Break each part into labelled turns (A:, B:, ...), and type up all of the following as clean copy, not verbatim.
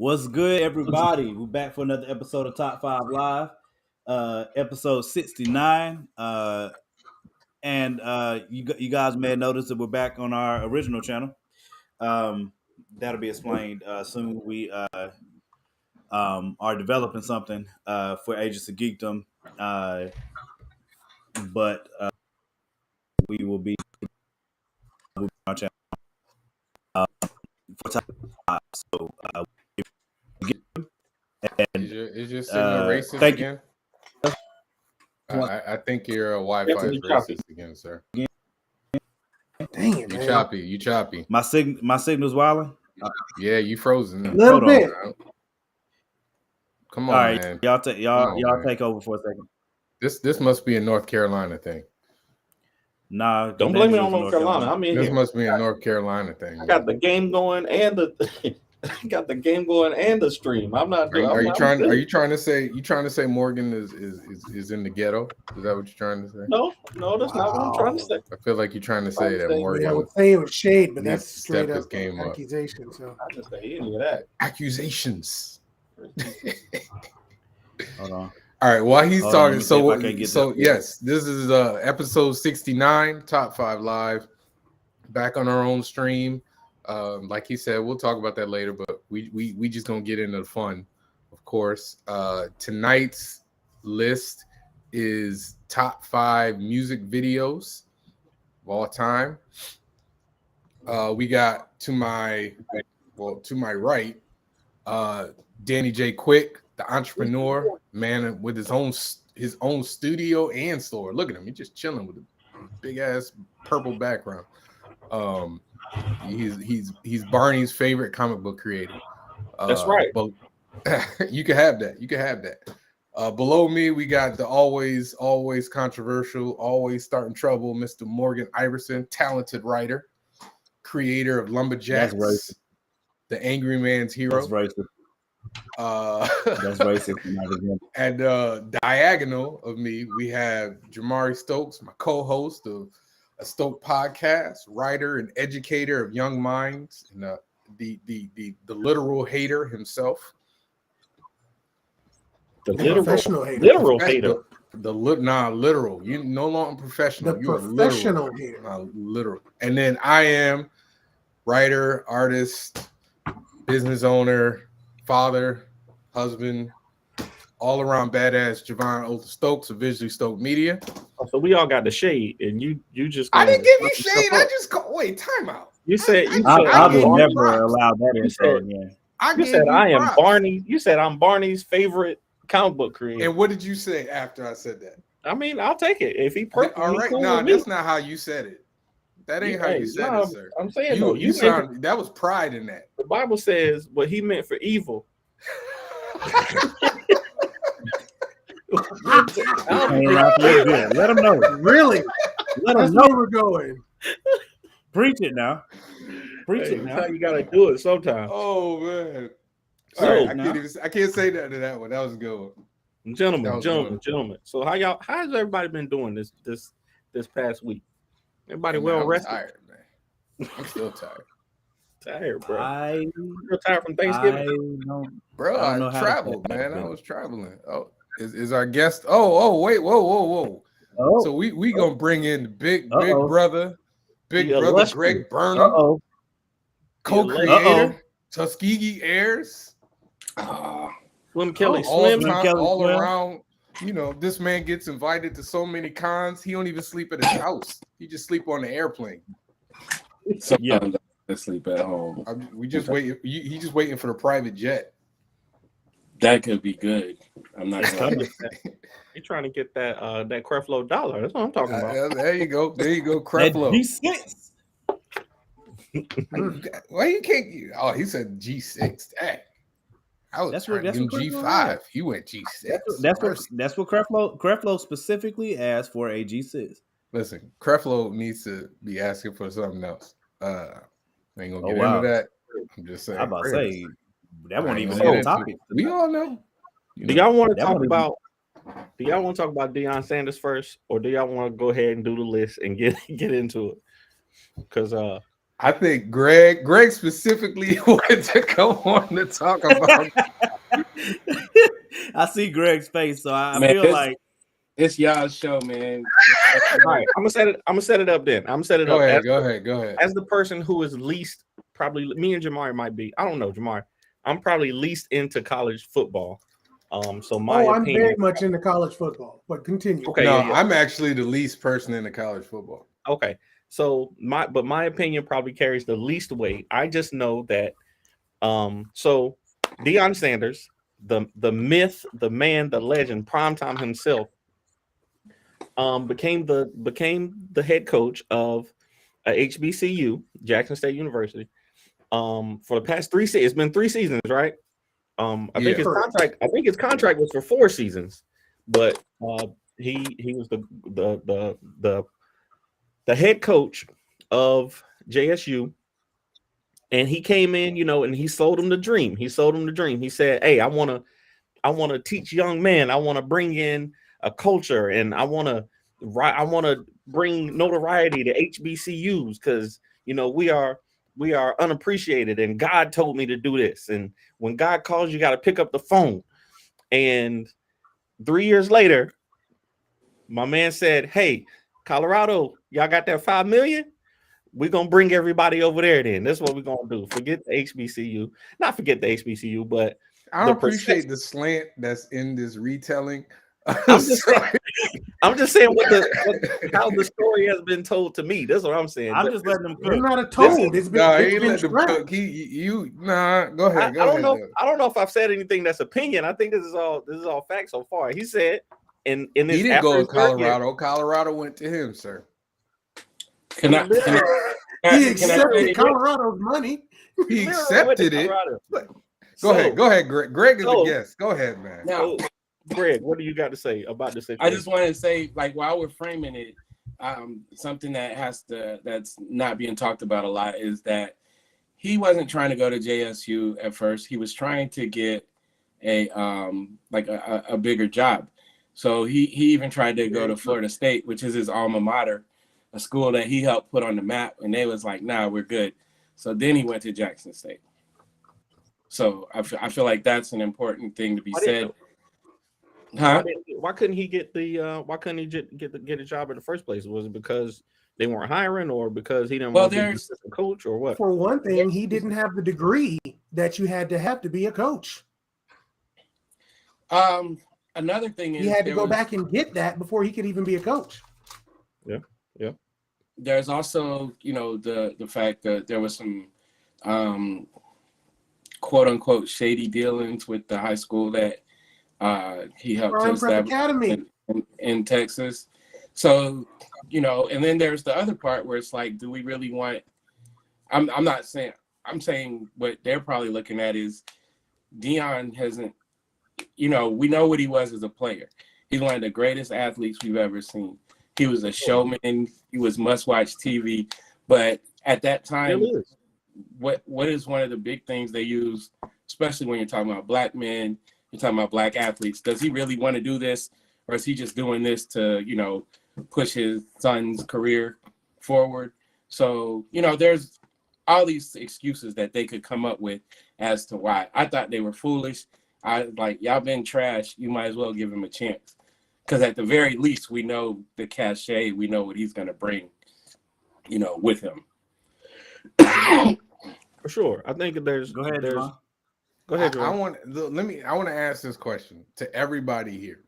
A: What's good, everybody? We're back for another episode of Top 5 Live, episode 69. And you guys may have noticed that we're back on our original channel. That'll be explained soon. We are developing something for Agents of Geekdom, but we will be on our channel for Top 5. So,
B: is your signal racist again? I think you're a Wi-Fi racist again, sir.
C: Dang it, man.
B: You choppy.
A: My signal's wilding.
B: Yeah, you frozen.
C: A little bit.
B: Come on,
A: all right,
B: man.
A: Y'all take over for a second.
B: This must be a North Carolina thing.
A: Nah,
D: don't blame me on North Carolina. I mean,
B: this must be a North Carolina thing.
D: I got the game going and the stream. I'm not.
B: Are you trying to say Morgan is in the ghetto? Is that what you're trying to say?
D: No, that's not what I'm trying to say.
B: I feel like you're trying to say that Morgan.
C: I would say it was shade, but that's straight up
B: game
C: accusation. So
D: I just say any of that.
B: Accusations.
A: Hold on.
B: All right, while he's talking,
A: yes,
B: this is episode 69, Top 5 Live, back on our own stream. Like he said, we'll talk about that later, but we just gonna get into the fun, of course. Tonight's list is top 5 music videos of all time. We got to my right, Danny J. Quick, the entrepreneur, man with his own studio and store. Look at him, he's just chilling with a big ass purple background. He's Barney's favorite comic book creator.
D: That's right.
B: But you can have that. Below me, we got the always controversial, always starting trouble, Mr. Morgan Iverson, talented writer, creator of Lumberjacks, the Angry Man's Hero.
A: That's racist. That's racist.
B: And diagonal of me, we have Jamari Stokes, my co-host of a Stoke podcast, writer and educator of young minds, and the literal hater himself.
D: The professional hater.
B: Literal. You no longer professional. You're
C: professional hater.
B: Literal. And then I am writer, artist, business owner, father, husband, all around badass Javon Otha Stokes of Visually Stoked Media.
D: So we all got the shade, and you just.
B: I didn't give you shade. I just wait. Time out.
A: I will never allow that intro again.
D: You said I am Barney. You said I'm Barney's favorite comic book creator.
B: And what did you say after I said that?
D: I mean, I'll take it. If he purple,
B: all right.
D: Cool
B: No, that's not how you said it. That ain't how you said it, sir.
D: I'm saying
B: that was pride in that.
D: The Bible says what he meant for evil.
A: Let him know.
C: Really?
A: Let him
C: That's
A: know
C: where we're going.
A: Preach it now. Preach it now.
D: That's how you gotta do it sometimes.
B: Oh man.
D: So
B: I can't say that to that one. That was a good one.
D: Gentlemen. So how's everybody been doing this past week? Everybody well rested?
B: Tired, man. I'm still tired.
D: Tired, bro.
A: You're
D: tired from Thanksgiving?
B: I traveled, man. I was traveling. Oh, is our guest? Oh, wait, whoa. Oh. So we gonna bring in big brother Greg Burnham, co-creator, Tuskegee Heirs,
D: Slim Kelly,
B: all around. You know, this man gets invited to so many cons. He don't even sleep at his house. He just sleep on the airplane.
E: Sometimes I sleep at home.
B: We just waiting. He just waiting for the private jet.
E: That could be good. I'm not gonna.
D: You're trying to get that Creflo dollar. That's what I'm talking about.
B: There you go, Creflo.
A: G6.
B: Why you can't? Oh, he said G6. Dang. That's what G5. You went G6.
A: That's what Creflo specifically asked for a G6.
B: Listen, Creflo needs to be asking for something else. I ain't gonna get into that. I'm just saying.
A: I'm about to say that won't even be on topic.
B: We all know.
D: Do y'all want to talk about? Do y'all want to talk about Deion Sanders first, or do y'all want to go ahead and do the list and get into it? Because
B: I think Greg specifically wanted to come on to talk about.
A: I see Greg's face, so I feel like
E: it's y'all's show, man.
D: All right, I'm gonna set it up then. I'm gonna set it up.
B: Go ahead.
D: As the person who is least, probably me and Jamari might be. I don't know, Jamari. I'm probably least into college football. So I'm
C: very much into college football, but continue.
B: Okay, I'm actually the least person into college football.
D: Okay. So my opinion probably carries the least weight. I just know that so Deion Sanders, the myth, the man, the legend, primetime himself, became the head coach of HBCU, Jackson State University. For the past 3 seasons. It's been 3 seasons, right? I think his contract was for 4 seasons, but he was the head coach of JSU, and he came in, and he sold him the dream. He said, "Hey, I want to teach young men. I want to bring in a culture, and I want to bring notoriety to HBCUs because we are unappreciated, and God told me to do this. And when God calls, you got to pick up the phone." And 3 years later, my man said, "Hey, Colorado, y'all got that $5 million? We're gonna bring everybody over there. Then that's what we're gonna do. Forget the HBCU, not forget the HBCU, but
B: I appreciate the slant that's in this retelling.
D: I'm just saying how the story has been told to me. That's what I'm saying.
A: I'm just letting them cook.
C: You're not a toad. It's been
B: he let them cook. Go ahead.
D: I don't know if I've said anything that's opinion. I think this is all facts so far. He said. And
B: he didn't go to Colorado. Colorado went to him, sir.
C: He accepted Colorado's money.
B: He accepted it. Go ahead, Greg. Greg is the guest. Go ahead, man.
E: Now,
D: Greg, what do you got to say about this?
E: I just want to say, like, while we're framing it, something that's not being talked about a lot is that he wasn't trying to go to JSU at first. He was trying to get a bigger job. So he even tried to go to Florida State, which is his alma mater, a school that he helped put on the map, and they was like, "Nah, we're good." So then he went to Jackson State. So I feel like that's an important thing to be said.
D: Why couldn't he get get a job in the first place? Was it because they weren't hiring, or because he didn't want to be a coach, or what?
C: For one thing, he didn't have the degree that you had to be a coach.
E: Another thing is
C: he had to go back and get that before he could even be a coach.
D: Yeah.
E: there's also, the fact that there was some quote unquote shady dealings with the high school that he helped to establish
C: Academy
E: in Texas. So, and then there's the other part where it's like, do we really want? I'm not saying. I'm saying what they're probably looking at is Deion hasn't. We know what he was as a player. He's one of the greatest athletes we've ever seen. He was a showman. He was must-watch TV. But at that time, what is one of the big things they use, especially when you're talking about black men, you're talking about black athletes? Does he really want to do this, or is he just doing this to, push his son's career forward? So, there's all these excuses that they could come up with as to why. I thought they were foolish. I was like, y'all been trash. You might as well give him a chance. Because at the very least, we know the cachet. We know what he's going to bring, with him.
D: For sure. I think there's.
A: Go ahead, Javon.
D: Go ahead,
B: I want to ask this question to everybody here.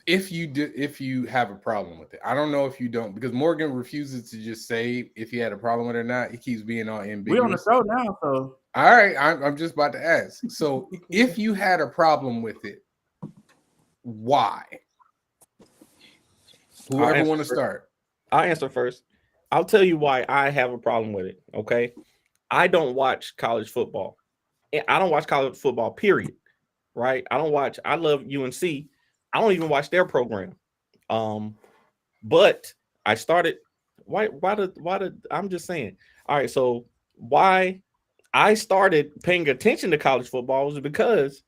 B: If you have a problem with it, I don't know if you don't, because Morgan refuses to just say if he had a problem with it or not. He keeps being all ambiguous.
A: We're on the show now, so
B: all right. I'm just about to ask. So, if you had a problem with it, why? Whoever want to start?
D: I'll answer first. I'll tell you why I have a problem with it. Okay, I don't watch college football. I don't watch college football. Period. Right? I don't watch. I love UNC. I don't even watch their program. But I started. Why did I'm just saying. All right, so why I started paying attention to college football was because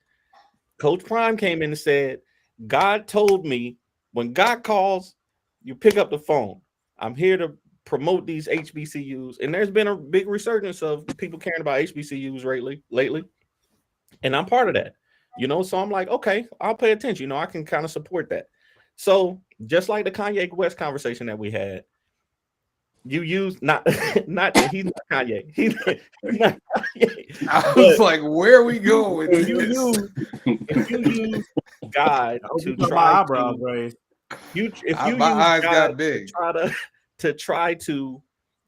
D: Coach Prime came in and said, God told me when God calls, you pick up the phone. I'm here to promote these HBCUs. And there's been a big resurgence of people caring about HBCUs lately. And I'm part of that. So I'm like, okay, I'll pay attention. I can kind of support that. So just like the Kanye West conversation that we had, you use not he's not Kanye. He's not Kanye.
B: I was like, where are we going with
D: If
B: this?
D: you use God to
A: my
D: try
A: eyebrows
D: to,
A: raised.
B: My eyes got big.
D: To try to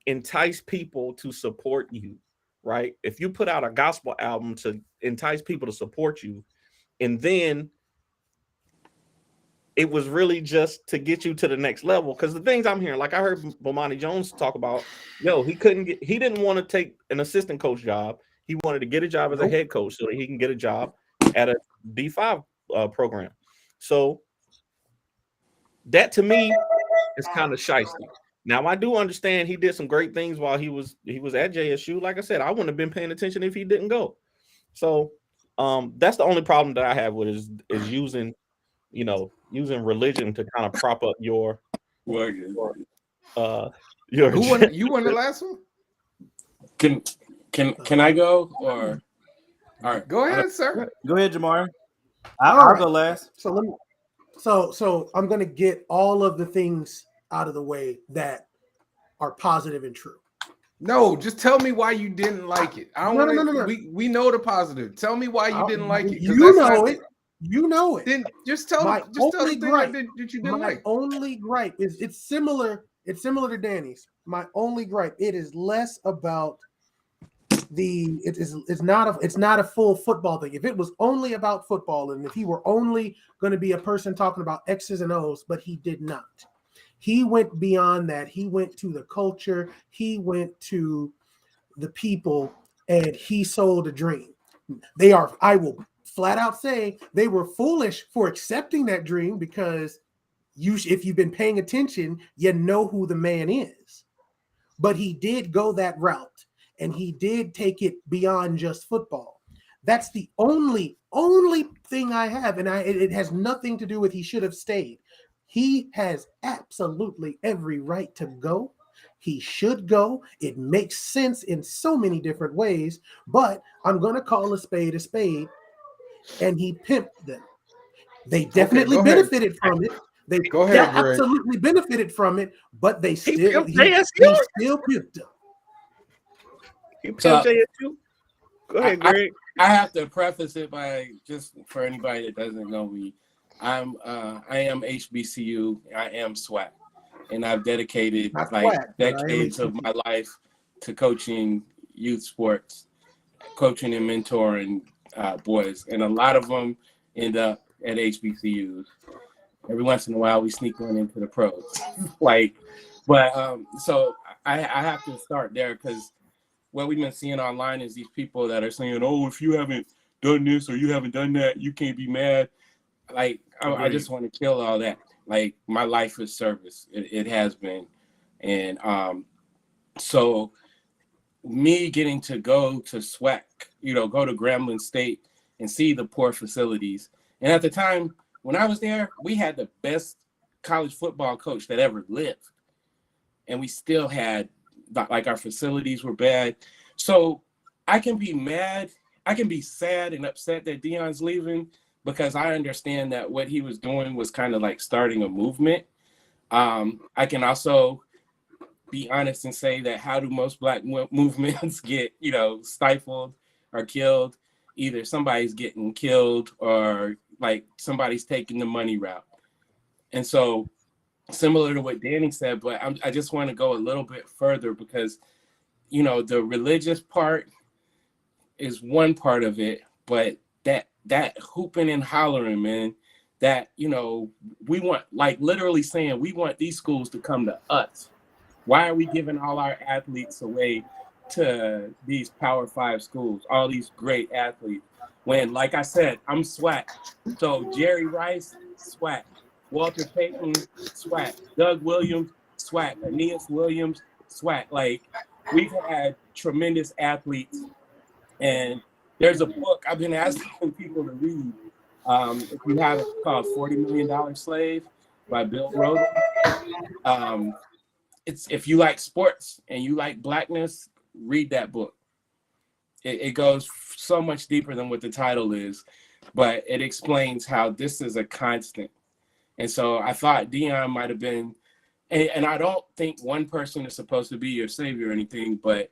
D: entice people to support you, right? If you put out a gospel album to entice people to support you, and then it was really just to get you to the next level. Because the things I'm hearing, like I heard Bomani Jones talk about, he didn't want to take an assistant coach job. He wanted to get a job as a head coach so that he can get a job at a D5 program. So that to me is kind of shysty. Now I do understand he did some great things while he was at JSU. Like I said, I wouldn't have been paying attention if he didn't go. So that's the only problem that I have with is using religion to kind of prop up your
B: Who won? You won the last one.
E: Can I go or? All right,
B: go ahead, sir.
A: Go ahead, Jamar. I'll go last.
C: So let me. So I'm going to get all of the things out of the way that are positive and true.
B: No, just tell me why you didn't like it. I don't want to. No. We know the positive. Tell me why you didn't like it.
C: You know it.
B: Then just tell me. Just tell the thing that you didn't like.
C: My only gripe is it's similar. It's similar to Danny's. My only gripe. It is less about it's not a full football thing. If it was only about football, and if he were only going to be a person talking about X's and O's, but he did not. He went beyond that. He went to the culture. He went to the people, and he sold a dream. I will flat out say, they were foolish for accepting that dream because if you've been paying attention, you know who the man is. But he did go that route, and he did take it beyond just football. That's the only thing I have, and it has nothing to do with he should have stayed. He has absolutely every right to go. He should go. It makes sense in so many different ways, but I'm going to call a spade, and he pimped them. They definitely benefited from it. They absolutely benefited from it, but they still pimped them.
D: He pimped JSU? Go ahead, Greg.
E: I have to preface it by, just for anybody that doesn't know me, I am HBCU. I am SWAC. and I've dedicated
C: Not
E: like
C: swag, but I am
E: decades of my life to coaching youth sports, coaching and mentoring boys, and a lot of them end up at HBCUs. Every once in a while, we sneak one into the pros, so I have to start there because what we've been seeing online is these people that are saying, "Oh, if you haven't done this or you haven't done that, you can't be mad." Like I just want to kill all that. Like my life is service. It has been, and so me getting to go to SWAC, go to Grambling State and see the poor facilities. And at the time when I was there, we had the best college football coach that ever lived, and we still had like our facilities were bad. So I can be mad, I can be sad and upset that Deion's leaving because I understand that what he was doing was kind of like starting a movement. I can also be honest and say that how do most Black movements get, stifled or killed? Either somebody's getting killed or like somebody's taking the money route. And so similar to what Danny said, but I just want to go a little bit further because, the religious part is one part of it, but that hooping and hollering, man, that, we want, like literally saying we want these schools to come to us. Why are we giving all our athletes away to these Power 5 schools, all these great athletes? When, like I said, I'm SWAC. So Jerry Rice, SWAC. Walter Payton, SWAC. Doug Williams, SWAC. Aeneas Williams, SWAC. Like, we've had tremendous athletes. And there's a book I've been asking people to read. If you have it, called $40 Million Slave by Bill Rhoden. It's if you like sports and you like Blackness, read that book. It goes so much deeper than what the title is, but it explains how this is a constant. And so I thought Deion might have been, and I don't think one person is supposed to be your savior or anything, but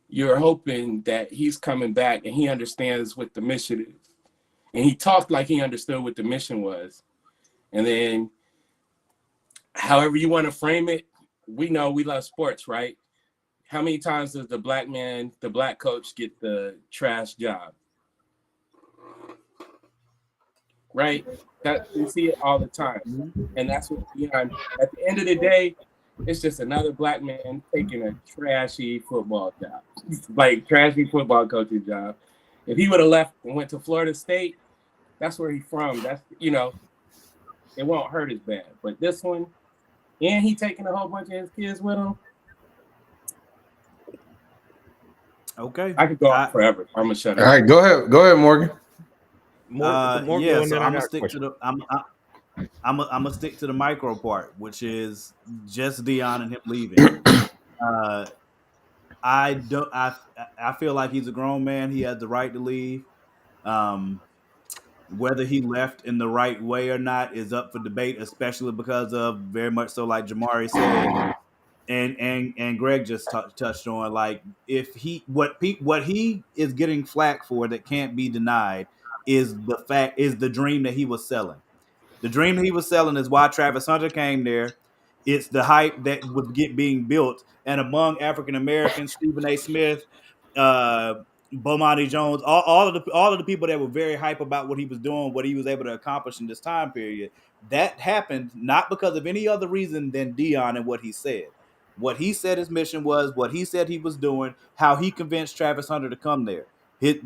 E: you're hoping that he's coming back and he understands what the mission is. And he talked like he understood what the mission was. And then however you want to frame it, we know we love sports, right? How many times does the black coach get the trash job? Right? That we see it all the time. And that's what at the end of the day, it's just another black man taking a trashy football job. Like trashy football coaching job. If he would have left and went to Florida State, that's where he's from. That's it won't hurt as bad. But this one, and he taking a whole bunch of his kids with him.
A: Okay.
E: I could go on forever. I'm gonna shut up.
B: All right, go ahead, Morgan.
A: Morgan, so I'm gonna stick to the I'm gonna stick to the micro part, which is just Deion and him leaving. I feel like he's a grown man. He has the right to leave. Whether he left in the right way or not is up for debate, especially because of very much so, like Jamari said, and Greg just touched on, like if what he is getting flack for that can't be denied is the dream that he was selling. The dream that he was selling is why Travis Hunter came there. It's the hype that was being built, and among African Americans, Stephen A. Smith, Bomani Jones, all of the people that were very hype about what he was doing, what he was able to accomplish in this time period. That happened not because of any other reason than Deion and what he said. What he said his mission was, what he said he was doing, how he convinced Travis Hunter to come there.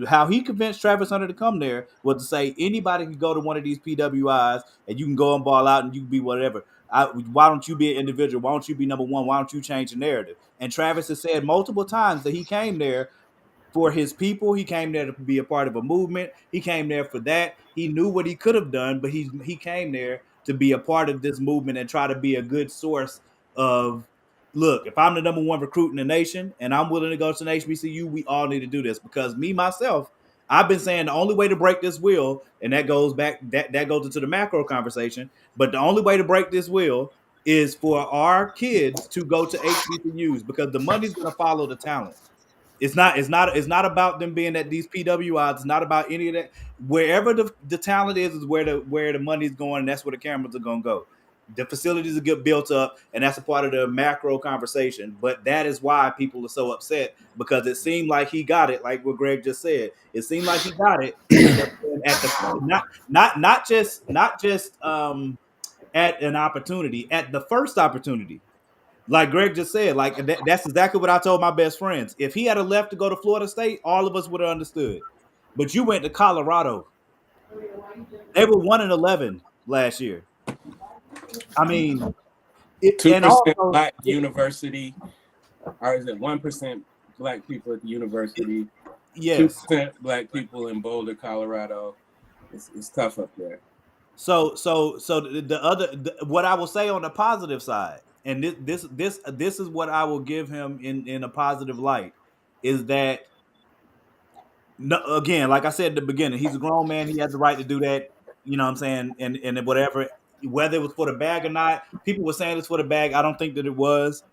A: How he convinced Travis Hunter to come there was to say anybody can go to one of these PWIs and you can go and ball out and you can be whatever. Why don't you be an individual? Why don't you be number one? Why don't you change the narrative? And Travis has said multiple times that he came there for his people. He came there to be a part of a movement. He came there for that. He knew what he could have done, but he came there to be a part of this movement and try to be a good source of, look, if I'm the number one recruit in the nation and I'm willing to go to an HBCU, we all need to do this. Because me, myself, I've been saying the only way to break this wheel, and that goes back, that goes into the macro conversation, but the only way to break this wheel is for our kids to go to HBCUs because the money's going to follow the talent. It's not about them being at these PWIs. It's not about any of that. Wherever the talent is where the money's going, and that's where the cameras are gonna go. The facilities will get built up, and that's a part of the macro conversation. But that is why people are so upset, because it seemed like he got it, like what Greg just said. It seemed like he got it, but then at the not just at an opportunity, at the first opportunity. Like Greg just said, like that's exactly what I told my best friends. If he had a left to go to Florida State, all of us would have understood. But you went to Colorado. They were 1-11 last year. I mean, and
E: 2%
A: also,
E: black university, or is it 1% black people at the university?
A: yes.
E: 2% black people in Boulder, Colorado. It's tough up there.
A: So what I will say on the positive side, and this is what I will give him in a positive light, is that, no, again, like I said at the beginning, he's a grown man. He has the right to do that. You know what I'm saying? And whatever, whether it was for the bag or not, people were saying it's for the bag. I don't think that it was,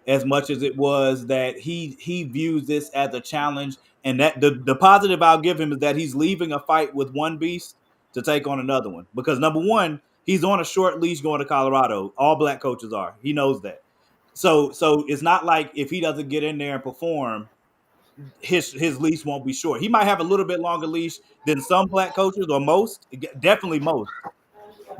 A: as much as it was that he views this as a challenge. And that the positive I'll give him is that he's leaving a fight with one beast to take on another one. Because number one, he's on a short leash going to Colorado. All black coaches are. He knows that. So it's not like if he doesn't get in there and perform, his leash won't be short. He might have a little bit longer leash than some black coaches, or most, definitely most.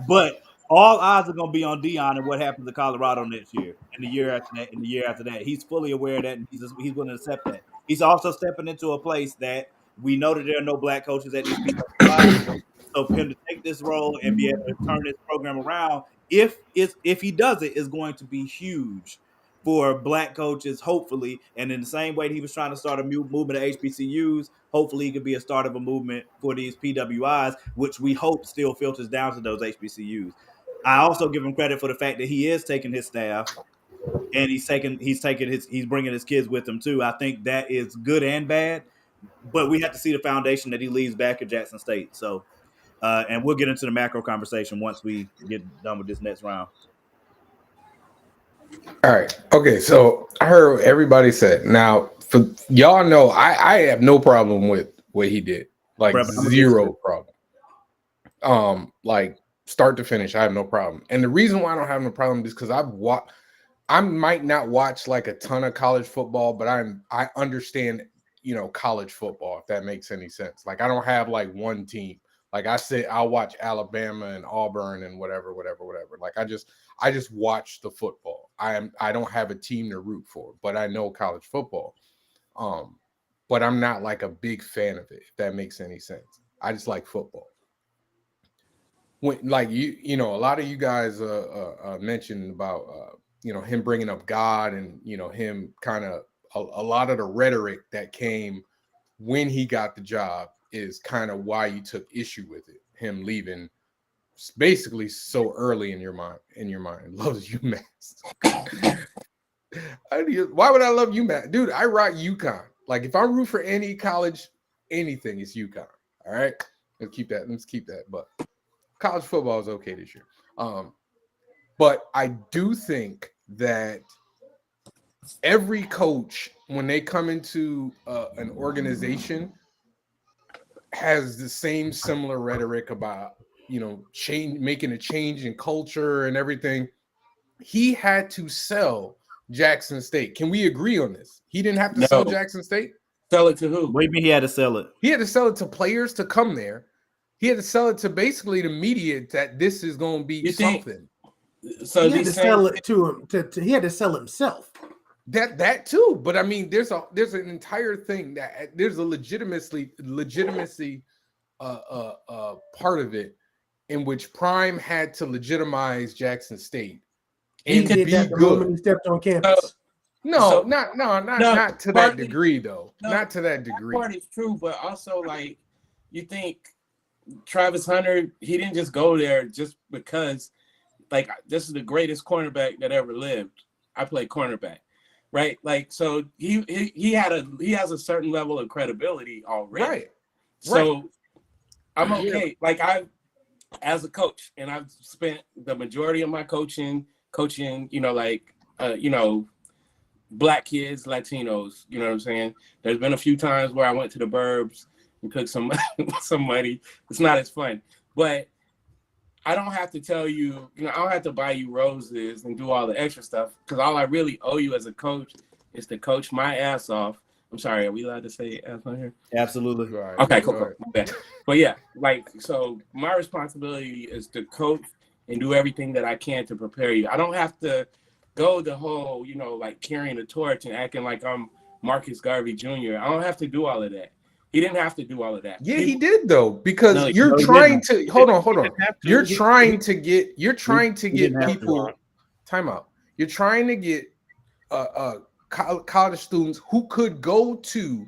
A: But all eyes are going to be on Deion and what happens to Colorado next year, and the year after that, and the year after that. He's fully aware of that, and he's going to accept that. He's also stepping into a place that we know that there are no black coaches at these PWIs. So for him to take this role and be able to turn this program around, if he does it, is going to be huge for black coaches, hopefully. And in the same way that he was trying to start a movement of HBCUs, hopefully he could be a start of a movement for these PWIs, which we hope still filters down to those HBCUs. I also give him credit for the fact that he is taking his staff, and he's bringing his kids with him too. I think that is good and bad, but we have to see the foundation that he leaves back at Jackson State. So, and we'll get into the macro conversation once we get done with this next round.
B: All right. Okay. So I heard what everybody said. Now, for y'all know, I have no problem with what he did. Like, zero problem. Like, start to finish, I have no problem. And the reason why I don't have no problem is because I might not watch like a ton of college football, but I understand, college football, if that makes any sense. Like, I don't have like one team. Like I said, I'll watch Alabama and Auburn and whatever. Like I just watch the football. I don't have a team to root for, but I know college football. But I'm not like a big fan of it, if that makes any sense. I just like football. When, like a lot of you guys mentioned about him bringing up God, and him kind of a lot of the rhetoric that came when he got the job is kind of why you took issue with it. Him leaving basically so early in your mind. Loves UMass. Why would I love UMass? Dude, I rock UConn. Like if I root for any college, anything, it's UConn. All right. Let's keep that. But college football is okay this year. But I do think that every coach, when they come into an organization, has the same similar rhetoric about making a change in culture and everything. He had to sell Jackson State. Can we agree on this? He didn't have to sell Jackson State.
E: Sell it to who?
A: What do you mean he had to sell it?
B: He had to sell it to players to come there. He had to sell it to basically the media that this is going to be something.
E: So
C: he had to sell it to him. He had to sell himself.
B: That too, but I mean, there's an entire thing that there's a legitimacy part of it in which Prime had to legitimize Jackson State.
C: He did that the moment he stepped on campus.
B: Not to that degree though. Not to that degree.
E: That part is true, but also like you think Travis Hunter, he didn't just go there just because like this is the greatest cornerback that ever lived. I played cornerback. Right, like so, he has a certain level of credibility already. Right. So I'm okay. Like as a coach, and I've spent the majority of my coaching, black kids, Latinos. You know what I'm saying? There's been a few times where I went to the burbs and cooked some money. It's not as fun, but I don't have to tell you, I don't have to buy you roses and do all the extra stuff, because all I really owe you as a coach is to coach my ass off. I'm sorry, are we allowed to say ass on here?
A: Absolutely.
B: Right.
E: Okay, cool. My bad. But yeah, like, so my responsibility is to coach and do everything that I can to prepare you. I don't have to go the whole, like carrying a torch and acting like I'm Marcus Garvey Jr. I don't have to do all of that. He didn't have to do all of that.
B: Yeah, he did though, because
E: No,
B: you're
A: he
B: trying
A: didn't.
B: to hold on.
D: have to.
B: You're trying to get
A: didn't have to.
B: people. Time out. You're trying to get college students who could go to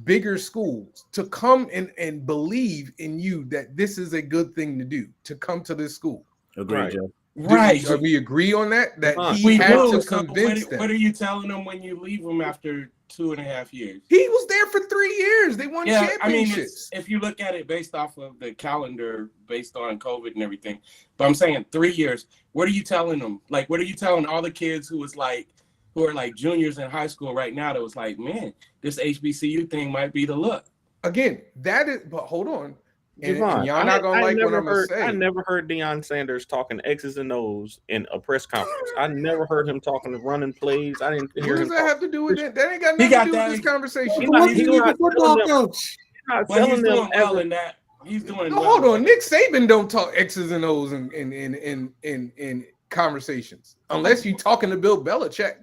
B: bigger schools to come and believe in you that this is a good thing to do, to come to this school.
A: Agreed,
D: Right.
A: Jeff.
E: Right.
B: Do we agree on that? That he
E: We
B: had
E: do.
B: to
E: So
B: convince
E: what
B: them.
E: are you telling them when you leave them after 2.5 years?
B: He was there for 3 years. They won
E: Yeah, I mean,
B: championships.
E: if you look at it based off of the calendar, based on COVID and everything, but I'm saying 3 years. What are you telling them? Like, what are you telling all the kids who are like juniors in high school right now that was like, man, this HBCU thing might be the look?
B: Again, that is. But hold on. And
D: Javon,
B: y'all not gonna like what I'm gonna say.
D: I never heard Deion Sanders talking X's and O's in a press conference. I never heard him talking running plays. I didn't
B: What
D: hear
B: does
D: him.
B: that have to do with it? That ain't got
E: He
B: nothing
E: got
B: to do
E: that-
B: with this conversation.
D: He's
C: Who
D: not-
C: wants to
D: he's
C: be
D: not
C: the football
D: telling them-
C: coach?
D: Not
E: But he's
D: telling them
E: doing well
D: ever.
E: in that. He's doing
B: No,
E: well.
B: hold on. Nick Saban don't talk X's and O's in conversations unless you talking to Bill Belichick.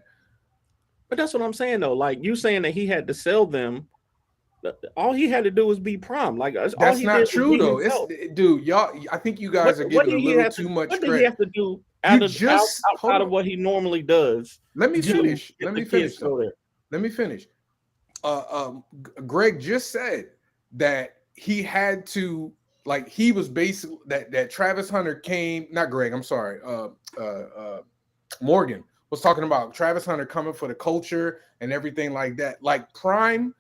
D: But that's what I'm saying though. Like you saying that he had to sell them. All he had to do was be prom. Like all
B: That's
D: he
B: not
D: did was
B: true
D: be
B: though.
D: himself.
B: Dude, y'all. I think you guys are
D: What
B: giving a
D: did he
B: little
D: have
B: too
D: to-
B: much
D: What did he
B: credit.
D: have to do outside
B: hold
D: of
B: on.
D: what he normally does?
B: Let me
D: to
B: finish.
D: get
B: Let
D: the
B: me
D: kids
B: finish.
D: to go
B: Though.
D: there?
B: Let me finish. Greg just said that he had to, like, he was basically that Travis Hunter came. Not Greg. I'm sorry. Morgan was talking about Travis Hunter coming for the culture and everything like that. Like Prime,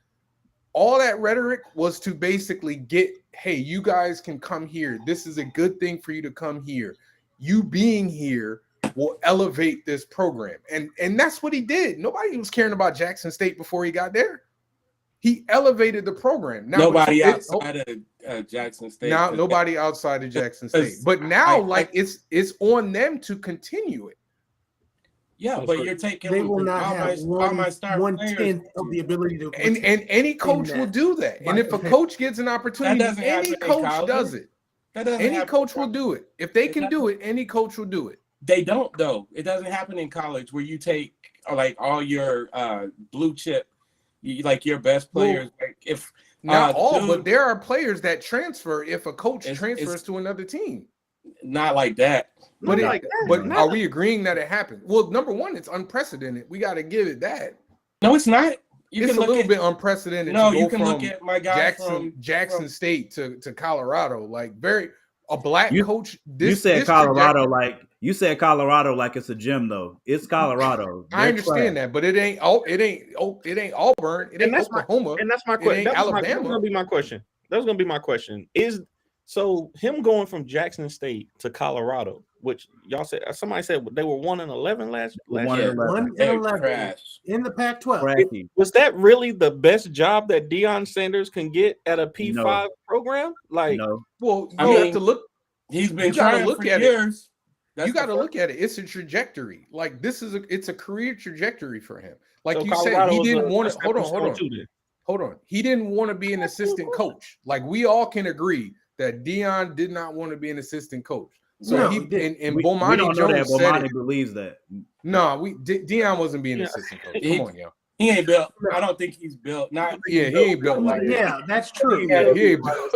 B: all that rhetoric was to basically get, hey, you guys can come here. This is a good thing for you to come here. You being here will elevate this program. And that's what he did. Nobody was caring about Jackson State before he got there. He elevated the program. Now,
E: Nobody outside of Jackson State.
B: Now nobody outside of Jackson State. But now, it's on them to continue it.
E: Yeah, but you're taking.
C: They will not have one
E: players.
C: tenth of the ability to.
B: And any coach will do that. And if a coach gets an opportunity, any coach does it. Any coach will do it. If they can do it, any coach will do it.
E: They don't though. It doesn't happen in college where you take like all your blue chip, like your best players. Like if
B: not all, but there are players that transfer if a coach transfers to another team.
E: Not like that.
B: But are we agreeing that it happened? Well, number one, it's unprecedented. We got to give it that.
E: No, it's not.
B: It's a little bit unprecedented.
E: No,
B: to go
E: you can
B: from
E: look at my guy
B: Jackson State to Colorado. Like a black coach.
A: You said Colorado like it's a gym though. It's Colorado.
B: I understand that, but it ain't Auburn. It ain't Oklahoma.
D: And that's my question. That's
B: Alabama.
D: gonna be my question. That's gonna be my question. So him going from Jackson State to Colorado, which y'all said, somebody said they were 1-11 last year.
C: 1-11 in the Pac-12.
D: Was that really the best job that Deion Sanders can get at a P5 program? Like,
B: no. Well, you have to look.
E: He's been trying to look at years.
B: You got to look at it. It's a trajectory. Like it's a career trajectory for him. Like so you said, he didn't want to. Hold on. He didn't want to be an assistant coach. Like we all can agree that Deion did not want to be an assistant coach. So Bomani
A: don't know that Bomani believes that.
B: No, Deion wasn't being an assistant coach. Come on, y'all.
E: He ain't built. I don't think he's built.
B: He ain't built like that.
C: Yeah, that's true.
B: Yeah, he ain't built.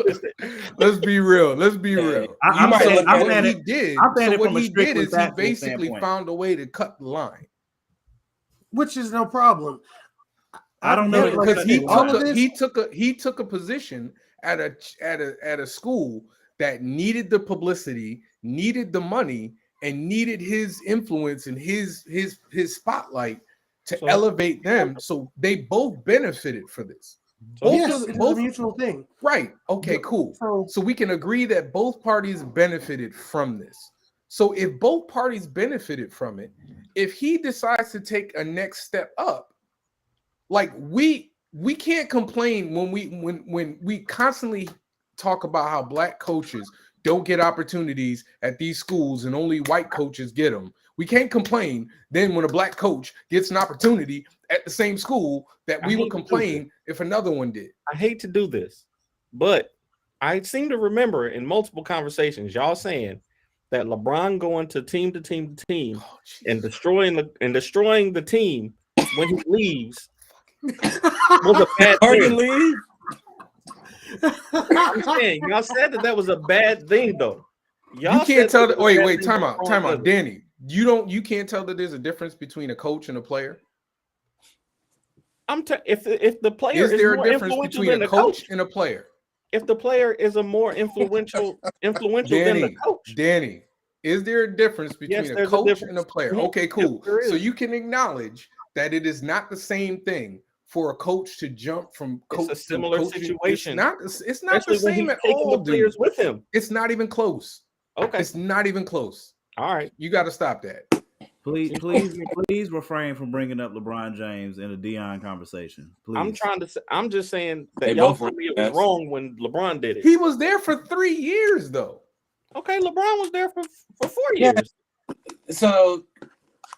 B: Let's be real. What he did is he basically found a way to cut the line,
C: which is no problem.
B: I don't know because he took a position at a school that needed the publicity, needed the money, and needed his influence and his spotlight to elevate them. So they both benefited for this.
C: It's a mutual thing.
B: Right. Okay, cool. So we can agree that both parties benefited from this. So if both parties benefited from it, if he decides to take a next step up, like we can't complain when we constantly talk about how black coaches don't get opportunities at these schools and only white coaches get them. We can't complain then when a black coach gets an opportunity at the same school that we would complain if another one did.
D: I hate to do this, but I seem to remember in multiple conversations y'all saying that LeBron going to team and destroying the team when he leaves was a bad thing. I'm saying y'all said that was a bad thing though. Y'all
B: you can't tell that. Wait, time out, Danny. You can't tell that there's a difference between a coach and a player.
D: If the player
B: is there
D: more
B: a difference between a coach and a player?
D: If the player is a more influential than the coach,
B: Danny, is there a difference between a coach and a player? Okay, cool.
D: Yes,
B: so you can acknowledge that it is not the same thing for a coach to jump from coach.
D: It's a similar situation.
B: It's not the same at all,
D: the players with him.
B: It's not even close.
D: Okay,
B: it's not even close.
D: All right,
B: you got to stop that.
A: Please refrain from bringing up LeBron James in a Deion conversation. Please.
D: I'm just saying that y'all told me it was wrong when LeBron did it.
B: He was there for 3 years, though.
D: Okay, LeBron was there for 4 years.
E: So,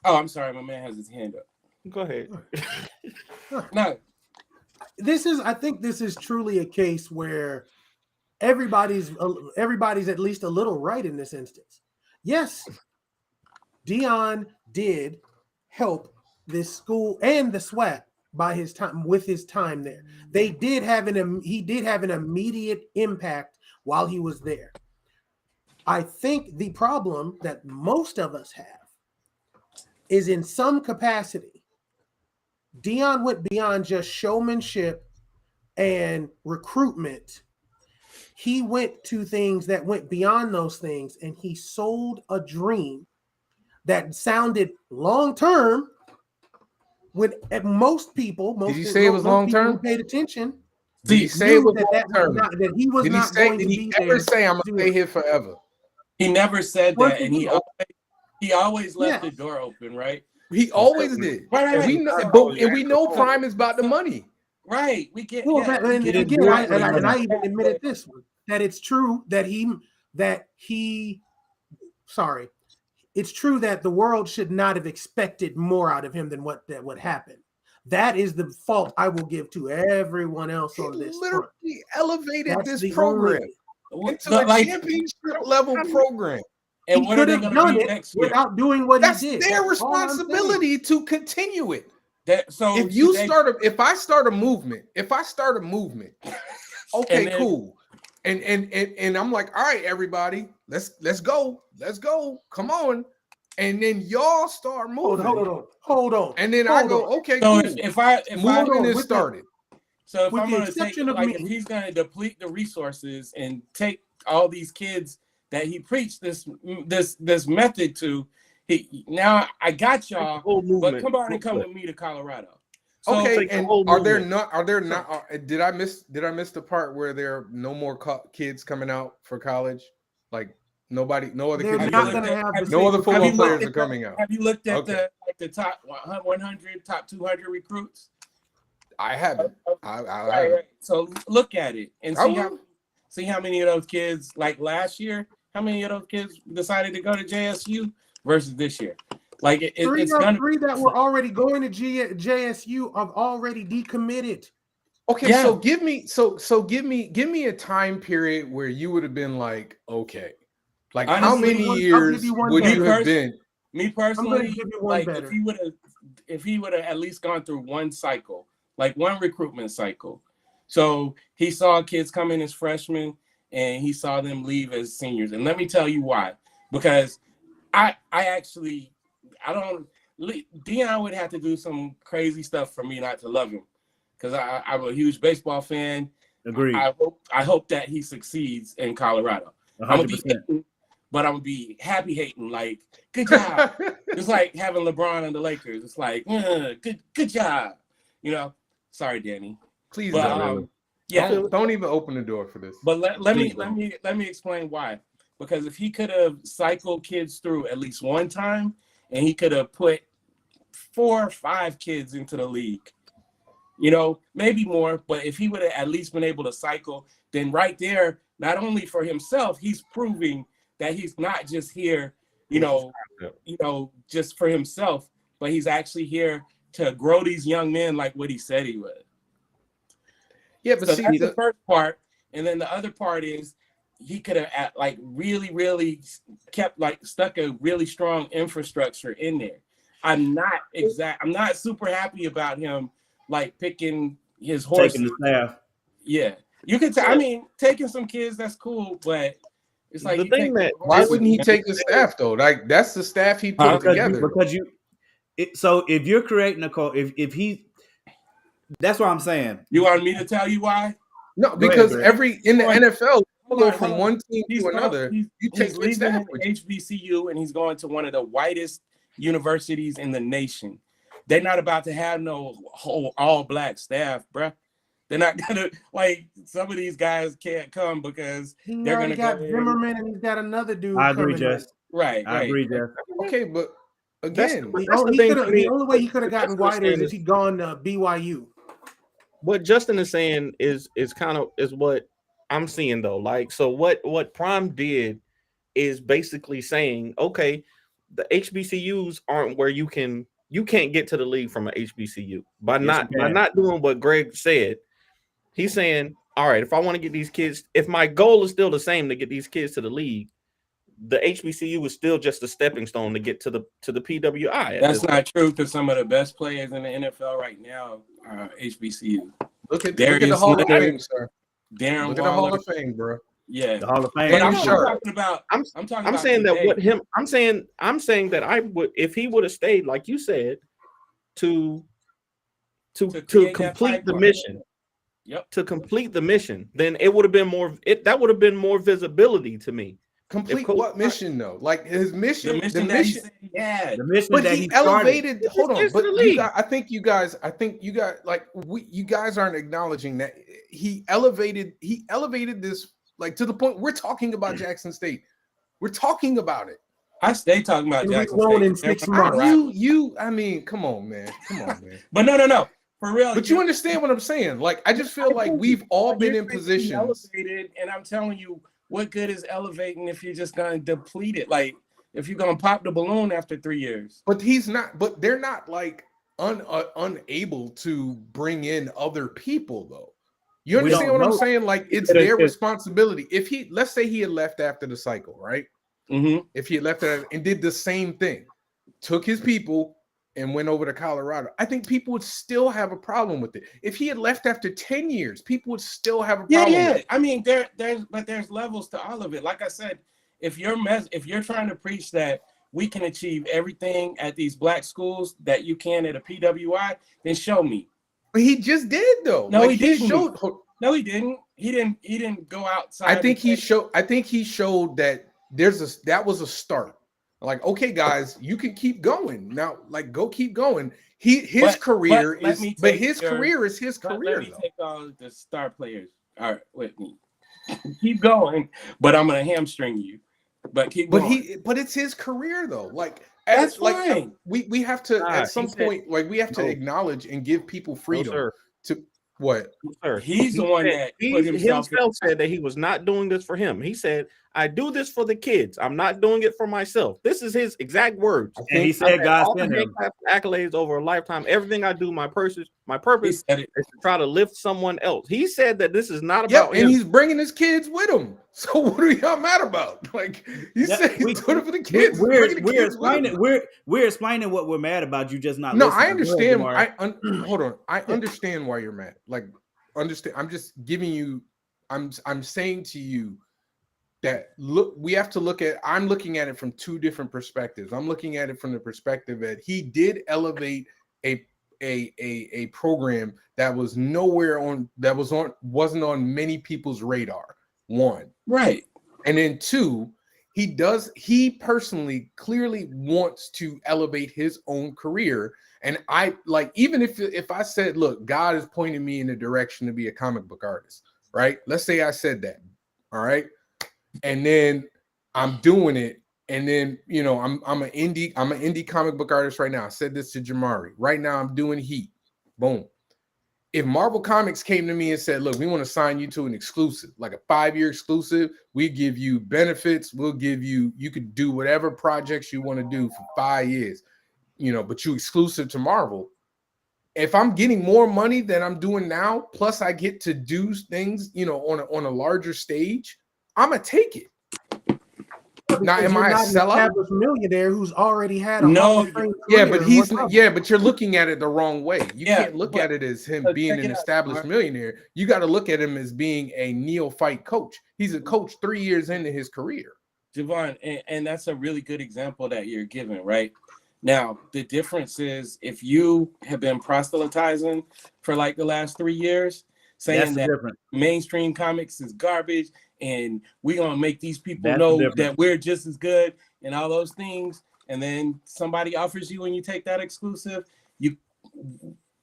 E: I'm sorry, my man has his hand up.
D: Go ahead.
E: No,
C: I think this is truly a case where everybody's at least a little right in this instance. Yes, Deion did help this school and the SWAT with his time there. He did have an immediate impact while he was there. I think the problem that most of us have is in some capacity, Deion went beyond just showmanship and recruitment. He went to things that went beyond those things, and he sold a dream that sounded long-term when most people,
B: did he say it was long-term?
C: Paid attention.
B: Did he say it was long-term?
C: That he was not going to be there.
B: Did he ever say, I'm going to stay here forever?
E: He never said that, and he always left the door open, right?
B: He always did.
E: Right.
B: And we know Prime is about the money.
E: Right. We get.
C: Well, I even admitted this one, that it's true it's true that the world should not have expected more out of him than what happened. That is the fault I will give to everyone else on this.
B: Literally elevated this program into a championship level program.
E: And what are they going to do next year?
C: Without doing what
B: That's
C: he did.
B: That's their responsibility to continue it.
E: So
B: if I start a movement, okay, cool. And I'm like, all right, everybody, let's go. Come on. And then y'all start moving.
C: Hold on.
B: And then I go, okay,
E: so
B: cool.
E: If
B: moving is started.
E: So if I'm going to take, if he's going to deplete the resources and take all these kids that he preached this method to, now I got y'all, but come on and come with me to Colorado. So,
B: okay, and are there not? Did I miss the part where there are no more kids coming out for college? Like no other kids. No other football players are coming out.
E: Have you looked at the top 100, top 200 recruits?
B: I haven't.
E: Right. So look at it and see how many of those kids, like last year, how many of those kids decided to go to JSU versus this year? Like it's gonna,
C: 3 that were already going to JSU have already decommitted.
B: Okay, yeah. So give me a time period where you would have been like, okay, like honestly, how many years would you have been?
E: Me personally, like if he would have at least gone through one cycle, like one recruitment cycle. So he saw kids come in as freshmen and he saw them leave as seniors. And let me tell you why. Because Deion would have to do some crazy stuff for me not to love him. Because I'm a huge baseball fan.
A: Agreed.
E: I hope that he succeeds in Colorado.
A: 100%.
E: I'm gonna be hating, but I'm gonna be happy hating. Like, good job. It's like having LeBron and the Lakers. It's like, good job. You know. Sorry, Danny.
B: Please don't. Don't even open the door for this.
E: But let me explain why. Because if he could have cycled kids through at least one time, and he could have put 4 or 5 kids into the league, You know, maybe more, but if he would have at least been able to cycle, then right there, not only for himself, he's proving that he's not just here, just for himself, but he's actually here to grow these young men like what he said he would.
B: Yeah, but
E: So
B: see,
E: that's the first part, and then the other part is he could have like really, really kept like stuck a really strong infrastructure in there. I'm not super happy about him like picking his horses.
A: Taking the staff.
E: Yeah, you could. I mean, taking some kids, that's cool, but it's like
D: The thing that
B: why wouldn't he take the staff though? Like that's the staff he put together.
A: So if you're creating a call, if he, that's what I'm saying.
E: You want me to tell you why?
B: No, because in the NFL, you go from one team to another.
E: He's leaving an HBCU and he's going to one of the whitest universities in the nation. They're not about to have no whole all black staff, bruh. They're not gonna like some of these guys can't come because they're gonna
C: got Zimmerman and he's got another dude.
A: I agree, Jess.
E: Right.
A: I agree, Jess.
B: Okay, but again,
C: the only way he could have gotten whiter is if he'd gone to BYU.
D: What Justin is saying is kind of what I'm seeing though. Like, so what Prime did is basically saying, okay, the HBCUs aren't where you can't get to the league from an HBCU by not doing what Greg said. He's saying, all right, if I want to get these kids, if my goal is still the same to get these kids to the league, the HBCU is still just a stepping stone to get to the PWI.
E: That's not true, because some of the best players in the NFL right now are HBCU.
B: Look at the Hall of Fame, sir.
E: Darren
B: Look at the Hall of Fame, bro.
E: Yeah,
A: the Hall of Fame.
E: But
B: I'm sure.
D: I'm saying that I would, if he would have stayed, like you said, to complete the mission.
E: Yep.
D: To complete the mission, then it would have been more. That would have been more visibility to me.
B: Complete what mission though? Like his mission,
E: the mission. Yeah,
A: the mission.
B: But
A: that
B: he elevated. Hold on, but I think you guys, like you guys aren't acknowledging that he elevated this like to the point we're talking about Jackson State. We're talking about it.
E: I stay talking about Jackson State
C: in 6 months.
B: I mean, come on, man.
E: But no. For real.
B: But you understand what I'm saying? Like, I just feel like we've all been in positions.
E: Elevated, and I'm telling you, what good is elevating if you're just going to deplete it? Like, if you're going to pop the balloon after 3 years.
B: But they're not like unable to bring in other people, though. You understand what I'm saying? Like, it's their responsibility. If let's say he had left after the cycle, right?
E: Mm-hmm.
B: If he had left and did the same thing, took his people and went over to Colorado, I think people would still have a problem with it. If he had left after 10 years, people would still have a problem with it.
E: I mean, there's levels to all of it. Like I said, if you're trying to preach that we can achieve everything at these black schools that you can at a PWI, then show me.
B: But he just did though.
E: No, he didn't. No, he didn't. He didn't go outside.
B: I think he showed that that was a start. Like, okay, guys, you can keep going now. Like, go keep going. His career is his career.
E: Let me take all the star players. All right, with me. Keep going, but I'm gonna hamstring you. But keep going.
B: But it's his career though. Like,
E: that's fine.
B: We have to at some point, like, we have to acknowledge and give people freedom to what?
D: Sir,
E: he's the one that put himself
D: said that he was not doing this for him. He said, I do this for the kids. I'm not doing it for myself. This is his exact words.
A: And he said, God sent him
D: accolades over a lifetime. Everything I do, my purpose is to try to lift someone else. He said that this is not about him.
B: And he's bringing his kids with him. So what are y'all mad about? Like, he said he's doing it for the kids.
A: We're explaining what we're mad about. You just not.
B: No, I understand. Hold on. I understand why you're mad. Like, understand. I'm just giving you. I'm saying to you that we have to look at. I'm looking at it from two different perspectives. I'm looking at it from the perspective that he did elevate a program that was wasn't on many people's radar. One,
E: right,
B: and then two, he personally clearly wants to elevate his own career. And I like, even if I said, look, God is pointing me in the direction to be a comic book artist, right? Let's say I said that, all right, and then I'm doing it, and then I'm an indie comic book artist right now. I said this to Jamari. Right now I'm doing Heat. Boom. if Marvel Comics came to me and said, look, we want to sign you to an exclusive, like a 5-year exclusive, we give you benefits, we'll give you, you could do whatever projects you want to do for 5 years, you know, but you exclusive to Marvel. If I'm getting more money than I'm doing now, plus I get to do things, you know, on a larger stage, I'm gonna take it. Now, am I a sellout?
C: Established millionaire who's already had a
E: No,
C: Hall of Fame
B: Yeah,
C: career
B: but
C: and what's up?
B: but you're looking at it the wrong way. You
E: Yeah,
B: can't look
E: but-
B: at it as him
E: but
B: being
E: check
B: an
E: it out,
B: established
E: Mark.
B: millionaire. You got to look at him as being a neophyte coach. He's a coach 3 years into his career.
E: Javon, and that's a really good example that you're giving, right? Now, the difference is if you have been proselytizing for like the last 3 years, saying
A: That's the
E: that
A: difference.
E: mainstream comics is garbage and we're going to make these people
A: That's the
E: know
A: difference.
E: that we're just as good and all those things, and then somebody offers you when you take that exclusive,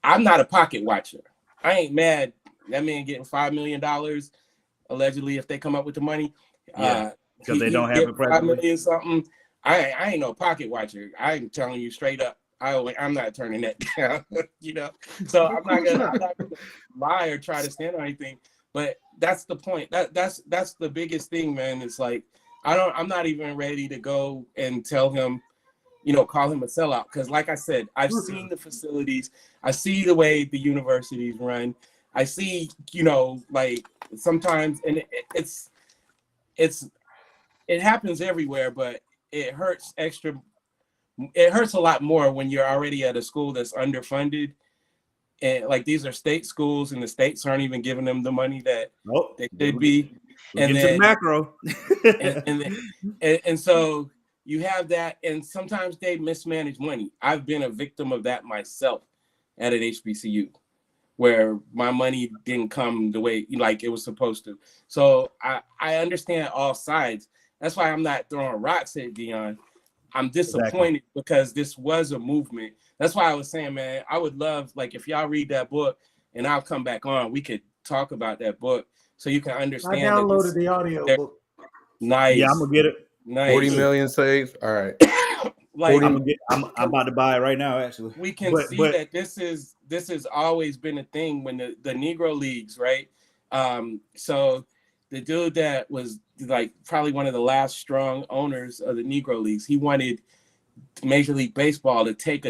E: I'm not a pocket watcher. I ain't mad that man getting $5 million allegedly if they come up with the money.
A: Yeah, because they don't have
E: get
A: it
E: $5
A: presently.
E: million something. I ain't no pocket watcher. I'm telling you straight up. I'm not turning that down, you know. So I'm not gonna lie or try to stand on anything. But that's the point. That's the biggest thing, man. It's like I'm not even ready to go and tell him, you know, call him a sellout. Because like I said, I've seen the facilities. I see the way the universities run. I see, you know, like sometimes, and it happens everywhere, but it hurts extra. It hurts a lot more when you're already at a school that's underfunded, and like these are state schools, and the states aren't even giving them the money that
A: Nope.
E: they should be.
A: We'll
E: And
A: get to the
E: then
A: macro.
E: and so you have that, and sometimes they mismanage money. I've been a victim of that myself at an HBCU, where my money didn't come the way like it was supposed to. So I understand all sides. That's why I'm not throwing rocks at Deion. I'm disappointed because this was a movement. That's why I was saying, man, I would love, like, if y'all read that book and I'll come back on, we could talk about that book so you can understand.
C: I downloaded the audio book.
E: Nice.
A: Yeah, I'm gonna get it.
E: Nice.
B: 40 million saved. All right.
E: Like,
A: I'm about to buy it right now, actually.
E: we can see that this has always been a thing when the Negro Leagues, right? So the dude that was like probably one of the last strong owners of the Negro Leagues, he wanted Major League Baseball to take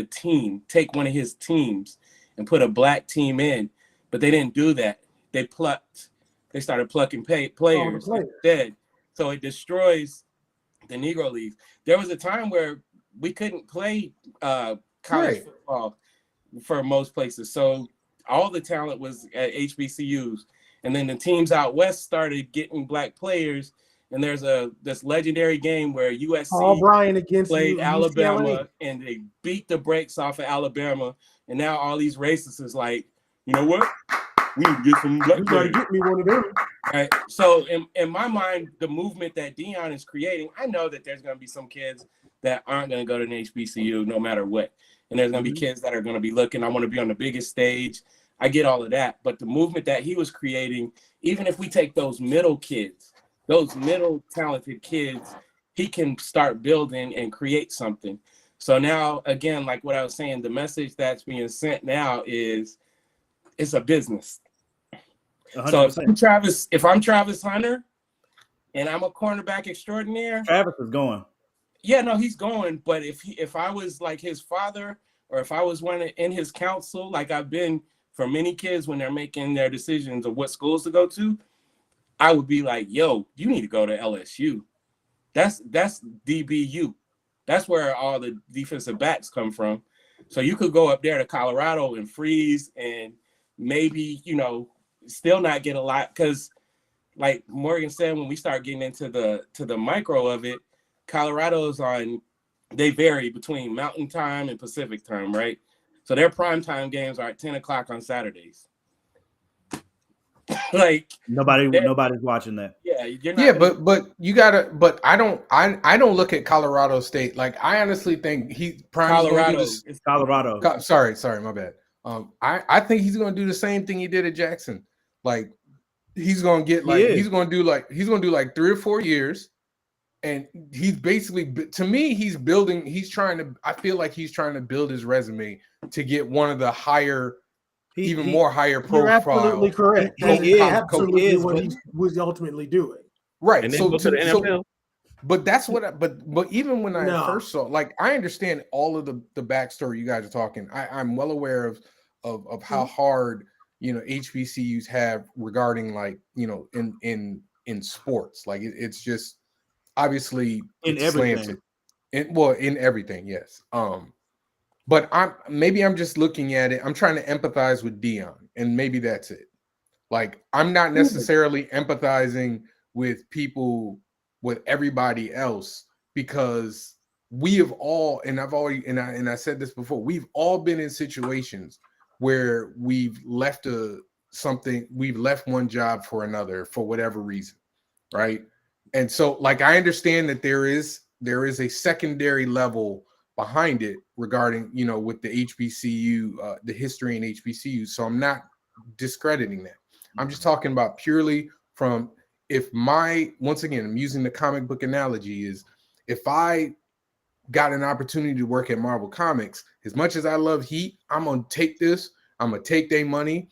E: one of his teams and put a black team in, but they didn't do that. They started plucking players instead. So it destroys the Negro Leagues. There was a time where we couldn't play college football for most places. So all the talent was at HBCUs. And then the teams out west started getting black players. And there's this legendary game where USC played Alabama UCLA. And they beat the brakes off of Alabama. And now all these racists is like, you know what? We need to get some black players.
C: Get me one of them.
E: Right. So in my mind, the movement that Deion is creating, I know that there's going to be some kids that aren't going to go to an HBCU no matter what. And there's going to be kids that are going to be looking, I want to be on the biggest stage. I get all of that. But the movement that he was creating, even if we take those middle kids, those middle talented kids, he can start building and create something. So now, again, like what I was saying, the message that's being sent now is it's a business. 100%. So if I'm Travis Hunter and I'm a cornerback extraordinaire,
A: Travis is going.
E: Yeah, no, he's going. But if I was like his father, or if I was one in his council, like I've been for many kids when they're making their decisions of what schools to go to, I would be like, yo, you need to go to LSU. That's DBU. That's where all the defensive backs come from. So you could go up there to Colorado and freeze and maybe, you know, still not get a lot, because like Morgan said, when we start getting into the micro of it, Colorado's they vary between Mountain Time and Pacific Time, right? So their primetime games are at 10 o'clock on Saturdays. Like
A: nobody's watching that.
E: Yeah, you're not
B: but you gotta. But I don't look at Colorado State. Like I honestly think
E: Colorado.
B: Colorado. Sorry, my bad. I think he's gonna do the same thing he did at Jackson. Like he's gonna get he's gonna do like 3 or 4 years, and he's basically, to me, I feel like he's trying to build his resume to get one of the higher even more higher
C: You're
B: profile.
C: absolutely correct.
A: He
C: That is
A: is,
C: absolutely
A: but
C: what he was ultimately doing.
B: Right.
D: And then go to the NFL.
B: But that's what. But even when I
C: No.
B: first saw, like, I understand all of the backstory you guys are talking. I'm well aware of how hard HBCUs have regarding, like, in sports. Like, it's just obviously
A: in
B: it's
A: everything.
B: slanted. In everything, yes. But I'm just looking at it. I'm trying to empathize with Deion, and maybe that's it. Like, I'm not necessarily empathizing with people, with everybody else, because we have all, and I said this before, we've all been in situations where we've left one job for another for whatever reason, right? And so, like, I understand that there is a secondary level behind it regarding, with the HBCU, the history in HBCU. So I'm not discrediting that. I'm just talking about purely from, once again, I'm using the comic book analogy, is if I got an opportunity to work at Marvel Comics, as much as I love Heat, I'm going to take this, I'm going to take their money,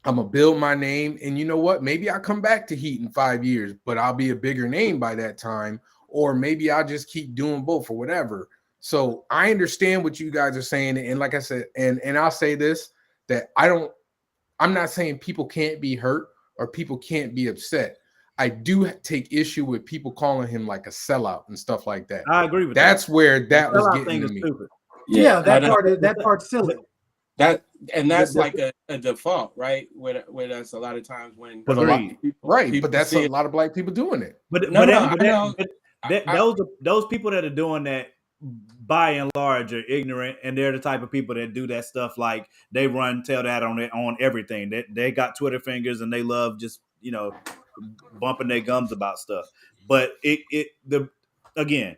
B: I'm going to build my name. And you know what? Maybe I'll come back to Heat in 5 years, but I'll be a bigger name by that time. Or maybe I'll just keep doing both or whatever. So I understand what you guys are saying. And like I said, and I'll say this, that I'm not saying people can't be hurt or people can't be upset. I do take issue with people calling him like a sellout and stuff like that.
A: I agree with
B: That's
A: that.
B: where that was
A: Sellout
B: getting to me.
A: Stupid.
C: Yeah, that part's silly.
E: That's like a default, right? With us, a lot of times when
B: But
E: people
B: but that's
E: see
B: a lot of black people doing it.
A: Those people that are doing that, by and large, are ignorant, and they're the type of people that do that stuff. Like, they tell that on everything. They got Twitter fingers, and they love just bumping their gums about stuff. But again,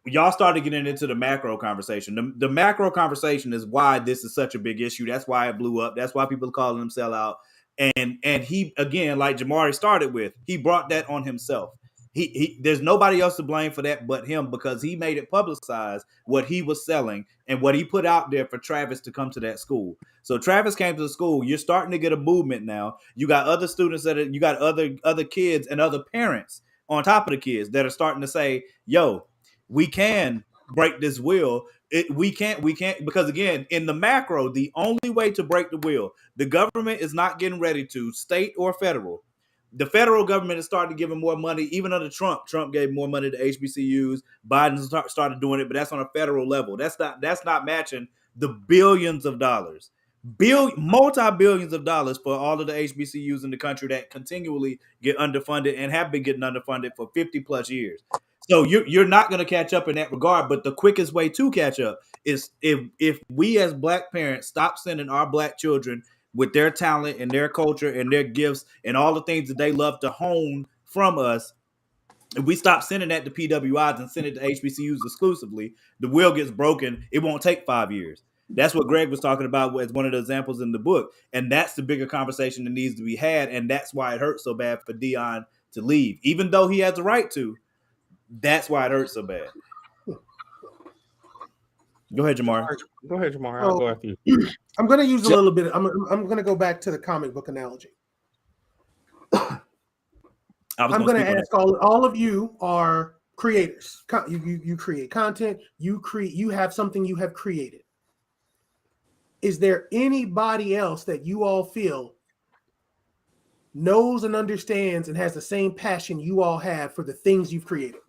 A: y'all started getting into the macro conversation. The macro conversation is why this is such a big issue. That's why it blew up. That's why people are calling him sellout. And he, again, like Jamari started with, he brought that on himself. He there's nobody else to blame for that but him, because he made it publicized what he was selling and what he put out there for Travis to come to that school. So Travis came to the school. You're starting to get a movement now. You got other students you got other kids and other parents on top of the kids that are starting to say, yo, we can break this will. We can't, because, again, in the macro, the only way to break the will, the government is not getting ready to, state or federal. The federal government is starting to give more money, even under Trump. Trump gave more money to HBCUs. Biden started doing it, but that's on a federal level. That's not matching the billions of dollars, multi-billions of dollars for all of the HBCUs in the country that continually get underfunded and have been getting underfunded for 50 plus years. So you're not going to catch up in that regard. But the quickest way to catch up is if we as black parents stop sending our black children with their talent and their culture and their gifts and all the things that they love to hone from us. If we stop sending that to PWIs and send it to HBCUs exclusively, the wheel gets broken. It won't take 5 years. That's what Greg was talking about as one of the examples in the book. And that's the bigger conversation that needs to be had. And that's why it hurts so bad for Deion to leave. Even though he has the right to, that's why it hurts so bad. Go ahead, Jamar.
D: I'll go after you.
C: I'm going to use a little bit. I'm going to go back to the comic book analogy. I'm going to ask all of you are creators. You create content. You have something you have created. Is there anybody else that you all feel knows and understands and has the same passion you all have for the things you've created?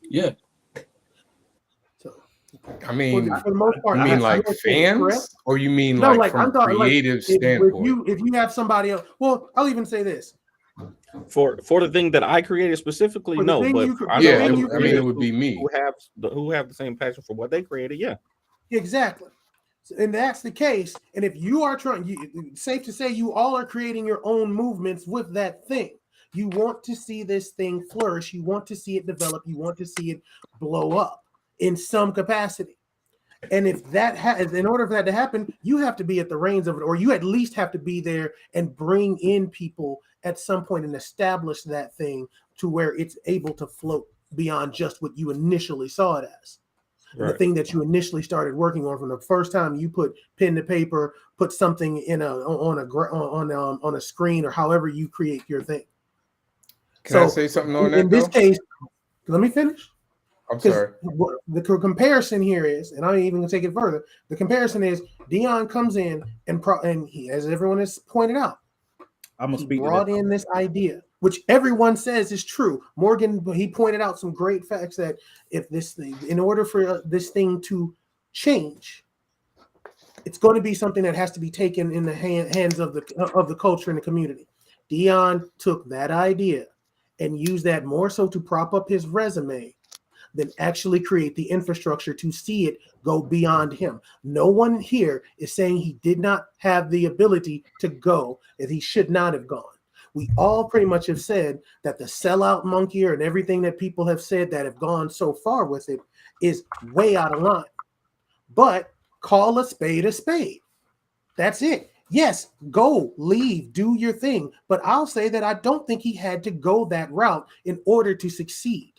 E: Yeah.
B: I mean,
C: for the most part,
B: you mean like fans, or you mean like from a creative standpoint?
C: If you have somebody else, well, I'll even say this.
D: For the thing that I created specifically, no, but
B: it would be me
D: who have the same passion for what they created. Yeah,
C: exactly. And that's the case. And if you are safe to say you all are creating your own movements with that thing. You want to see this thing flourish. You want to see it develop. You want to see it blow up in some capacity. And if in order for that to happen, you have to be at the reins of it, or you at least have to be there and bring in people at some point and establish that thing to where it's able to float beyond just what you initially saw it as. And the thing that you initially started working on from the first time you put pen to paper, put something on a screen, or however you create your thing.
B: Can I say something on that?
C: In this case, let me finish.
B: I'm sorry.
C: The comparison here is, and I'm even going to take it further. The comparison is Deion comes in and he, as everyone has pointed out, he brought in this idea, which everyone says is true. Morgan, he pointed out some great facts that if this thing, in order for this thing to change, it's going to be something that has to be taken in the hands of the culture and the community. Deion took that idea and used that more so to prop up his resume than actually create the infrastructure to see it go beyond him. No one here is saying he did not have the ability to go, and he should not have gone. We all pretty much have said that the sellout monkey and everything that people have said that have gone so far with it is way out of line. But call a spade a spade. That's it. Yes, go, leave, do your thing. But I'll say that I don't think he had to go that route in order to succeed.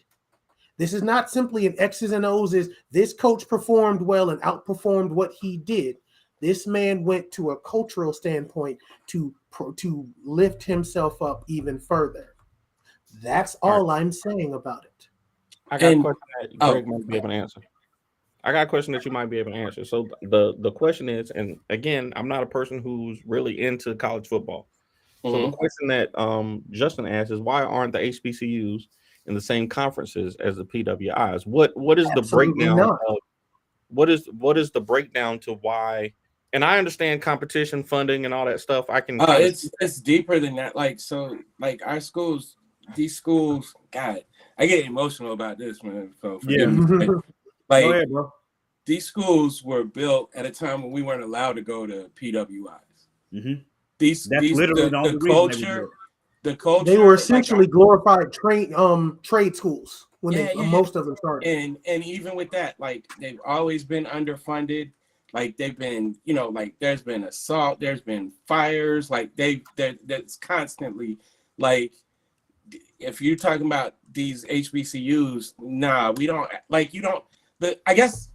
C: This is not simply an X's and O's. Is this coach performed well and outperformed what he did? This man went to a cultural standpoint to lift himself up even further. That's all I'm saying about it.
D: I got a question that Greg might be able to answer. I got a question that you might be able to answer. So the question is, and again, I'm not a person who's really into college football. So the question that Justin asked is, why aren't the HBCUs in the same conferences as the PWIs? What is the breakdown of, what is the breakdown to why? And I understand competition, funding, and all that stuff. I can.
E: It's deeper than that. Like, so, like our schools, these schools. God, I get emotional about this, man. So forgive me. Like, go ahead, bro. These schools were built at a time when we weren't allowed to go to PWIs. Mm-hmm. That's literally the culture.
C: They were essentially glorified trade schools when most of them started.
E: And even with that, like they've always been underfunded. Like they've been, like there's been assault, there's been fires. Like that's constantly, like if you're talking about these HBCUs, nah, we don't like you don't. But I guess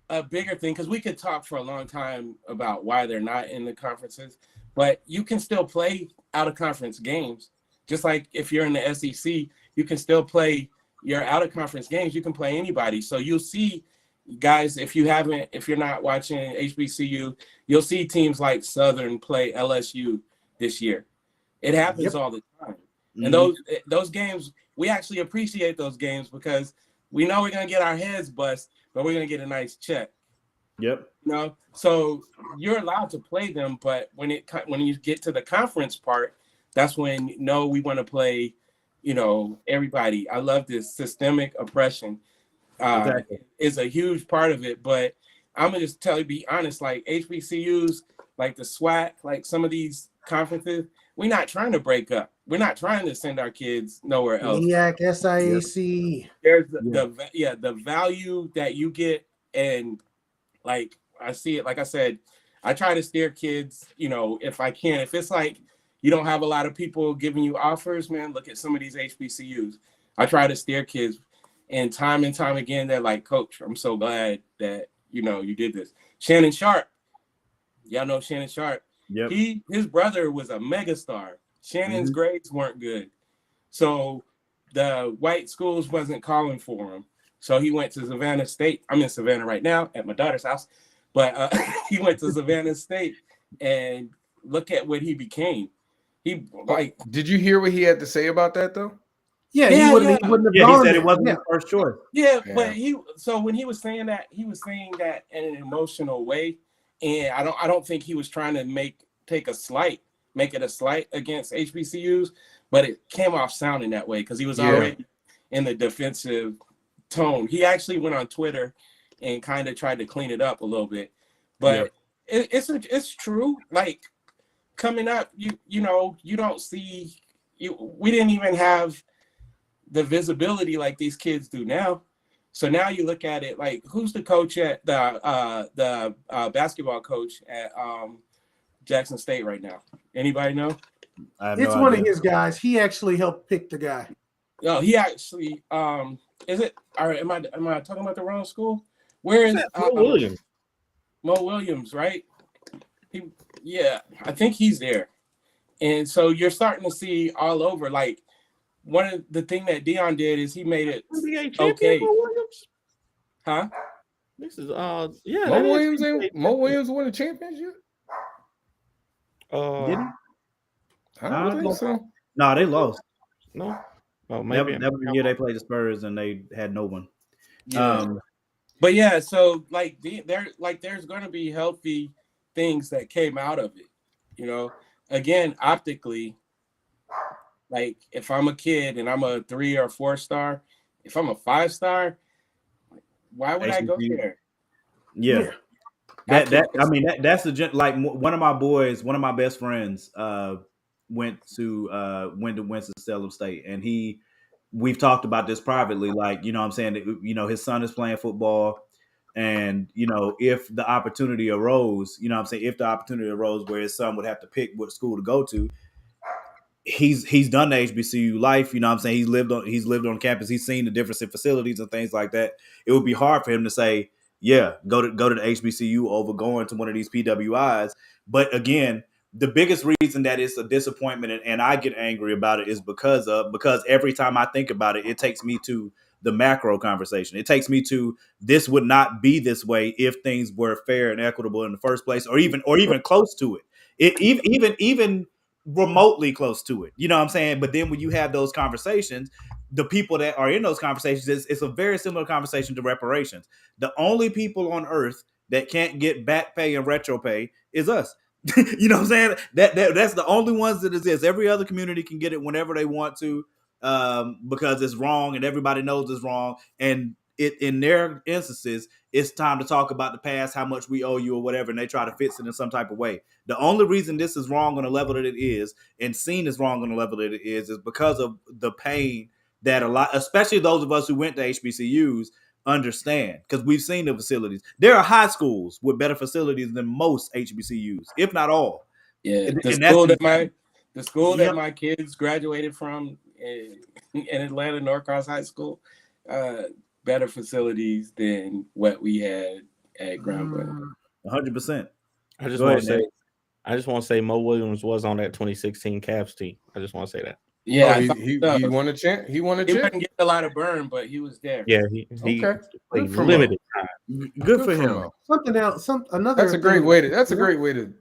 E: a bigger thing, because we could talk for a long time about why they're not in the conferences, but you can still play out of conference games. Just like if you're in the SEC, you can still play your out of conference games. You can play anybody. So you'll see guys, if you're not watching HBCU, you'll see teams like Southern play LSU this year. It happens all the time. Mm-hmm. And those games, we actually appreciate those games because we know we're going to get our heads bust, but we're going to get a nice check.
A: Yep.
E: So you're allowed to play them, but when you get to the conference part, that's when we want to play, everybody. I love this systemic oppression. Exactly. Is a huge part of it, but I'm gonna just be honest, like HBCUs, like the SWAC, like some of these conferences, we're not trying to break up. We're not trying to send our kids nowhere else.
C: EAC, SIAC.
E: There's the value that you get, and like I see it. Like I said, I try to steer kids, if I can. If it's like you don't have a lot of people giving you offers, man, look at some of these HBCUs. I try to steer kids. And time again, they're like, Coach, I'm so glad that, you did this. Shannon Sharp. Y'all know Shannon Sharp.
A: Yep.
E: His brother was a megastar. Shannon's grades weren't good. So the white schools wasn't calling for him. So he went to Savannah State. I'm in Savannah right now at my daughter's house. But he went to Savannah State, and look at what he became.
B: Did you hear what he had to say about that, though?
C: Yeah, he wouldn't have gone.
A: He said it wasn't his first choice.
E: Yeah, but when he was saying that, he was saying that in an emotional way, and I don't think he was trying to make it a slight against HBCUs, but it came off sounding that way because he was already in the defensive tone. He actually went on Twitter and kind of tried to clean it up a little bit, but it's true. Like coming up, you don't see we didn't even have the visibility like these kids do now. So now you look at it like, who's the coach at the basketball coach at Jackson State right now? Anybody know?
C: It's one of his guys. He actually helped pick the guy.
E: No, he actually is it? All right, am I talking about the wrong school? Where is
D: Mo Williams?
E: Mo Williams, right? I think he's there. And so you're starting to see all over. Like one of the thing that Deion did is he made it
D: NBA champion
E: okay.
D: Mo Williams?
E: Huh?
D: This is
B: Mo Williams won a championship.
A: Did he?
B: I don't think so.
A: No, they lost.
D: No. Oh, maybe
A: that was the year they played the Spurs and they had no one.
E: Yeah. But yeah, so like there's going to be healthy things that came out of it. You know, again, optically, like if I'm a kid and I'm a 3 or 4 star, if I'm a 5-star, why would I go there?
A: Yeah. That's the like one of my boys, one of my best friends, went to Winston-Salem State, and we've talked about this privately. Like, you know what I'm saying, you know, his son is playing football, and you know, if the opportunity arose, you know what I'm saying, if the opportunity arose where his son would have to pick what school to go to, he's done the HBCU life, you know what I'm saying? He's lived on campus, he's seen the difference in facilities and things like that. It would be hard for him to say, yeah, go to the HBCU over going to one of these PWIs. But again, the biggest reason that it's a disappointment and I get angry about it is because every time I think about it, it takes me to the macro conversation. It takes me to, this would not be this way if things were fair and equitable in the first place, or even close to it. Even remotely close to it. You know what I'm saying? But then when you have those conversations, the people that are in those conversations, it's a very similar conversation to reparations. The only people on earth that can't get back pay and retro pay is us. You know what I'm saying? That's the only ones that exist. Every other community can get it whenever they want to, because it's wrong and everybody knows it's wrong. And in their instances, it's time to talk about the past, how much we owe you or whatever, and they try to fix it in some type of way. The only reason this is wrong on the level that it is, and seen as wrong on the level that it is because of the pain that a lot, especially those of us who went to HBCUs, understand, because we've seen the facilities. There are high schools with better facilities than most HBCUs, if not all.
E: Yeah, the school that my kids graduated from in Atlanta, Norcross High School, better facilities than what we had at Ground Ball.
A: 100%.
D: I just want to say Mo Williams was on that 2016 Cavs team. I just want to say that.
B: Yeah, he won a chance. He won a chance.
E: He wouldn't get a lot of burn, but he was there.
D: Yeah, he played limited time.
A: Good for him.
C: Something else.
B: That's a great way to. That's a great way to.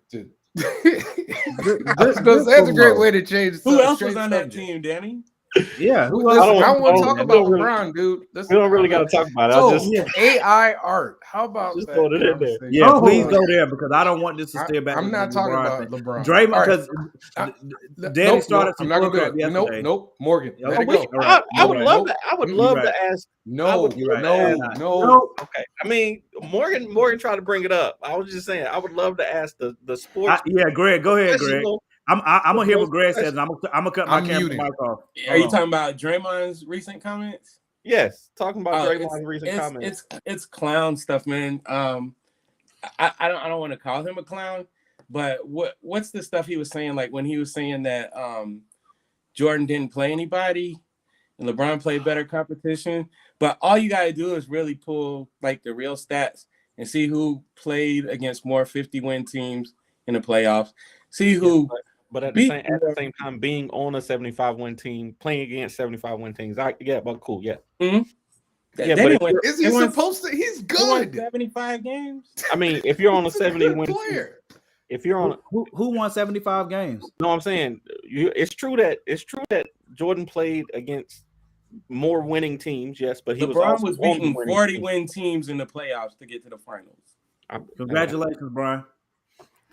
B: That's a great way to change.
E: Who else was on that team, Danny?
A: Yeah,
B: I want to talk about LeBron, dude.
D: We don't really got to talk about it.
B: AI art. How about
D: just
B: that?
D: throw it in there.
A: Yeah, please go there, because I don't want this to stay back.
B: I'm not talking about LeBron.
A: Draymond, because Danny started.
B: I'm not gonna do it. Nope. Morgan. Let it go.
D: I would love that. I would love to ask.
B: No.
D: Okay. I mean, Morgan tried to bring it up. I was just saying, I would love to ask the sports.
A: Greg, go ahead, Greg. I'm gonna hear what Greg says. And I'm gonna cut my camera mic off.
E: Are you talking about Draymond's recent comments?
D: Yes, talking about Draymond's recent comments.
E: It's clown stuff, man. I don't want to call him a clown, but what's the stuff he was saying? Like when he was saying that Jordan didn't play anybody and LeBron played better competition, but all you gotta do is really pull like the real stats and see who played against more 50-win teams in the playoffs. See who.
D: But at the same time, being on a 75-win team, playing against 75-win teams, but cool, yeah.
E: Mm-hmm.
D: Yeah, but
B: is he supposed to? He's good.
E: 75 games.
D: I mean, if you're on a 70-win player, if you're on
A: who won 75 games?
D: No, I'm saying it's true that Jordan played against more winning teams, yes, but
E: LeBron was beating 40-win teams in the playoffs to get to the finals.
A: Congratulations, Brian.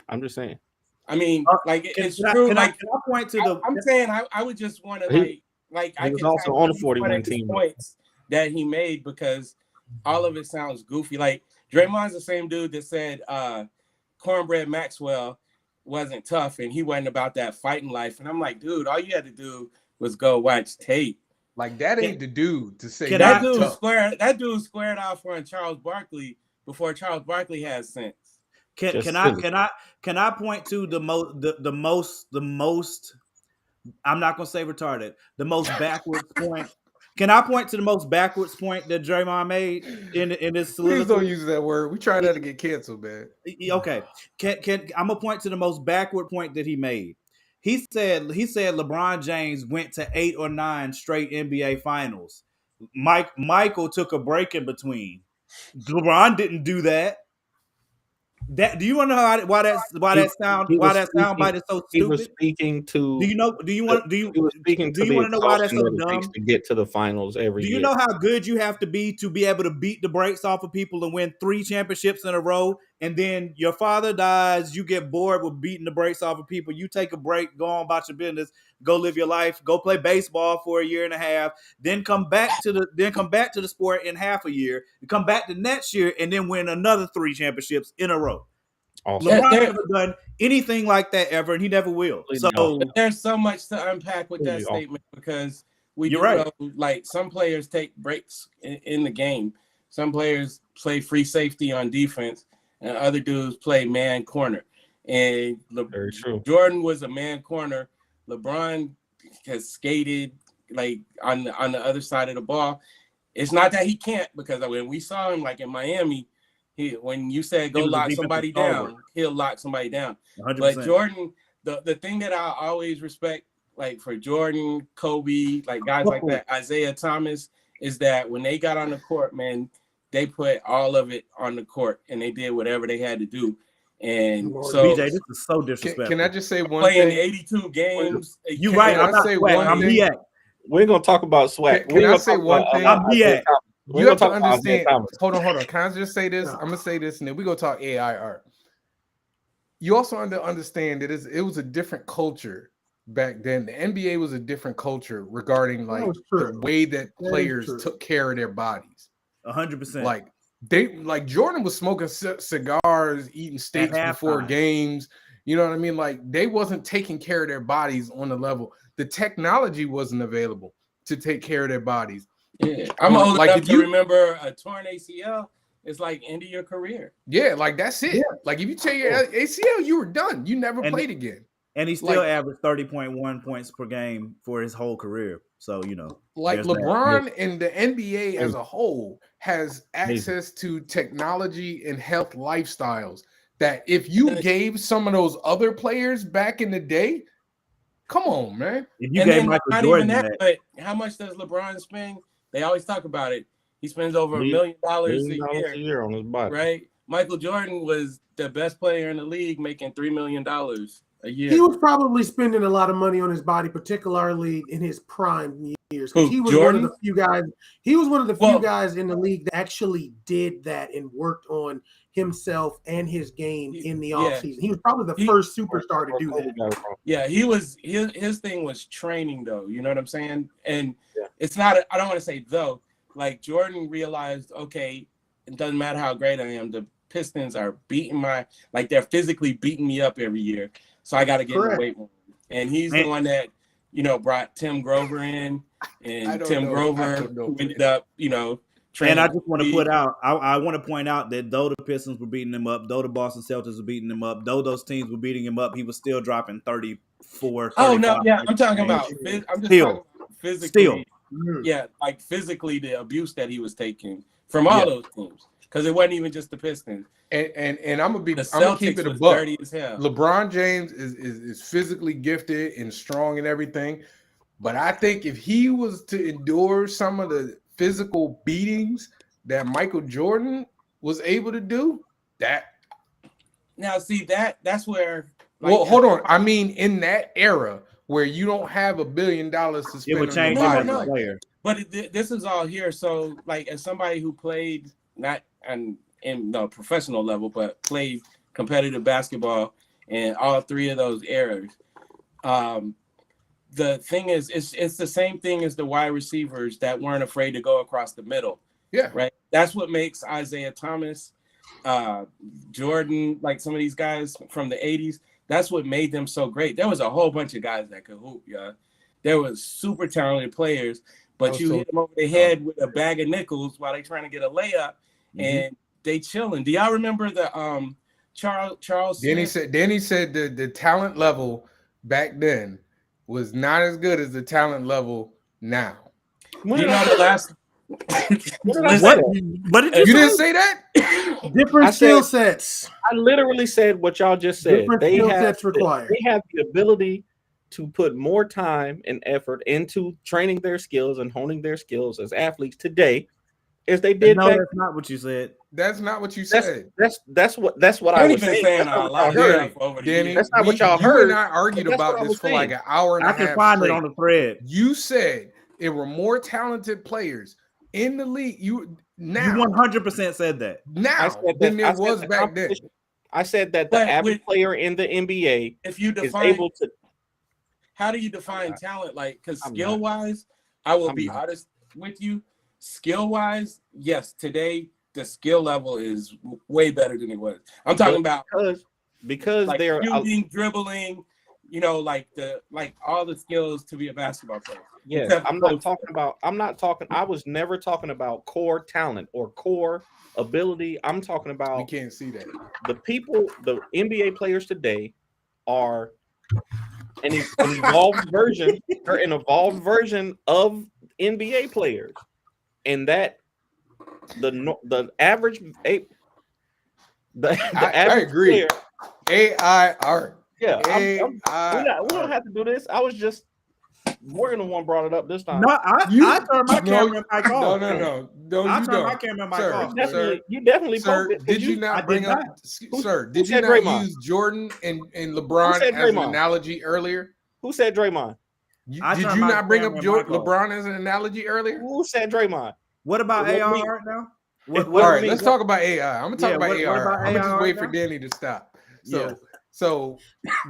D: I'm just saying.
E: I mean, it's true.
A: Can I point to the?
E: I'm saying I would just want to
D: I was also on a 40-win team.
E: Points that he made, because all of it sounds goofy. Like Draymond's the same dude that said Cornbread Maxwell wasn't tough and he wasn't about that fighting life. And I'm like, dude, all you had to do was go watch tape.
B: Like that ain't the dude to say
E: that dude squared off on Charles Barkley before Charles Barkley has sense.
A: Can I point to the most I'm not gonna say retarded, the most backwards point Can I point to the most backwards point that Draymond made in this
B: Please
A: soliloquy?
B: don't use that word. We try not to get canceled, man.
A: Okay, can I'm gonna point to the most backward point that he made. He said LeBron James went to 8 or 9 straight NBA finals. Michael took a break in between. LeBron didn't do that. Do you want to know why that sound bite is so
D: He was
A: stupid?
D: speaking to.
A: Do you know? Do you want?
D: He was speaking
A: do
D: to
A: you
D: the
A: want to know why that's
D: exhaustion
A: so
D: that it takes
A: dumb?
D: to get to the finals every
A: Do
D: year.
A: you know how good you have to be able to beat the brakes off of people and win 3 championships in a row? And then your father dies, you get bored with beating the brakes off of people. You take a break, go on about your business, go live your life, go play baseball for a year and a half, then come back to the sport in half a year, you come back the next year, and then win another 3 championships in a row.
D: Awesome.
A: LeBron never done anything like that ever, and he never will. So
E: there's so much to unpack with that statement because you're right. Like some players take breaks in the game. Some players play free safety on defense, and other dudes play man corner. And
D: very true.
E: Jordan was a man corner. LeBron has skated like on the other side of the ball. It's not that he can't, because when we saw him like in Miami, when you said go lock somebody down, he'll lock somebody down. 100%. But Jordan, the thing that I always respect, like for Jordan, Kobe, like guys like that, Isaiah Thomas, is that when they got on the court, man, they put all of it on the court and they did whatever they had to do. And so,
A: BJ, this is so disrespectful.
B: Can I just say one
E: playing
B: thing?
E: 82 games.
A: You right.
B: Can I say one thing?
D: We're gonna talk about swag.
B: Can I say one thing? You have to understand. Hold on. Can I just say this? I'm gonna say this, and then we gonna talk AI art. You also understand that it was a different culture back then. The NBA was a different culture regarding like the way that players took care of their bodies.
A: 100%.
B: Like Jordan was smoking cigars, eating steaks before games. You know what I mean? Like they wasn't taking care of their bodies on the level. The technology wasn't available to take care of their bodies.
E: Yeah, I'm old enough to remember a torn ACL. It's like end of your career.
B: Yeah, like that's it. Yeah. Like if you tear your ACL, you were done. You never played again.
A: And he still averaged 30.1 points per game for his whole career. So,
B: like LeBron and the NBA as a whole has access to technology and health lifestyles that if you gave some of those other players back in the day, come on, man.
A: If you gave Michael Jordan that,
E: but how much does LeBron spend? They always talk about it. He spends over $1 million a year
D: on his body.
E: Right? Michael Jordan was the best player in the league, making $3 million a year.
C: He was probably spending a lot of money on his body, particularly in his prime years. He was
E: Jordan?
C: one of the few guys. He was one of the few guys in the league that actually did that and worked on himself and his game in the offseason. He was probably the first superstar to do that.
E: Yeah, his thing was training, though. You know what I'm saying? And it's not. I don't want to say though. Like Jordan realized, okay, it doesn't matter how great I am. The Pistons are they're physically beating me up every year. So I got to get in the weight room. And he's the one that, brought Tim Grover in, and Tim Grover ended up, training.
A: And I just want to put out, I want to point out that though the Pistons were beating him up, though the Boston Celtics were beating him up, though those teams were beating him up, he was still dropping 34.
E: Oh no, yeah, I'm talking about. I'm just talking about physically. Yeah, like physically the abuse that he was taking from all those teams, because it wasn't even just the Pistons.
B: And I'm gonna keep it a buck.
E: Dirty as hell.
B: LeBron James is physically gifted and strong and everything, but I think if he was to endure some of the physical beatings that Michael Jordan was able to do, that
E: now see that's where.
B: Hold on. I mean, in that era where you don't have $1 billion to spend,
A: it would change
B: on
A: the player.
E: But this is all here. So, like, as somebody who played not in the professional level, but played competitive basketball in all 3 of those eras, the thing is, it's the same thing as the wide receivers that weren't afraid to go across the middle.
B: Yeah,
E: right. That's what makes Isaiah Thomas, Jordan, like some of these guys from the 80s. That's what made them so great. There was a whole bunch of guys that could hoop, yeah. There was super talented players, but you hit them over the head with a bag of nickels while they trying to get a layup, and they chilling. Do y'all remember the Charles?
B: Danny said the talent level back then was not as good as the talent level now.
D: When
E: You
D: did I
E: know
D: say
E: the last.
D: When did I say
A: What?
D: that?
A: What did
B: You
A: you
B: didn't
A: say?
B: say that?
C: Different
D: I
C: skill
D: said-
C: sets.
D: I literally said what y'all just said.
C: Different
D: They
C: skill
D: have
C: sets required.
D: they have the ability to put more time and effort into training their skills and honing their skills as athletes today as they did
A: No,
D: back.
A: that's not what you said.
B: That's not what you
D: That's
B: said.
D: that's what I
E: Danny
D: was
E: been
D: saying.
E: saying
D: That's
E: a
D: not what
E: lot of
D: y'all heard.
B: Danny,
E: stuff over the
B: Danny,
E: years.
D: That's not what y'all
B: you
D: heard,
B: and I argued
D: but that's
B: about
D: what I
B: this
D: was
B: for like
D: saying.
B: an hour and
A: I
B: a
A: can
B: half
A: find
B: straight.
A: it on the thread.
B: You said it were more talented players in the league.
A: You
B: Now
A: 100% said that.
D: I said
B: than
D: that
B: there
D: I said
B: was
D: the
B: back then.
D: competition. I said that the
E: But
D: average
E: with-
D: player in the NBA
E: If you
D: is
E: define,
D: able to.
E: how do you define talent? Like, because
D: I'm
E: skill
D: not.
E: wise, I will
D: I'm
E: be
D: not.
E: honest with you. Skill wise, yes, today the skill level is way better than it was. I'm talking about
D: because
E: like
D: they're
E: shooting, dribbling, like all the skills to be a basketball player.
D: yes.
E: Except
D: I'm
E: for
D: not talking about. I'm not talking. I was never talking about core talent or core ability. I'm talking
B: We
D: about
B: can't see that.
D: the people. The NBA players today are an evolved version. They're an evolved version of NBA players, and that the average
B: I
D: average
B: agree.
D: player.
B: AI art.
D: Yeah,
B: AI
D: we don't have to do this. I was just Morgan the one brought it up this time.
A: No, I turned my camera and mic off.
B: No,
A: I
B: you
A: turned my
B: don't.
A: camera and mic
B: Sir,
A: off.
D: You definitely
B: Sir,
D: posted.
B: did you
A: I
B: not
A: did
B: bring up,
A: not.
B: sir,
D: who
B: did you
D: said
B: not
D: Draymond?
B: use Jordan and LeBron
D: said
B: as an
D: Draymond?
B: analogy earlier?
D: Who said Draymond?
A: I
B: Did
A: turned
B: you
A: my
B: not bring up
A: camera and mic off.
B: LeBron as an analogy earlier?
D: Who said Draymond?
A: What about
D: It wasn't
A: AR
D: me.
A: art now?
D: It
A: What
B: All
D: wasn't
B: right,
D: me.
B: let's talk about AI. I'm gonna talk
A: Yeah,
B: about
A: what
B: AI.
A: about
B: I'm gonna just
A: AI
B: wait
A: right
B: for
A: now?
B: Danny to stop.
A: Yeah.
B: So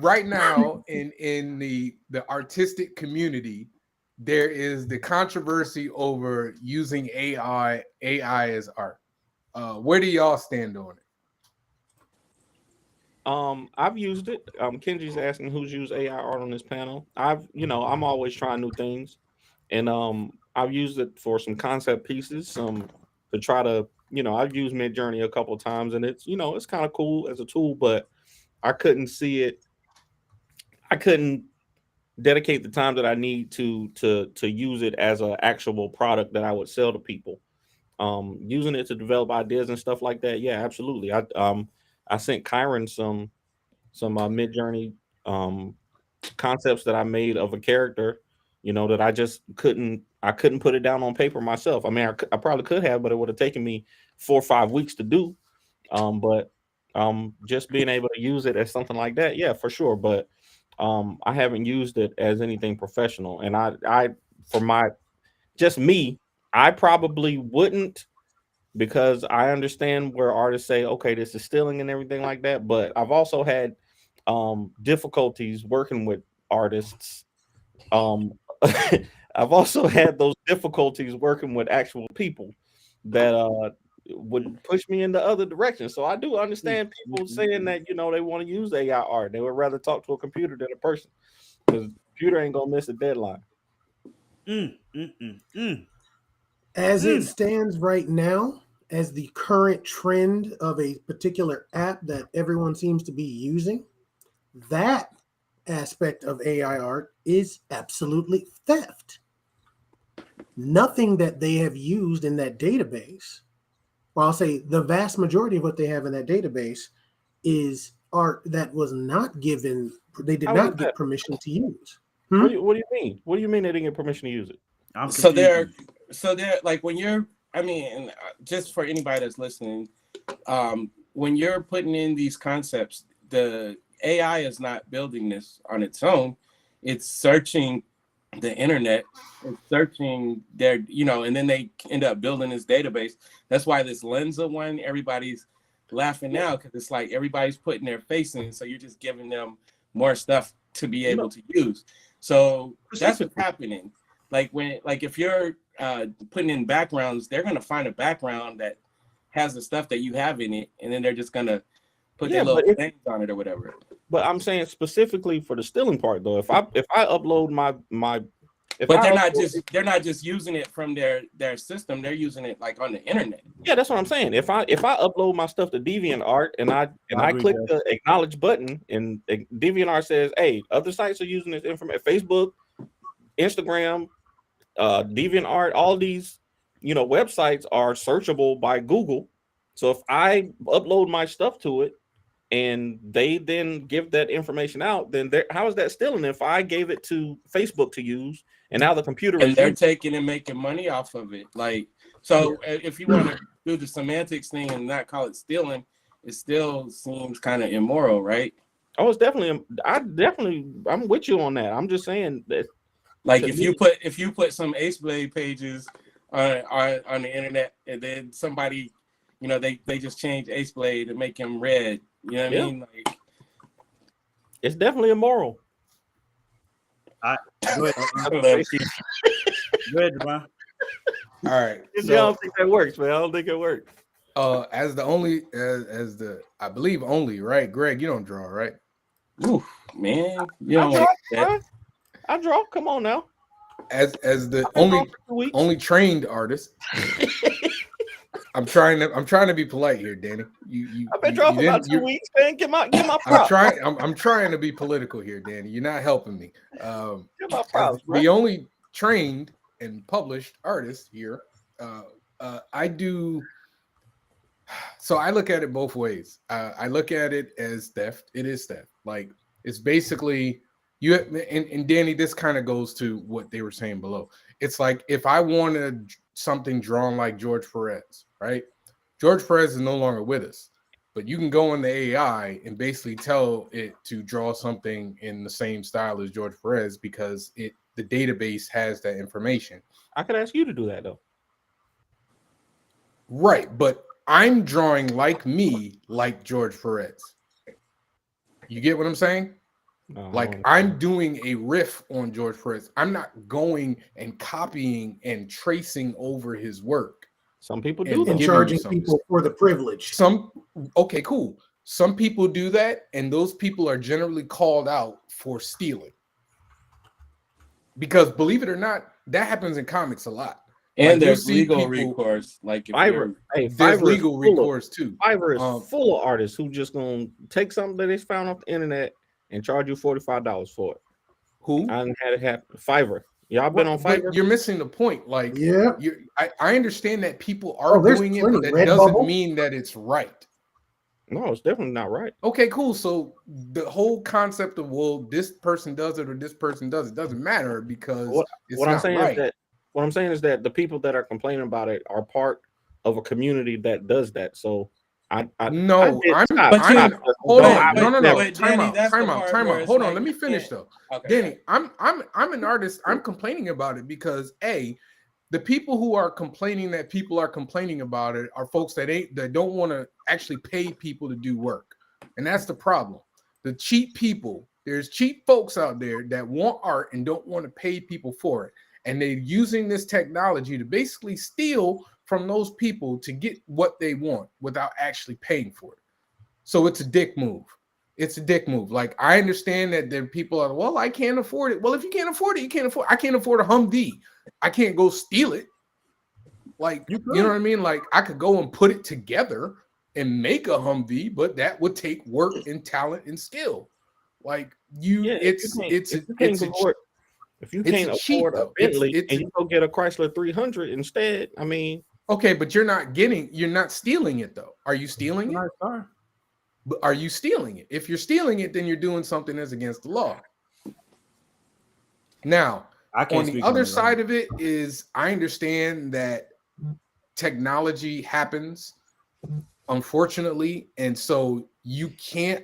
B: right now in the artistic community, there is the controversy over using AI as art. Where do y'all stand on it?
D: I've used it. Kenji's asking who's used AI art on this panel. I'm always trying new things, and I've used it for some concept pieces, some to try to, I've used Midjourney a couple times, and it's kind of cool as a tool, but I couldn't see it. I couldn't dedicate the time that I need to use it as an actual product that I would sell to people. Using it to develop ideas and stuff like that, yeah, absolutely. I sent Kyron some Midjourney concepts that I made of a character, that I just couldn't put it down on paper myself. I mean, I probably could have, but it would have taken me 4 or 5 weeks to do. But just being able to use it as something like that, yeah, for sure. But I haven't used it as anything professional, and I for my just me, I probably wouldn't, because I understand where artists say, okay, this is stealing and everything like that. But I've also had difficulties working with artists. I've also had those difficulties working with actual people that would push me in the other direction. So I do understand people saying that, they want to use AI art. They would rather talk to a computer than a person, because the computer ain't gonna miss a deadline.
C: As it stands right now, as the current trend of a particular app that everyone seems to be using, that aspect of AI art is absolutely theft. Nothing that they have used in that database, well, I'll say the vast majority of what they have in that database is art that was not given, they did
D: How
C: not
D: is
C: get
D: that?
C: permission to use.
D: What do you mean? What do you mean they didn't get permission to use it?
A: I'm
E: So
A: confused.
E: they're like, when you're, just for anybody that's listening, when you're putting in these concepts, the AI is not building this on its own. It's searching the internet, it's searching their, and then they end up building this database. That's why this Lensa one, everybody's laughing now, because it's like everybody's putting their face in, so you're just giving them more stuff to be able to use. So that's what's happening. Like if you're putting in backgrounds, they're gonna find a background that has the stuff that you have in it, and then they're just gonna put their little things on it or whatever.
D: But I'm saying specifically for the stealing part, though, if I upload my
E: but they're not just using it from their system, they're using it like on the internet.
D: Yeah, that's what I'm saying. If I upload my stuff to DeviantArt and I click the acknowledge button, and DeviantArt says, hey, other sites are using this information, Facebook, Instagram, DeviantArt, all these, websites are searchable by Google. So if I upload my stuff to it and they then give that information out, then how is that stealing? If I gave it to Facebook to use and now the computer
E: and
D: is
E: they're taking and making money off of it. Like, so if you want to do the semantics thing and not call it stealing, it still seems kind of immoral, right?
D: Oh, it's definitely. I'm with you on that. I'm just saying that.
E: Like if you put some Ace Blade pages on the internet and then somebody, they just change Ace Blade to make him red. You know what I mean? Like,
D: it's definitely immoral.
A: Go ahead, Devon.
B: All right.
D: I don't think that works, man. I don't think it works.
B: As the I believe only, right? Greg, you don't draw, right?
E: Ooh, man.
D: I draw. Come on now.
B: As the only trained artist. I'm trying to be polite here, Danny.
D: I've been drawing for about 2 weeks, man. Get my props.
B: I'm trying to be political here, Danny. You're not helping me.
D: Get my props,
B: the only trained and published artist here, I do. So I look at it both ways. I look at it as theft. It is theft. Like, it's basically you. And Danny, this kind of goes to what they were saying below. It's like if I wanted something drawn like George Perez, right? George Perez is no longer with us, but you can go in the AI and basically tell it to draw something in the same style as George Perez because the database has that information.
D: I could ask you to do that though.
B: Right, but I'm drawing like George Perez. You get what I'm saying?
D: No,
B: like I'm doing a riff on George Perez. I'm not going and copying and tracing over his work.
D: Some people do
C: and charging people for the privilege.
B: Okay, cool. Some people do that, and those people are generally called out for stealing. Because believe it or not, that happens in comics a lot.
E: And like, there's legal recourse. Like
B: there's legal recourse too.
D: Fiverr is full of artists who just gonna take something that they found off the internet and charge you $45 for it.
B: Who?
D: I had it happen. Fiverr. Y'all been on Fiverr?
B: You're missing the point. Like,
C: yeah,
B: I understand that people are doing it, but that doesn't mean that it's right.
D: No, it's definitely not right.
B: Okay, cool. So the whole concept of this person does it or this person does it doesn't matter because it's not right.
D: What I'm saying is that the people that are complaining about it are part of a community that does that. So hold on. Time out. Hold on. Let me finish though. Okay.
B: Danny, I'm an artist. I'm complaining about it because the people who are complaining that people are complaining about it are folks that don't want to actually pay people to do work. And that's the problem. The cheap people, there's cheap folks out there that want art and don't want to pay people for it. And they're using this technology to basically steal from those people to get what they want without actually paying for it. So it's a dick move. It's a dick move. Like, I understand that there are people are, well, I can't afford it. Well, if you can't afford it, you can't afford it. I can't afford a Humvee. I can't go steal it. Like, you know what I mean? Like, I could go and put it together and make a Humvee, but that would take work and talent and skill. Like,
D: if you can't afford a Bentley and you go get a Chrysler 300 instead, I mean.
B: Okay, but you're not stealing it though. Are you stealing it? But are you stealing it? If you're stealing it, then you're doing something that's against the law. Now, on the other side of it is I understand that technology happens, unfortunately, and so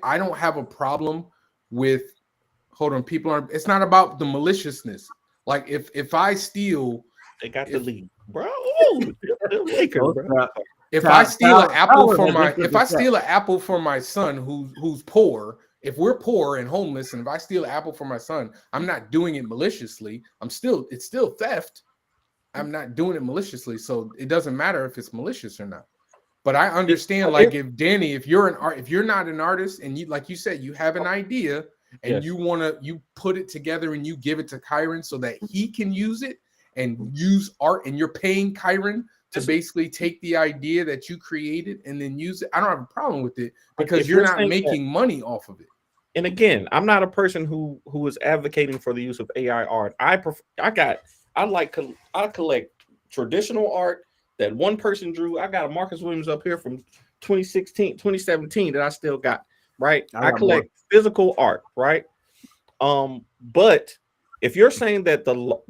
B: I don't have a problem with. Hold on, it's not about the maliciousness. Like if I steal,
D: they got the lead, bro.
B: If I steal an apple for my son who's poor, if we're poor and homeless, and if I steal an apple for my son, I'm not doing it maliciously. It's still theft. I'm not doing it maliciously, so it doesn't matter if it's malicious or not. But I understand, like, if Danny, if you're not an artist and you, like you said, you have an idea. And you put it together and you give it to Kyron so that he can use it and use art, and you're paying Kyron to basically take the idea that you created and then use it. I don't have a problem with it because you're not making money off of it. And
D: again, I'm not a person who is advocating for the use of AI art. I I collect traditional art that one person drew. I got a Marcus Williams up here from 2017 that I still got, right? I collect physical art, right? But if you're saying that the law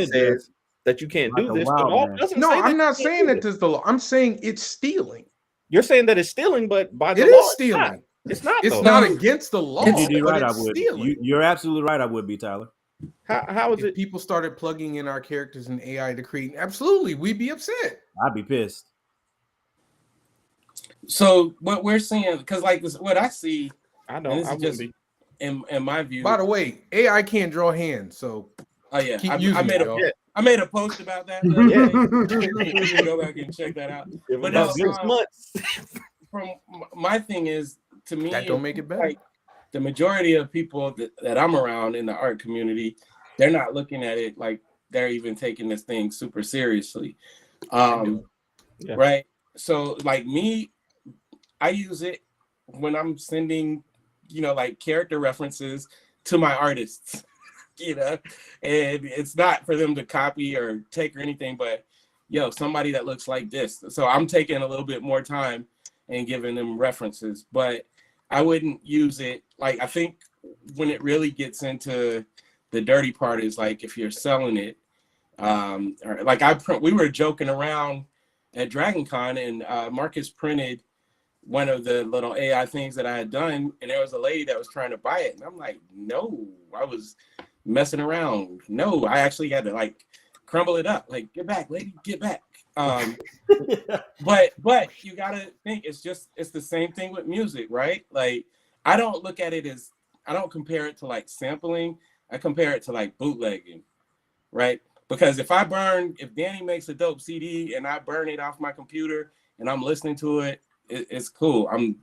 D: says that you can't do this, the law doesn't
B: No,
D: say
B: I'm
D: that
B: not saying that this is the law. I'm saying it's stealing.
D: You're saying that it's stealing, but by the
B: it
D: law,
B: is stealing.
D: It's not.
B: It's
D: though.
B: not against the law.
A: You're
B: but
A: right.
B: it's
A: I would.
B: stealing.
A: You're absolutely right. I would be, Tyler.
D: How is
B: if
D: it?
B: People started plugging in our characters in AI to create. Absolutely, we'd be upset.
A: I'd be pissed.
E: So what we're seeing, because like this, what I see,
D: I know.
E: this
D: I
E: is just
D: be.
E: in my view.
B: By the way, AI can't draw hands, so
E: oh yeah,
B: keep using it.
E: I made a post about that. You can go back and check that out. But no, from my thing is, to me,
B: that don't make it better.
E: Like, the majority of people that I'm around in the art community, they're not looking at it like they're even taking this thing super seriously. Right. So like me, I use it when I'm sending, like character references to my artists, and it's not for them to copy or take or anything, but somebody that looks like this. So I'm taking a little bit more time and giving them references, but I wouldn't use it. Like, I think when it really gets into the dirty part is like, if you're selling it, or like we were joking around at Dragon Con, and Marcus printed one of the little AI things that I had done, and there was a lady that was trying to buy it, and I'm like, no, I was messing around. No, I actually had to like crumble it up, like, get back, lady, get back. But you gotta think it's the same thing with music, right? Like, I don't look at it as, I don't compare it to like sampling. I compare it to like bootlegging, right? Because if Danny makes a dope CD and I burn it off my computer and I'm listening to it, it's cool. I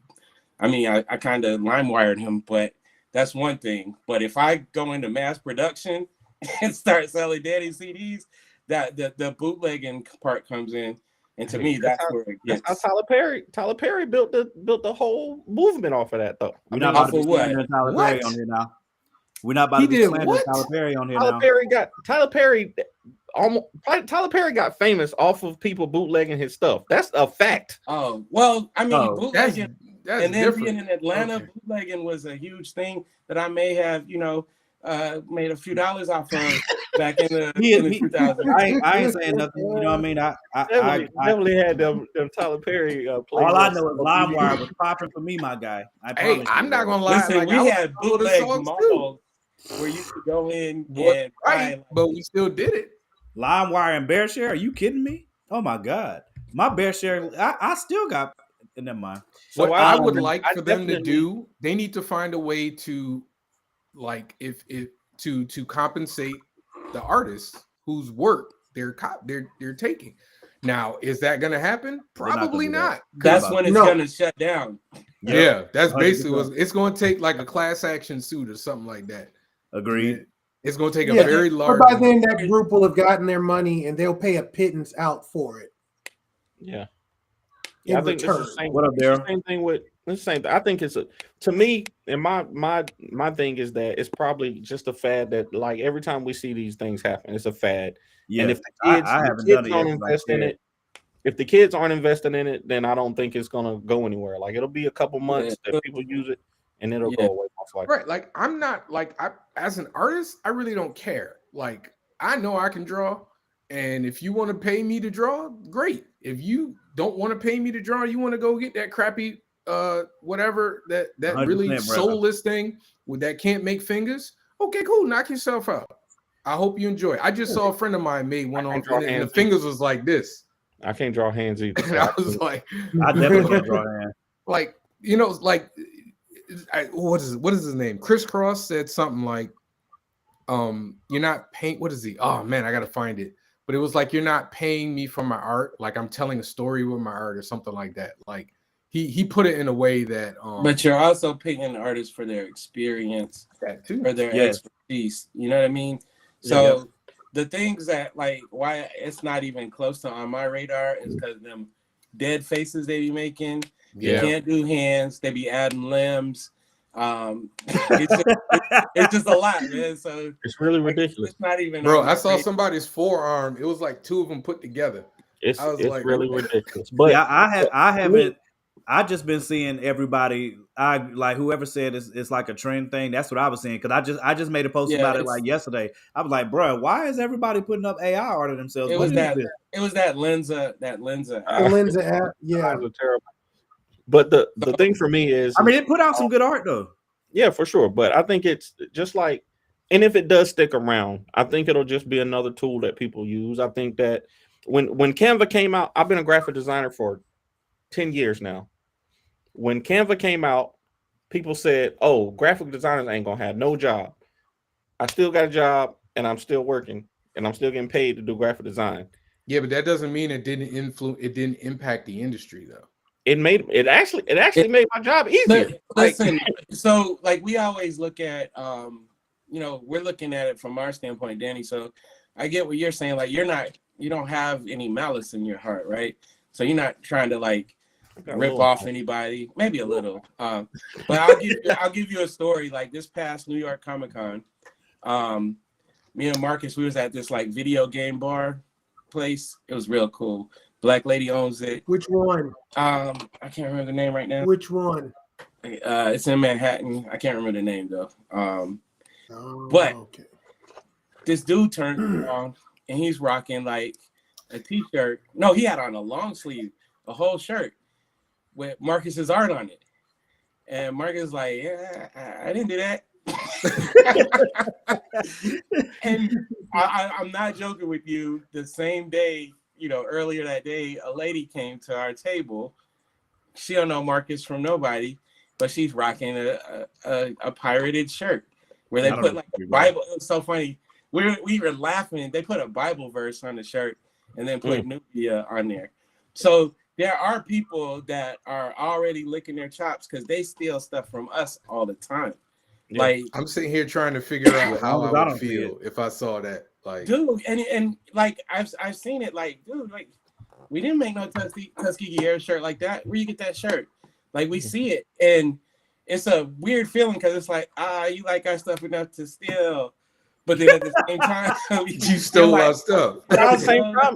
E: kind of LimeWired him, but that's one thing. But if I go into mass production and start selling Danny CDs, that the bootlegging part comes in, and to me, that's where it gets.
D: That's how Tyler Perry built the whole movement off of that, though.
A: We're not about to be slandering Tyler Perry on here now. We're not about to be slandering Tyler Perry on here now.
D: Tyler Perry got famous off of people bootlegging his stuff. That's a fact.
E: Oh well, I mean, bootlegging,
B: that's
E: and then
B: different.
E: being in Atlanta, bootlegging was a huge thing that I may have, made a few dollars off of back in the 2000s.
A: I ain't saying nothing. You know what I mean? I
D: definitely had them Tyler Pery.
A: All I know is LimeWire was popping for me, my guy.
B: Hey, I'm not gonna lie.
E: Listen, we had bootleg malls where you could go in and buy,
B: but we still did it.
A: LimeWire and BearShare? Are you kidding me? Oh my god, my BearShare, I still got. Never mind.
B: So what I would like for them to do, they need to find a way to, like, to compensate the artists whose work they're taking. Now, is that going to happen? Probably not.
E: That's when it's going to shut down.
B: Yeah, that's basically what it's going to take, like a class action suit or something like that.
A: Agreed.
B: It's going to take a very large.
C: But by then, that group will have gotten their money, and they'll pay a pittance out for it.
D: Yeah.
C: I
D: think
C: return.
D: it's the same,
A: what up, Daryl?
D: Same thing with the same. I think it's to me, and my thing is that it's probably just a fad that, like, every time we see these things happen, it's a fad. Yeah. And if the kids aren't investing in it, if the kids aren't investing in it, then I don't think it's gonna go anywhere. Like, it'll be a couple months that people use it, and it'll go away.
B: Right. Like, I'm not as an artist, I really don't care. Like, I know I can draw, and if you want to pay me to draw, great. If you don't want to pay me to draw, you want to go get that crappy whatever that really soulless thing with that can't make fingers. Okay, cool. Knock yourself out. I hope you enjoy. I just saw a friend of mine made one on, and the fingers was like this.
D: I can't draw hands either.
B: And I was like,
A: I definitely can't draw hands.
B: Like, like, what is his name? Chris Cross said something like, you're not paying. What is he? Oh man, I gotta find it. But it was like, you're not paying me for my art. Like, I'm telling a story with my art or something like that. Like, he put it in a way that.
E: But you're also paying artists for their experience,
B: that too,
E: for their expertise. You know what I mean? So the things that, like, why it's not even close to on my radar is because them dead faces they be making. You can't do hands. They be adding limbs. It's just a lot, man. So
D: It's really ridiculous.
E: It's not even.
B: Bro, I saw somebody's forearm. It was like two of them put together.
D: It's
B: I was like,
D: really ridiculous. But
A: yeah, I haven't. I just been seeing everybody. I like whoever said it's like a trend thing. That's what I was saying because I just made a post about it like yesterday. I was like, bro, why is everybody putting up AI art of themselves?
E: It was that Lenza
C: app. Yeah,
D: it was terrible. But the thing for me is,
A: I mean, it put out some good art though.
D: Yeah, for sure. But I think it's just like, and if it does stick around, I think it'll just be another tool that people use. I think that when Canva came out, I've been a graphic designer for 10 years now. When Canva came out, people said, "Oh, graphic designers ain't gonna have no job." I still got a job, and I'm still working, and I'm still getting paid to do graphic design.
B: Yeah, but that doesn't mean it didn't impact the industry though.
D: It actually made my job easier.
E: Listen, so like we always look at, we're looking at it from our standpoint, Danny. So I get what you're saying. Like you don't have any malice in your heart, right? So you're not trying to like rip off anybody, maybe a little. But I'll give you a story. Like this past New York Comic-Con, me and Marcus, we was at this like video game bar place. It was real cool. Black lady owns it.
C: Which one?
E: I can't remember the name right now.
C: Which one?
E: It's in Manhattan. I can't remember the name though. But
C: okay.
E: This dude turned around and he's rocking like a t-shirt. No, he had on a long sleeve, a whole shirt with Marcus's art on it. And Marcus is like, yeah, I didn't do that. And I'm not joking with you. The same day, earlier that day, a lady came to our table. She don't know Marcus from nobody, but she's rocking a pirated shirt where they put like a Bible. It was so funny. We were laughing. They put a Bible verse on the shirt and then put Nubia on there. So there are people that are already licking their chops because they steal stuff from us all the time. Yeah. Like
B: I'm sitting here trying to figure out how I would feel if I saw that. Like,
E: dude, and like I've seen it. Like, dude, like we didn't make no Tuskegee Air shirt like that. Where you get that shirt? Like we see it, and it's a weird feeling because it's like, you like our stuff enough to steal, but then at the same time,
B: you stole our stuff.
D: At the same time,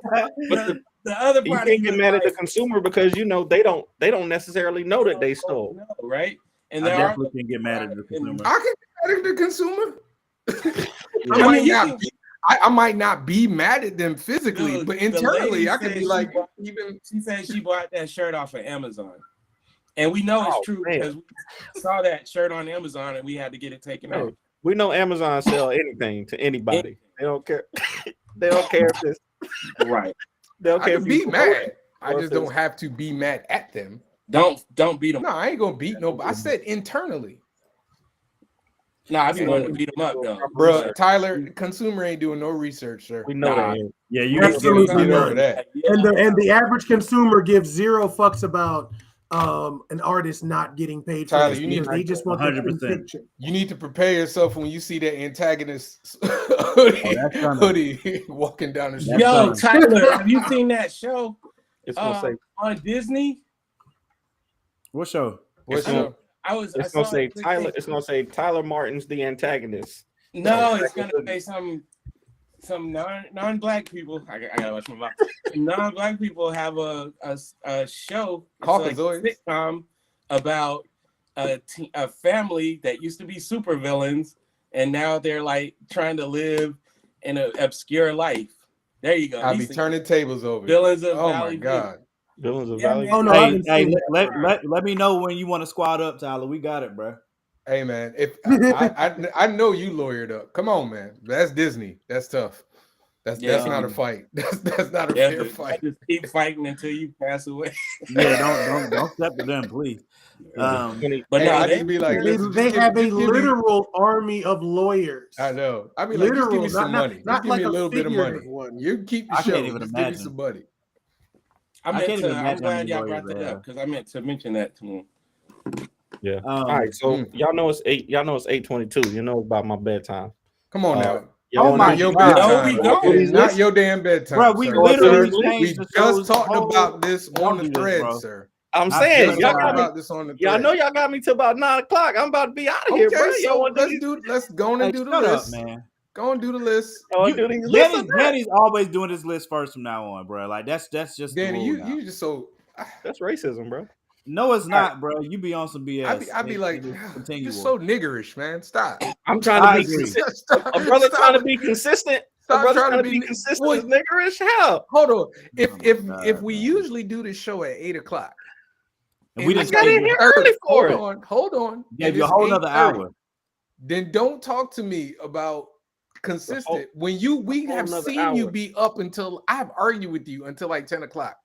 D: but
E: the other part,
D: you can't get mad at the consumer because they don't necessarily know that they stole,
E: right? And
A: I definitely can get mad at the consumer.
B: I can get mad at the consumer. I might not be mad at them physically, dude, but internally I could be like,
E: she said she bought that shirt off of Amazon. And we know it's true because we saw that shirt on Amazon and we had to get it taken out.
D: We know Amazon sell anything to anybody. They don't care. They don't care if it's
E: right.
B: They don't care if be mad. I just don't have to be mad at them.
E: Don't beat them.
B: No, I ain't gonna beat nobody. I said internally.
E: Nah, I be wanting to beat them up though.
B: Bro, Tyler, the consumer ain't doing no research, sir.
D: We know that.
A: Yeah, you
C: absolutely
B: get over that.
C: And the average consumer gives zero fucks about an artist not getting paid for
B: Tyler,
C: this. They just want 100%.
B: You need to prepare yourself when you see that antagonist hoodie walking down the street.
E: Yo, Tyler, have you seen that show?
D: It's gonna say
E: on Disney.
A: What show?
B: What show?
D: It's gonna say Tyler. It's gonna say Tyler Martin's the antagonist.
E: No, it's gonna say some non-black people. I gotta watch my mouth. Non-black people have a show, like a sitcom about a family that used to be supervillains, and now they're like trying to live in an obscure life. There you go.
B: I'll be turning tables over.
E: Villains of
B: Valley
E: my God.
D: Villains of Valley.
C: Oh no!
A: Hey, let me know when you want to squad up, Tyler. We got it, bro.
B: Hey man, if I know you lawyered up. Come on, man. That's Disney. That's tough. That's not a fight. That's not a fair fight.
E: Just keep fighting until you pass away.
A: Yeah, don't step to them, please.
E: But
B: I just be like,
C: they have a literal army of lawyers.
B: I know. I mean, like, just give me some money.
C: Not
B: give
C: like
B: me a little bit of money.
C: One.
B: You keep the show. Just give me some money.
E: I'm glad y'all brought that up because I meant to mention that to him.
D: Yeah. All right. So y'all know it's 8. Y'all know it's 8:22. You know about my bedtime.
B: Come on now.
C: Oh my
B: your
C: God.
B: bedtime.
E: No, we don't.
B: It is not your damn bedtime.
A: Bro, we literally changed
B: we
A: the
B: just talked about this on the thread,
A: bro.
B: sir.
D: I'm
A: Not
D: saying
A: just
D: y'all
B: Talk
D: got me.
B: about this on the
D: Y'all
B: thread.
D: know y'all got me till about 9 o'clock. I'm about to be out of here, bro.
B: Okay,
D: Y'all
B: so
D: want to do
B: let's go on
A: Hey,
B: and do the
A: shut
B: list.
A: up, man.
B: Go and do the list.
D: y'all wanna do these lists or not?
A: Danny's always doing this list first from now on, bro. Like that's just
B: Danny,
A: the rule now.
B: you just so
D: That's racism, bro.
A: No, it's not, bro. You be on some BS.
B: I be like,
A: It is
B: you're
A: continual.
B: so niggerish, man. Stop.
D: I'm trying to
A: I
D: be
A: agree.
D: consistent.
B: Stop.
D: A brother
B: Stop.
D: trying to be consistent. A
B: Stop
D: brother
B: trying
D: trying
B: to
D: to be
B: be
D: consistent
B: Wait.
D: is niggerish. How?
B: Hold on.
A: Oh my
B: If
A: God,
B: we
A: man.
B: usually do this show at 8:00,
A: And we
B: and
A: just
B: it's
D: got in
A: gave you,
D: here early for it.
B: hold on.
A: gave
B: And
A: you a
B: it's
A: whole nother
B: 8:30.
A: hour.
B: Then don't talk to me about consistent when we
D: whole
B: have
D: nother
B: seen you
D: hour.
B: be up until I've argued with you until like 10 o'clock.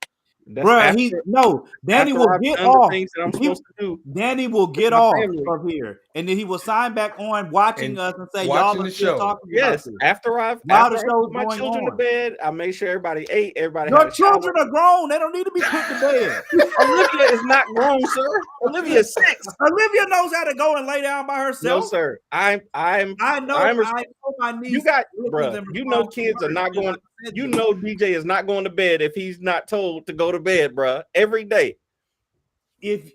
D: That's
A: Bruh, Danny
D: after
A: will
D: I've
A: get
D: done the
A: off.
D: things that I'm supposed to do.
A: Danny will get
D: my
A: off
D: family.
A: of here, and then he will sign back on watching
B: And
A: us and say,
B: watching
A: "Y'all
B: the
A: are still
B: show."
A: talking
D: Yes,
A: about this."
D: after I've
A: While the
D: put
A: show's
D: my
A: going
D: children to
A: on.
D: bed, I made sure everybody ate. Everybody
A: Your
D: had a shower.
A: children are grown; they don't need to be put to bed.
D: Olivia is not grown, sir. Olivia is 6.
A: Olivia knows how to go and lay down by
D: No,
A: herself.
D: sir. I
A: I know my niece.
D: You got,
A: listens
D: bruh.
A: and
D: You know,
A: responds to
D: kids are
A: words,
D: not
A: and
D: going.
A: I said
D: You
A: this.
D: know, DJ is not going to bed if he's not told to go to bed, bruh. Every day.
A: If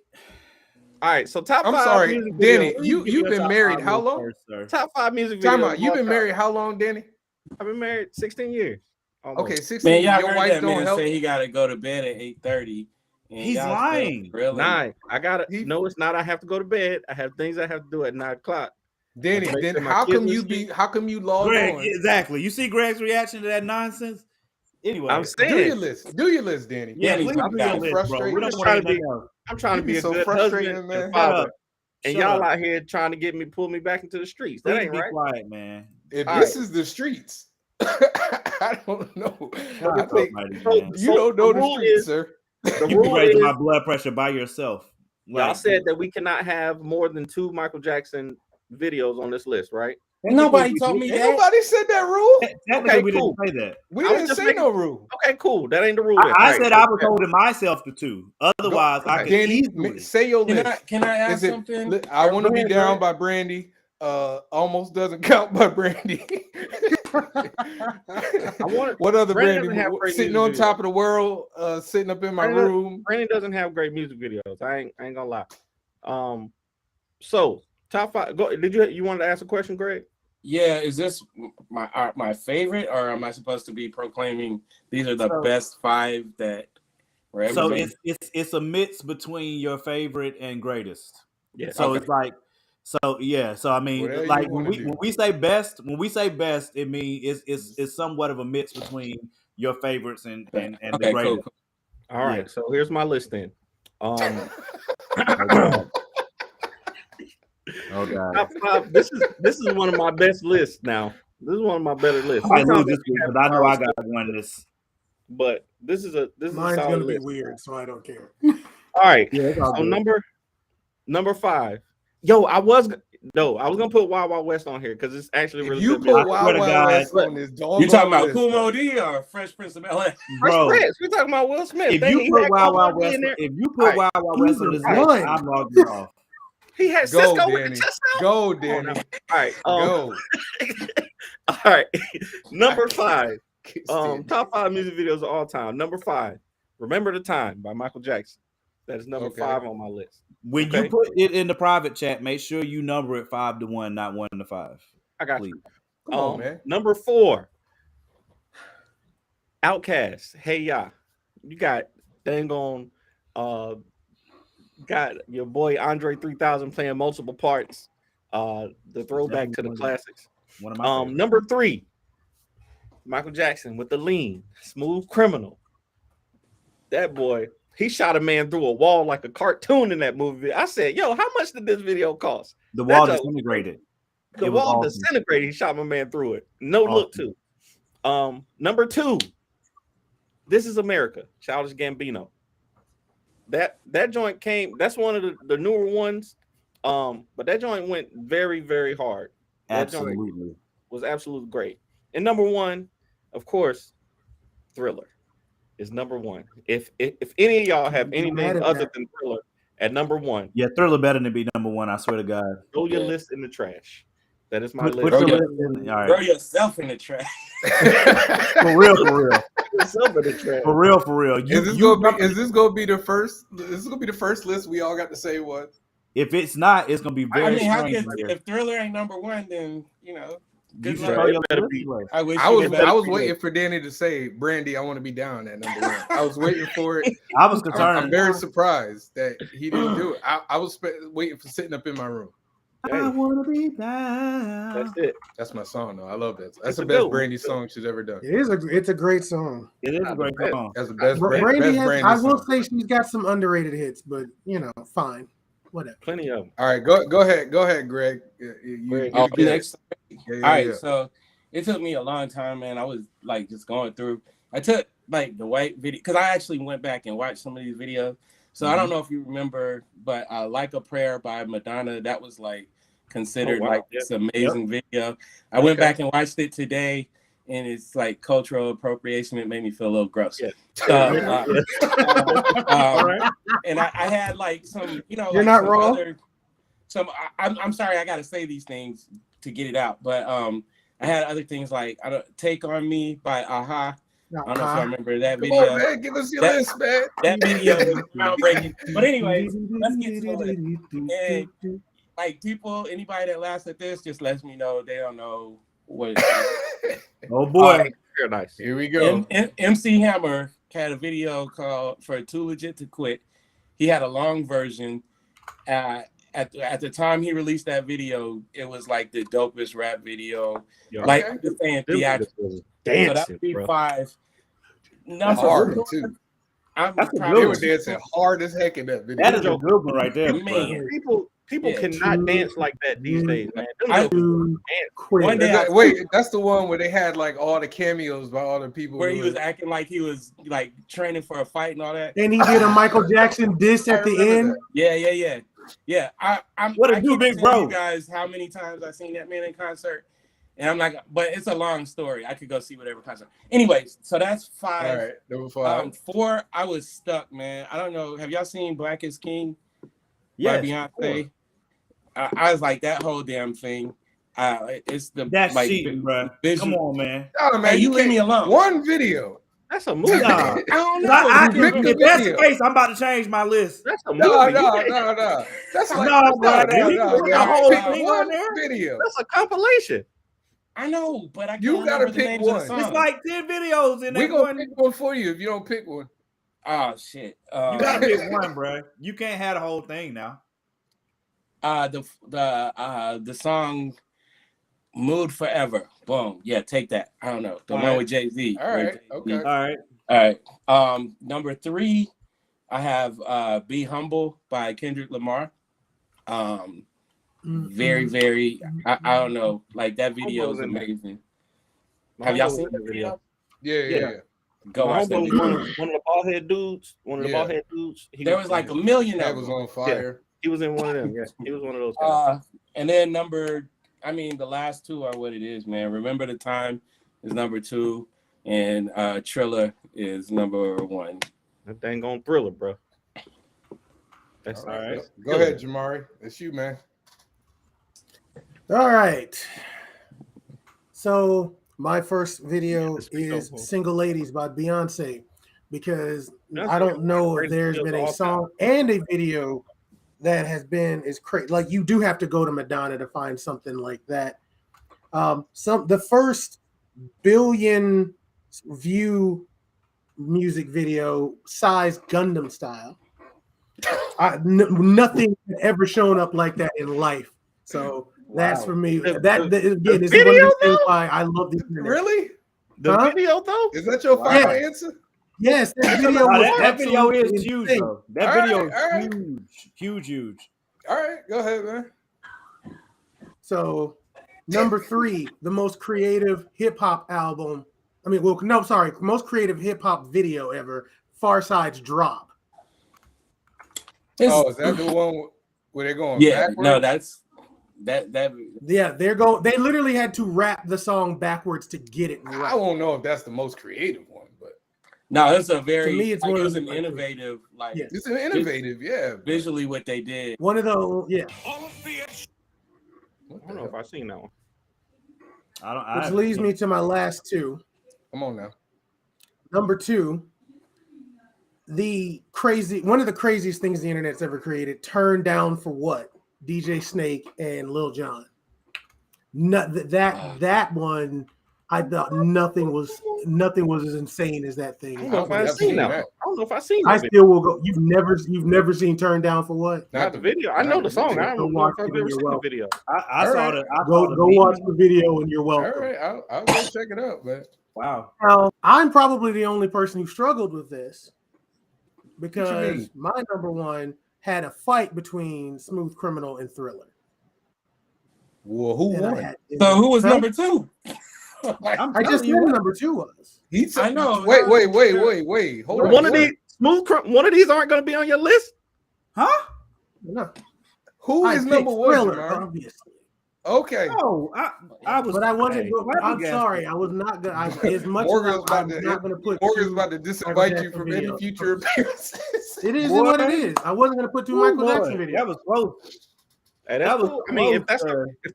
D: All right. So top
B: I'm
D: 5
B: sorry,
D: music
B: Danny.
D: videos.
B: You've been married how long?
A: First, sir.
D: Top 5 music videos.
B: Time out. You've
D: of all
B: been
D: time.
B: married how long, Danny?
D: I've been married 16 years. Almost.
B: Okay, 16.
E: Man, y'all
B: Your
E: heard
B: wife
E: that
B: don't
E: man
B: help.
E: say he got to go to bed at 8:30.
A: He's lying.
D: 9. I got it.
B: He-
D: No, it's not. I have to go to bed. I have things I have to do at 9 o'clock.
B: Danny,
D: Make
B: then
D: sure my
B: how
D: kids
B: come
D: are
B: you
D: asleep.
B: how come you log
A: Greg,
B: on?
A: exactly. You see Greg's reaction to that nonsense. Anyway,
D: I'm saying.
B: Do your list. Do your list, Danny.
A: yeah,
E: Danny's
A: please
E: not
A: do
E: bad.
A: your list, bro.
B: Frustrating.
A: We don't
D: Just
A: want
D: trying to
A: anything
D: be-
A: else.
D: I'm trying to
B: You
D: be
B: be
D: a
B: so
D: good
B: frustrating,
D: husband
B: man.
D: and
A: Shut
D: father.
A: up.
D: And
A: Shut
D: y'all
A: up.
D: out here trying to pull me back into the streets. That
A: Please
D: ain't
A: be
D: right.
A: quiet, man.
B: If
D: All
B: this
D: right.
B: is the streets, I don't know.
A: God
B: I think
A: almighty,
D: So-
A: man.
B: you don't know
D: the
B: the
D: rule
B: streets,
D: is-
B: sir.
D: The
A: You be
D: rule
A: raising
D: is
A: my blood pressure by yourself.
D: y'all
A: Like,
D: said that we cannot have more than 2 Michael Jackson videos on this list, right?
E: Nobody told me
B: Ain't
E: that.
B: nobody said that rule.
A: Technically,
D: Okay,
A: we
D: cool.
A: didn't say that.
B: We
D: I was
B: didn't
D: just
B: say
D: making-
B: no rule.
D: Okay, cool. That ain't the rule. then.
A: I
D: All right,
A: said
D: so
A: I was
D: that-
A: holding myself to 2. Otherwise, I could
B: Danny,
A: easily.
B: say your
E: Can
B: list.
E: I ask
B: Is it?
E: something?
B: I
E: Or
B: want to
E: go
B: be
E: ahead,
B: down
E: Greg.
B: by Brandy. Almost doesn't count by Brandy. What other
D: Brandon
B: Brandy?
D: doesn't have great
B: Sitting
D: music
B: on top of the world, sitting up in my
D: Brandon-
B: room.
D: Brandon doesn't have great music videos. I ain't gonna lie. So top 5. Go. Did you wanted to ask a question, Greg?
E: Yeah, is this my favorite, or am I supposed to be proclaiming these are the
A: So-
E: best 5 that were ever
A: So
E: made?
A: it's a mix between your favorite and greatest.
D: Yeah.
A: So
E: Okay.
A: it's like, so yeah. So I mean,
B: Whatever you
A: like
B: wanna do.
A: when we say best, it means it's somewhat of a mix between your favorites and the
E: Okay,
A: greatest.
E: cool.
D: All right.
A: Yeah.
D: So here's my list then.
A: Oh God.
D: Top 5. This is one of my best lists now. This is one of my better lists.
A: I might lose
D: Sometimes
A: this week because I know I got one of this.
D: But this is a
C: Mine's
D: solid
C: gonna be
D: list.
C: weird, so I don't care.
D: All right.
A: Yeah, it's all
D: So
A: good.
D: number 5. Yo, I was gonna put Wild Wild West on here because it's actually
B: If
D: really
B: you
D: good.
B: put
A: I
B: Wild
A: swear to
B: Wild
A: God.
B: West on this dog,
E: You talking about Kumo D or Fresh Prince of Bel-Air?
A: Bro,
D: Fresh Prince. We're talking about Will Smith.
A: if
D: Dang,
A: you
D: he
A: put
D: had
A: Wild
D: Kumo
A: Wild
D: D
A: West,
D: in there.
A: if you
D: All
A: put
D: right.
A: Wild Wild West on this
C: Either
A: list,
C: one.
A: I'm logging off.
D: He had
B: Go,
D: Cisco with the
B: Danny.
D: chest out.
B: Go, Danny.
D: All right.
B: Go.
D: All right. Number 5.
B: Stand.
D: Top 5 music videos of all time. Number 5. Remember the Time by Michael Jackson. That is number
B: Okay.
D: 5 on my list.
A: When
D: Okay.
A: you put it in the private chat, make sure you number it 5 to 1, not 1 to 5.
D: I got
A: Please.
D: you.
B: Come on, man.
D: Number 4. Outkast. Hey Ya. You got dang on got your boy Andre 3000 playing multiple parts. The throwback to the classics.
A: One of my favorites.
D: Number 3. Michael Jackson with the Lean, Smooth Criminal. That boy, he shot a man through a wall like a cartoon in that movie. I said, yo, how much did this video cost?
A: The wall
D: That's a-
A: disintegrated.
D: The
A: It was
D: wall
A: awesome.
D: disintegrated. He shot my man through it. No look to. Number 2. This Is America, Childish Gambino. That joint came. That's one of the newer ones. But that joint went very, very hard. That joint
A: Absolutely.
D: was absolutely great. And number 1, of course, Thriller is number 1. If any of y'all have
C: You're
D: anything
C: mad at
D: other
C: that.
D: than Thriller at number 1,
A: Yeah, Thriller better than be number 1, I swear to God.
D: throw your list in the trash. That is my
A: Put
D: list.
A: your
E: Bro,
A: list in. All
E: Throw
A: right.
E: yourself in the trash.
A: For real, for real.
D: Yourself in the trash.
A: For real, for real.
B: Is this gonna be the first? This is gonna be the first list we all got to say one.
A: If it's not, it's gonna be
E: I
A: very
E: mean, how
A: strange.
E: could,
A: Right here.
E: if Thriller ain't number one, then you know.
A: You
E: Good
A: should
E: luck.
A: throw
D: It
A: your
D: better
A: list
D: be.
A: away.
E: I wish
B: I
E: you
B: was
E: the best.
B: I was waiting for Danny to say, "Brandy, I want to be down at number one." I was waiting for it.
A: I was concerned.
B: I'm very surprised that he didn't do it. I was waiting for sitting up in my room.
A: I want to be down.
D: That's it.
B: That's my song, though. I love that. That's
D: It's
B: the
D: a
B: best
D: good one.
B: Brandy song she's ever done.
C: It's a great song.
A: It is a great song.
B: That's the best,
C: Brandy
B: best
C: has,
B: Brandy
C: I will
B: song.
C: say she's got some underrated hits, but fine, whatever.
D: Plenty of them.
B: All right, go ahead, Greg.
D: Greg,
E: Oh,
B: get it.
E: next.
B: Yeah,
E: All right,
B: yeah.
E: so it took me a long time, man. I was like just going through. I took like the white video because I actually went back and watched some of these videos. So I don't know if you remember, but "Like a Prayer" by Madonna, that was like considered
D: wow.
E: like this amazing video. I went back and watched it today, and it's like cultural appropriation. It made me feel a little gross.
D: Yeah.
E: So,
A: All right.
E: and I had like some,
C: You're
E: like
C: not
E: some
C: wrong.
E: I'm sorry, I gotta say these things to get it out, but I had other things like "Take on Me" by Aha. I don't know if y'all remember that
B: Come
E: video.
B: on, man, give us your list, man.
E: That video was groundbreaking. But anyways, let's get to it. And like anybody that laughs at this just lets me know they don't know what.
A: Oh boy.
D: Very nice.
B: Here we go.
E: MC Hammer had a video called "For Too Legit to Quit." He had a long version. At the time he released that video, it was like the dopest rap video.
D: Yeah.
E: Like
B: Okay.
E: I'm just saying,
D: Them
E: theatrical.
D: niggas was
E: So that
D: dancing,
E: would be
D: bro.
E: 5.
B: That's
E: Number
B: hard,
E: 4,
B: too.
E: I'm
A: That's a
E: probably-
B: They were dancing hard as heck in that video.
A: That is a good one right there.
E: Man.
D: People
E: Yeah.
D: cannot dance like that these days, man. Them
E: I-
D: jokers
C: Quit.
E: One day
B: Wait, that's the one where they had like all the cameos by all the people.
E: where
B: who
E: he was acting like he was like training for a fight and all that.
C: And he did a Michael Jackson diss
B: I
C: at the
B: remember
C: end.
B: that.
E: Yeah. I'm.
A: What it
E: I
A: do,
E: can't
A: big
E: tell
A: bro?
E: you guys how many times I've seen that man in concert, and I'm like, but it's a long story. I could go see whatever concert. Anyways, so that's 5.
B: All right, number 5.
E: 4, I was stuck, man. I don't know. Have y'all seen "Black Is King" by
A: Yes.
E: Beyonce? I was like that whole damn thing. It's the
A: That's
E: like
A: cheating, bro.
E: visual-
A: Come on, man.
B: Oh, man,
E: Hey, you leave me alone.
B: One video.
D: That's a movie.
A: Nah.
E: I don't know.
B: Pick the
A: If that's the
B: video.
A: case, I'm about to change my list.
D: That's a movie.
B: No.
D: You can't-
B: That's like
A: No, bro.
B: no.
A: You put the
E: no.
A: whole
E: Pick
A: thing
B: one
A: on there.
B: video.
D: That's a compilation.
E: I know, but I can't
B: You gotta
E: remember the
B: pick
E: names of the
B: one.
E: songs.
A: It's like 10 videos in
B: We
A: that
B: gonna
A: one.
B: pick one for you if you don't pick one.
E: Oh shit!
A: You gotta pick one, bro. You can't have the whole thing now.
E: The song "Mood Forever." Boom. Yeah, take that. I don't know the
A: All
E: one
A: right.
E: with Jay-Z.
B: All right, okay.
A: All right.
E: All right. Number 3, I have "Be Humble" by Kendrick Lamar. Very, very. I don't know. Like that video is amazing. Have y'all seen the video?
B: Yeah.
E: Go
D: My
E: watch that
D: homeboy was
E: video.
D: one of the bald head dudes.
E: There was like a million
B: That
E: of
B: was
E: them.
B: on fire.
D: He was in one of them. Yeah, he was one of those guys.
E: And then the last 2 are what it is, man. "Remember the Time" is number 2, and "Triller" is number 1.
D: That dang on Thriller, bro. That's
B: All right.
D: that's
B: Go ahead, Jamari. It's you, man.
C: All right. So my first video is "Single Ladies" by Beyonce, because I don't know if there's been a song and a video that has been as crazy. Like you do have to go to Madonna to find something like that. The first billion view music video size Gundam style. Nothing had ever shown up like that in life. So that's for me. That again is one of the things why I love the internet.
B: Really?
D: The video though?
B: Is that your final answer?
C: Yes, that video was
A: that video is
C: absolutely
A: huge,
C: insane.
A: though. That
B: All
A: video
B: right,
A: is huge.
B: All right, go ahead, man.
C: So, number 3, the most creative hip hop album. Most creative hip hop video ever. Farside's "Drop."
B: Is that the one where they're going?
E: Yeah,
B: backwards?
E: no, that's that.
C: Yeah, they literally had to rap the song backwards to get it
B: I
C: right.
B: won't know if that's the most creative one, but
E: No, it's a very.
C: To me, it's
E: like,
C: one
E: it
C: of
E: was
C: the-
E: an innovative, like
C: Yes.
B: it's an innovative, yeah.
E: visually what they did.
C: One of those, yeah.
D: I don't know if I've seen that one.
C: Which leads me to my last two.
B: Come on now.
C: Number two, one of the craziest things the internet's ever created, Turned Down for What? DJ Snake and Lil Jon. That one, I thought nothing was as insane as that thing.
D: I don't know if I've seen that. I don't know if I've seen that.
C: I still will go. You've never seen Turned Down for What?
D: Not the video. I know the song. I don't know if I've ever seen the video.
A: I saw it.
C: Go watch the video and you're welcome.
B: All right, I'll go check it out, man.
A: Wow.
C: Now, I'm probably the only person who struggled with this because my number one had a fight between Smooth Criminal and Thriller.
B: Well, who won?
E: So who was number two?
C: I just knew number two was.
E: I know.
B: Wait. Hold on.
D: One of these aren't going to be on your list,
A: huh?
C: No.
B: Who is number one?
C: Thriller, obviously.
B: Okay.
A: No, I was.
C: But I wasn't. I'm sorry. I was not good. As much as I'm not going to put.
B: Morgan's about to disinvite you from any future appearances.
C: It is what it is. I wasn't going to put two Michael Jackson videos.
A: That was close.
D: that was. I mean, if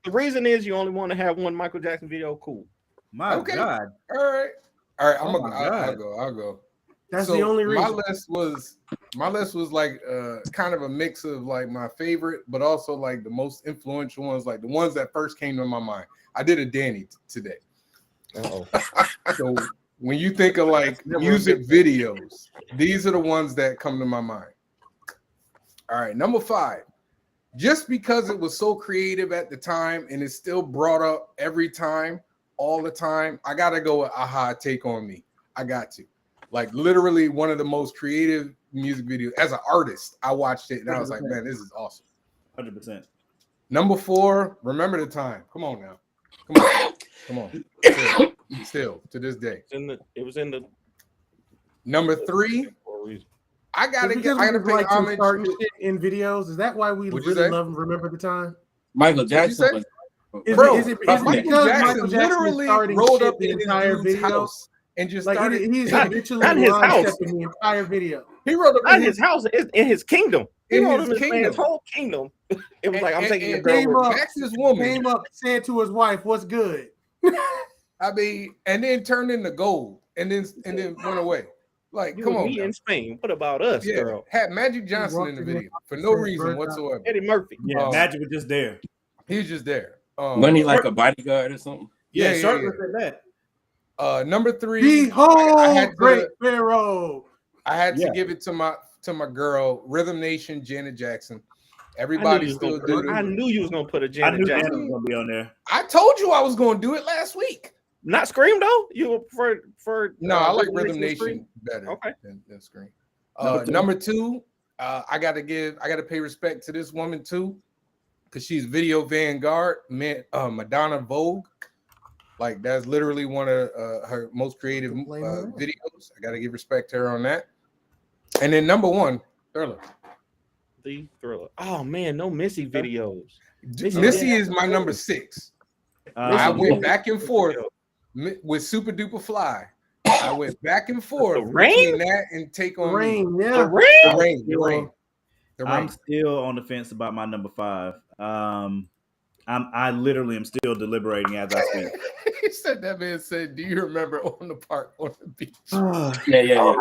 D: the reason is you only want to have one Michael Jackson video, cool.
A: My God.
B: All right. I'll go.
C: That's the only reason.
B: My list was like kind of a mix of like my favorite, but also like the most influential ones, like the ones that first came to my mind. I did a Danny today. So when you think of like music videos, these are the ones that come to my mind. All right, number 5. Just because it was so creative at the time and it's still brought up every time, all the time, I gotta go with Aha, Take On Me. I got to. Like literally one of the most creative music videos. As an artist, I watched it and I was like, man, this is awesome.
A: 100%.
B: Number 4, Remember the Time. Come on now. Come on. Still to this day.
D: It was in the
B: number 3. I gotta pay homage
C: shit in videos. Is that why we really love Remember the Time?
E: Michael Jackson.
C: Is it because
B: Michael Jackson
C: literally
B: rolled up
C: the entire video
B: house and just
C: like
B: started.
C: He's literally
D: his house
C: in the entire video.
B: He rolled up
D: in his house, in his kingdom. He rolled up in his whole kingdom. It was like I'm taking your girl.
B: This woman
C: came up, said to his wife, "What's good?"
B: I mean, and then turned into gold, and then went away. Like, come on,
D: me in Spain. What about us, girl?
B: Had Magic Johnson in the video for no reason whatsoever.
D: Eddie Murphy.
A: Yeah, Magic was just there.
B: He was just there.
E: Wasn't he like a bodyguard or something?
A: Yeah, shirtless at
B: that. Number 3.
C: Behold, Great Pharaoh.
B: I had to give it to my girl, Rhythm Nation, Janet Jackson. Everybody still do it.
D: I knew you was gonna put a Janet Jackson.
A: Was gonna be on there.
B: I told you I was gonna do it last week.
D: Not Scream though. You for
B: no, I like Rhythm Nation better than Scream. Number 2, I gotta pay respect to this woman too, because she's video vanguard, Madonna Vogue. Like that's literally one of her most creative videos. I gotta give respect to her on that. And then number 1, Thriller.
D: The Thriller. Oh man, no Missy videos.
B: Missy is my number 6. I went back and forth with Super Duper Fly. I went back and forth between that and Take On Me. The Rain.
A: I'm still on the fence about my number 5. I literally am still deliberating as I speak.
B: He said that man said, "Do you remember on the park on the beach?"
E: Yeah.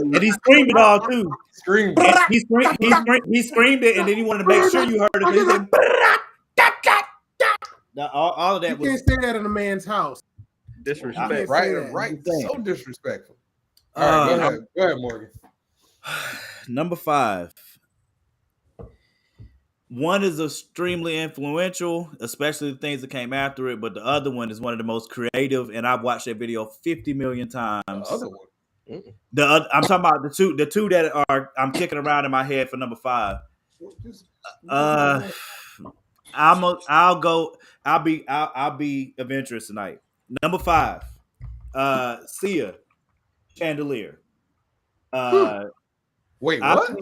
A: And he screamed it all too.
B: Screamed.
A: He screamed it, and then he wanted to make sure you heard it. He said, all of that
C: you can't say that in a man's house.
D: Disrespect.
B: Right. So disrespectful. All right, go ahead, Morgan.
A: Number 5. One is extremely influential, especially the things that came after it, but the other one is one of the most creative, and I've watched that video 50 million times.
B: The other one.
A: I'm talking about the two that I'm kicking around in my head for number 5. I'll be adventurous tonight. Number 5, Sia, Chandelier.
B: Wait, what?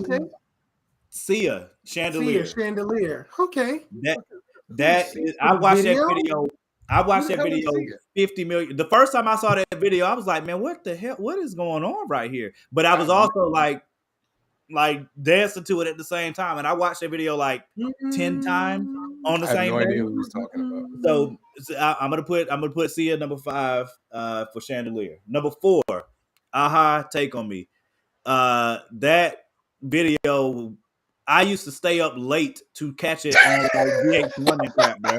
A: Sia, Chandelier.
C: Chandelier. Okay.
A: I watched that video. I watched that video 50 million. The first time I saw that video, I was like, man, what the hell? What is going on right here? But I was also like dancing to it at the same time. And I watched that video like 10 times. on the
B: I have
A: same
B: no
A: day.
B: idea who he's talking about.
A: So I'm gonna put Sia number 5 for Chandelier. Number 4, Aha, Take on Me. That video, I used to stay up late to catch it on like VH1 and crap, bro.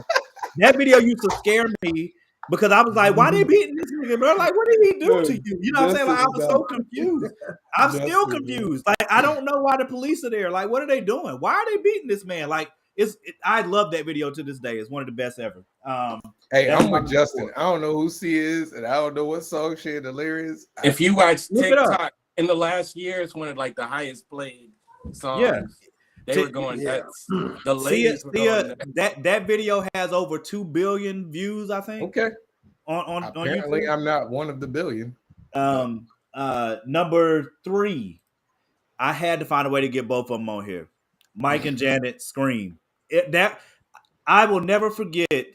A: That video used to scare me because I was like, why they beating this nigga, bro? Like, what did he do to you? You know what I'm saying? Like, I was so confused. I'm still confused. Like, I don't know why the police are there. Like, what are they doing? Why are they beating this man? Like, I love that video to this day. It's one of the best ever.
B: Hey,
A: that's
B: I'm
A: my
B: with Justin.
A: number
B: I don't know who Sia is, and I don't know what song Chandelier is.
E: If you watch
A: Look it up.
E: TikTok in the last year, it's one of like the highest played songs.
A: Yeah.
E: They were going
C: Yeah.
E: nuts. The ladies were going nuts.
A: that video has over 2 billion views, I think.
B: Okay.
A: On
B: Apparently,
A: YouTube.
B: I'm not one of the billion.
A: Number 3, I had to find a way to get both of them on here. Mike and Janet Scream. I will never forget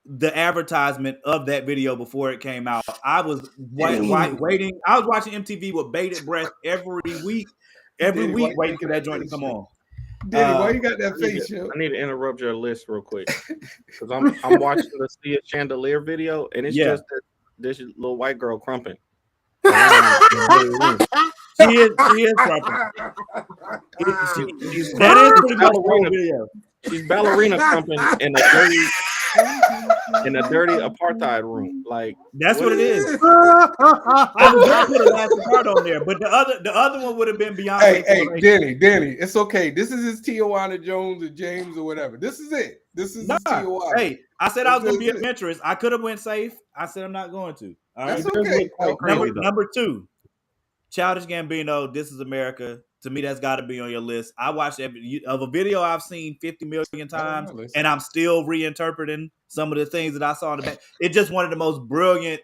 A: the advertisement of that video before it came out. I was waiting. I was watching MTV with bated breath every week,
B: Diddy, why
A: waiting
B: you
A: for that
B: got
A: joint to
B: that
A: come
B: shit?
A: on.
B: Diddy, why you got that face, yo?
D: I need to interrupt your list real quick because I'm watching the Sia Chandelier video, and it's just this little white girl crumping.
A: She is crumping. That is pretty much the whole video.
D: She's ballerina crumping in a dirty apartheid room. Like,
A: that's what it is. I was gonna put a last part on there, but the other one would have been Beyonce.
B: Hey, Denny, it's okay. This is his Tijuana Jones or James or whatever. This is it. This is his Tijuana.
A: Hey, I said I was gonna be adventurous. I could have went safe. I said I'm not going to. All right.
B: That's okay.
A: Number 2, Childish Gambino, This Is America. To me, that's got to be on your list. I watched of a video I've seen 50 million times, and I'm still reinterpreting some of the things that I saw in the back. It's just one of the most brilliant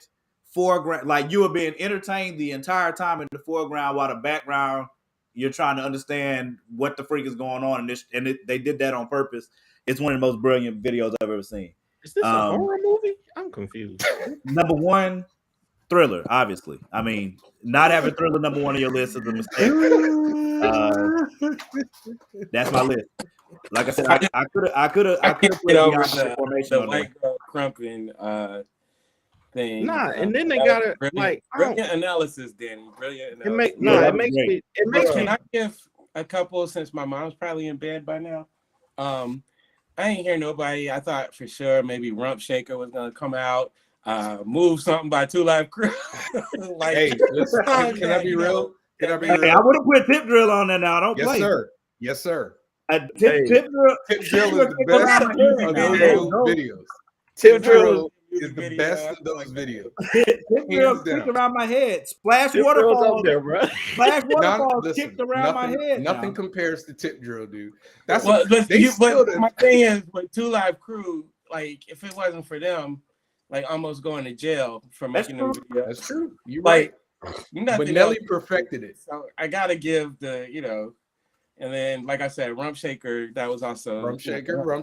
A: foreground. Like, you are being entertained the entire time in the foreground, while the background, you're trying to understand what the freak is going on. They did that on purpose. It's one of the most brilliant videos I've ever seen.
D: Is this a horror movie? I'm confused.
A: Number 1, Thriller, obviously. I mean, not having Thriller number 1 on your list is a mistake. That's my list. Like I said, I could have
E: get over the white girl crumping thing.
D: Nah, and then they got it like
E: brilliant analysis, Danny. Brilliant analysis.
D: It makes
E: Can I give a couple, since my mom's probably in bed by now? I ain't hear nobody. I thought for sure maybe Rump Shaker was gonna come out. Move Something by 2 Live Crew.
B: Like, hey, listen, can I be real? Can I be real?
A: I would have put Tip Drill on there now. Don't play.
B: Yes, sir.
A: Tip Drill
B: is the best of those videos.
A: Tip Drill
B: is the best of those videos.
A: Tip Drill kicked around my head. Splash Waterfall
D: there, bro.
A: Splash Waterfall kicked around my head.
B: Nothing compares to Tip Drill, dude. That's
E: but my thing is with 2 Live Crew. Like, if it wasn't for them, like almost going to jail for making them videos.
B: That's true. You're
E: like,
B: right. But Nelly perfected it.
E: So I gotta give and then like I said, Rump Shaker, that was also
B: Rump Shaker was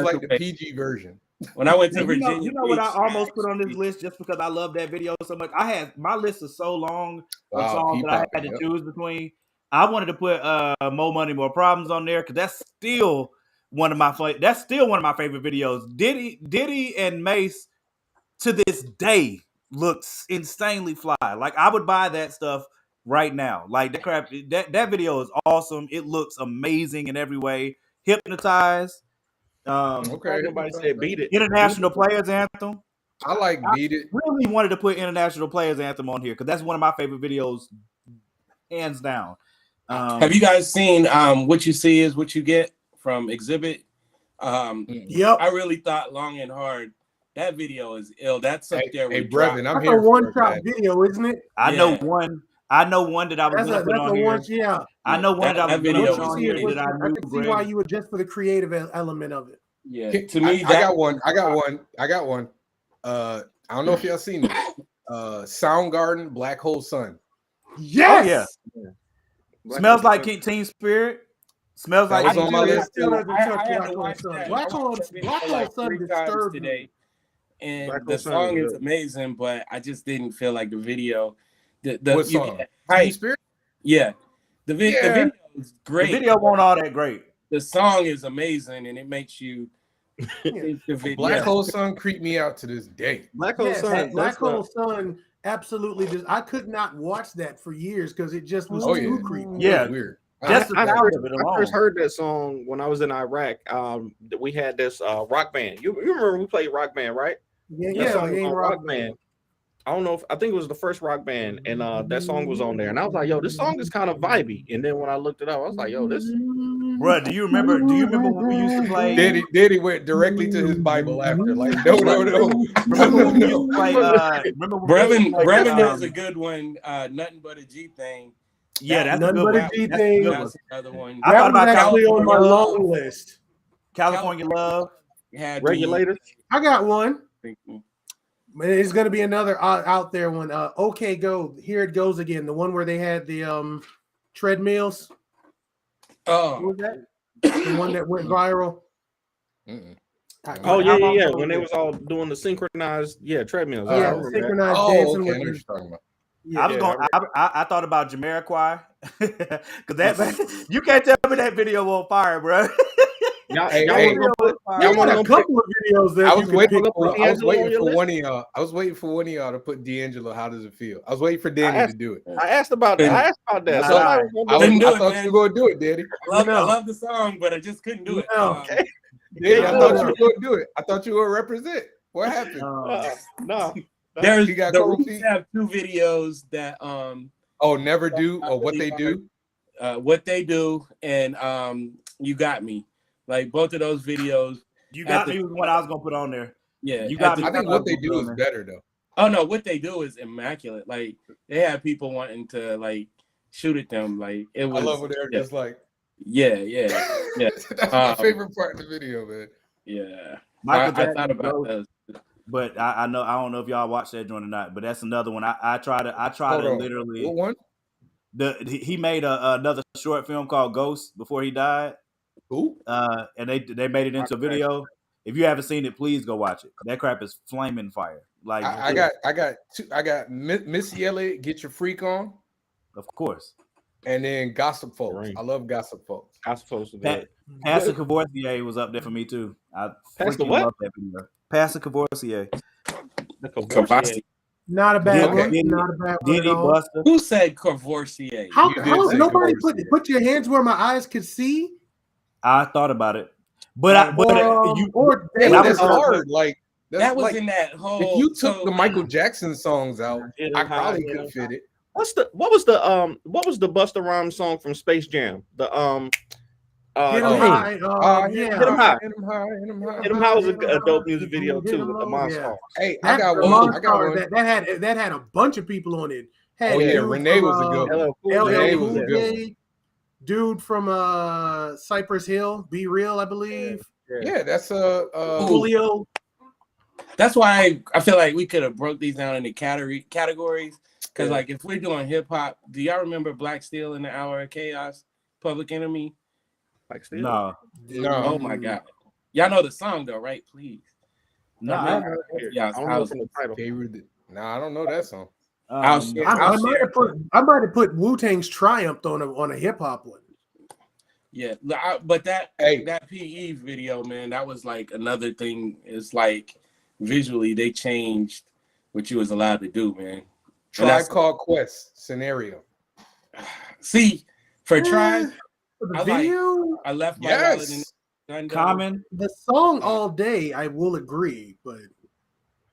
B: like the PG version.
E: When I went to Virginia,
A: you know what I almost put on this list just because I love that video so much. My list is so long of songs that I had to choose between. I wanted to put More Money, More Problems on there because that's still one of my favorite videos. Diddy and Mace to this day looks insanely fly. Like, I would buy that stuff right now. Like, that crap, that video is awesome. It looks amazing in every way. Hypnotized.
D: Nobody said Beat It.
A: International Players Anthem.
B: I like Beat It.
A: Really wanted to put International Players Anthem on here because that's one of my favorite videos, hands down.
E: Have you guys seen What You See Is What You Get from Exhibit?
C: Yep.
E: I really thought long and hard. That video is ill. That's up there.
B: Hey, Brevin, I'm
C: that's
B: here.
C: A one-shot video, isn't it?
A: I know one that I was going to put on here.
C: Yeah.
A: I know one that I was going to put on here that I knew.
C: I can see why you would just for the creative element of it.
E: Yeah. To me,
B: I got one. I don't know if y'all seen it. Soundgarden, Black Hole Sun.
C: Yes.
A: Oh, yeah. Smells like Teen Spirit. Smells like.
B: That was on my list.
C: Black Hole Sun disturbed
E: today, and the song is amazing, but I just didn't feel like the video.
B: What song?
E: Teen Spirit. Yeah, the video is great.
A: The video wasn't all that great.
E: the song is amazing, and it makes you.
B: Black Hole Sun creeped me out to this day.
D: Black Hole
C: Yes,
D: Sun.
C: Black Hole Sun absolutely just. I could not watch that for years because it just was too creepy.
A: Yeah,
B: Weird.
A: just the
D: I
A: sound of it alone.
D: first heard that song when I was in Iraq. We had this rock band. You remember we played rock band, right?
C: Yeah,
D: rock band. I don't know if I think it was the first rock band, and that song was on there, and I was like, "Yo, this song is kind of vibey." And then when I looked it up, I was like, "Yo, this."
A: Bro, do you remember when we used to play?
B: Daddy went directly to his Bible after, like, no.
A: Remember when we used to play?
E: Brevin has a good one. Nothing but a G thing.
A: Yeah, that's
C: Nothing
A: a good
C: but
A: one.
C: a G thing.
E: That's another one.
A: I thought about
C: actually on my
A: California
C: long list.
A: California Love.
D: Regulators.
C: I got one. It's going to be another out there one. Okay, go. Here it goes again. The one where they had the treadmills. What was that? The one that went viral.
D: Oh yeah. When they was all doing the synchronized, treadmills.
C: Yeah, synchronized dancing.
B: Okay, I know what you're talking about.
C: Yeah,
A: I thought about Jamiroquai because that you can't tell me that video on fire, bro.
C: Y'all want a couple of videos that
B: I was waiting for one of y'all. I was waiting for one of y'all to put D'Angelo. How does it feel? I was waiting for Danny to do it.
D: I asked about that. I thought
B: I thought you were gonna do it, Daddy.
E: I love the song, but I just couldn't do it.
B: Okay. Daddy, I thought you were gonna do it. I thought you would represent. What happened?
D: No.
E: We have 2 videos that
B: never do or what they do.
E: What they do and You Got Me. Like both of those videos.
A: You Got Me was what I was gonna put on there.
E: Yeah.
A: You Got Me.
B: I think What They Do is better though.
E: Oh no, What They Do is immaculate. Like they had people wanting to like shoot at them. Like it was.
B: I love when they're just like.
E: Yeah.
B: That's my favorite part of the video, man.
E: Yeah.
A: I
E: thought about those.
A: But I don't know if y'all watched that joint or not. But that's another one. I try to literally.
B: What one?
A: He made another short film called Ghost before he died.
B: Who?
A: And they made it into a video. If you haven't seen it, please go watch it. That crap is flaming fire. Like
B: I got Missy Elliott, Get Your Freak On,
A: of course,
B: and then Gossip Folks. I love Gossip Folks.
D: Gossip Folks.
A: Pastor Cavoursier was up there for me too. I
D: Pastor what?
A: love that video. Pastor Cavoursier.
C: Not a bad one. Not a bad one at all.
A: Buster.
E: Who said Cavoursier?
C: How nobody put your hands where my eyes could see?
A: I thought about it, but
B: that's hard. Like
E: that was in that whole.
B: If you took the Michael Jackson songs out, I probably could fit it.
D: What was the Busta Rhymes song from Space Jam? The
C: Hit 'em high.
D: Hit 'em high. Hit 'em high. Hit 'em high was a dope music video too with the monster.
B: Hey, I got one.
C: That had a bunch of people on it.
B: Renee was a good one.
C: LL Cool J, dude from Cypress Hill, Be Real, I believe.
B: Yeah, that's
C: Julio.
E: That's why I feel like we could have broke these down into categories. Because like if we're doing hip hop, do y'all remember Black Steel in the Hour of Chaos, Public Enemy?
D: Like Steel?
A: No.
E: Oh my God. Y'all know the song though, right? Please.
A: No,
D: I don't know from the title.
B: I don't know that song.
C: I might have put Wu-Tang's Triumph on a hip hop one.
E: Yeah, but that PE video, man, that was like another thing. It's like visually they changed what you was allowed to do, man.
B: Tribe Called Quest scenario.
E: See, for Tribe,
C: the video,
E: I left my wallet in
A: Common.
C: The song All Day, I will agree, but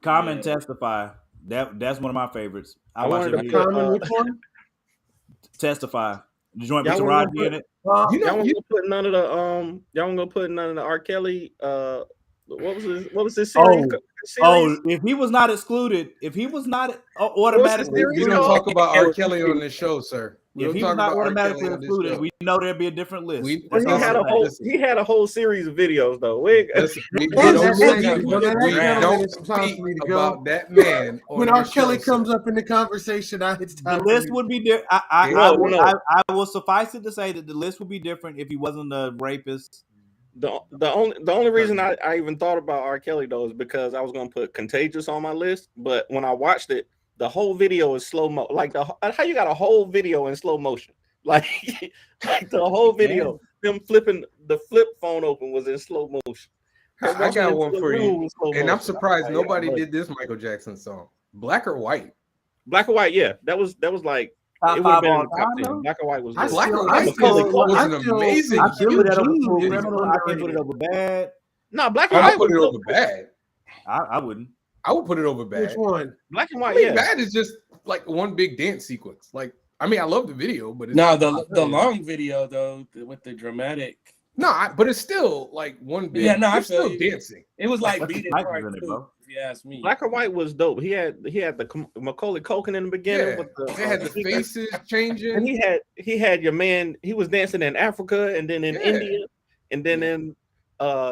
A: Common Testify. That's one of my favorites. I watched it.
C: Common, which one?
A: Testify. The joint with Rod in it.
D: Y'all won't put none of the R. Kelly. What was this series?
A: If he was not excluded, if he was not automatically,
B: we don't talk about R. Kelly on this show, sir.
A: If he was not automatically excluded, we know there'd be a different list.
D: He had a whole series of videos though.
B: We don't speak about that man.
C: When R. Kelly comes up in the conversation,
A: the list would be different. I will suffice it to say that the list would be different if he wasn't a rapist.
D: The only reason I even thought about R. Kelly though is because I was gonna put Contagious on my list, but when I watched it, the whole video is slow mo. Like how you got a whole video in slow motion, like the whole video. them flipping the flip phone open was in slow motion.
B: I got one for you, and I'm
D: motion.
B: surprised
D: Oh,
B: nobody
D: yeah.
B: did this Michael Jackson song. Black or White?
D: Black or White, yeah. That was like
A: Top
D: it would have
A: five
D: been
A: all
D: in the top
A: time,
D: 10.
A: though?
D: Black or White was
C: I
D: good.
B: Black or
C: still-
B: White
C: I still-
B: was
C: I
B: an
C: still-
B: amazing.
A: I can put that over
C: Eugene
A: Cool
C: is
A: Criminal. I can put it
C: underrated.
A: over Bad.
D: No, Black and
B: I
D: White
B: would put
D: was
B: it over Bad.
A: I wouldn't.
B: I would put it over Bad.
C: Which one?
D: Black and
B: I
D: White,
B: mean,
D: yeah.
B: Bad is just like one big dance sequence. Like, I mean, I love the video, but it's
E: No, the long video though with the dramatic.
B: but it's still like one big.
E: Yeah, no, I
B: they're
E: feel
B: still
E: you.
B: dancing.
E: It was like
A: What's
E: Beat
A: the
E: It
A: Titans
E: Part
A: in it,
E: 2,
A: bro?
E: if you ask me.
D: Black or White was dope. He had the Macaulay Culkin in the beginning
B: Yeah,
D: with the
B: they had the
D: speakers.
B: faces changing.
D: And he had your man. He was dancing in Africa and then in
B: Yeah.
D: India and then in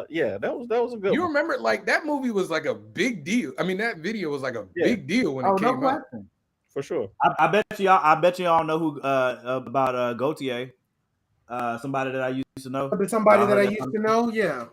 D: yeah, that was a good
B: You
D: one.
B: remember, like that movie was like a big deal. I mean, that video was like a
D: Yeah.
B: big deal when
C: Oh,
B: it
C: no
B: came out.
C: question.
D: For sure.
A: I bet y'all know who about Gautier. Somebody that I used to know.
C: But somebody
A: Y'all
C: that I
A: heard
C: used to know, yeah.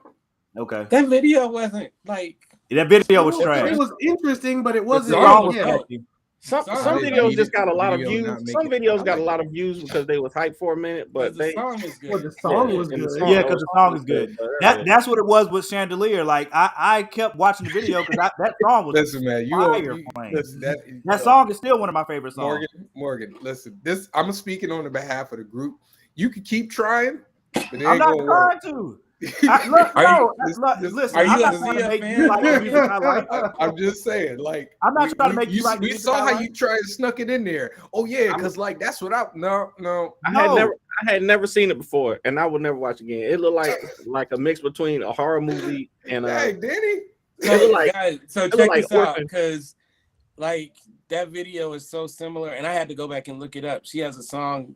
A: Okay.
E: That video wasn't like
A: That video was
C: It
A: trash.
C: was interesting, but it
A: The
C: wasn't.
A: song was
C: Yeah.
A: catchy.
D: Some
E: Sorry,
D: videos
B: I
D: just got a lot of
B: video
D: views.
B: not
D: Some
B: making-
D: videos
B: I
D: got a
B: like
D: lot of views because they was hyped for a minute, but
E: the
D: they
E: song was good.
C: Well, the song
D: yeah,
C: was
D: and the
C: good.
D: song-
A: Yeah, because the song is good.
D: but,
A: That's what it was with Chandelier. Like I kept watching the video because that song was
B: Listen, man,
A: fire playing.
B: listen,
A: that song is still one of my favorite songs.
B: Morgan, listen. This I'm speaking on the behalf of the group. You can keep trying, but it
A: I'm
B: ain't
A: not
B: gonna work.
A: trying to.
B: Listen,
A: Listen,
E: are you
A: I'm not
E: a
A: trying to
E: Zia
A: make
E: fan?
A: you like the music I like.
B: I'm just saying, like
A: I'm not trying to make you like the
B: we
A: music
B: saw
A: I
B: how
A: like.
B: you tried to snuck it in there. Oh yeah, because like that's what I no.
D: I had never seen it before, and I would never watch it again. It looked like a mix between a horror movie and
B: Hey, Danny.
E: So,
D: like-
E: guys, so
D: it
E: check
D: like
E: this out,
D: Orphan.
E: because like that video is so similar, and I had to go back and look it up. She has a song,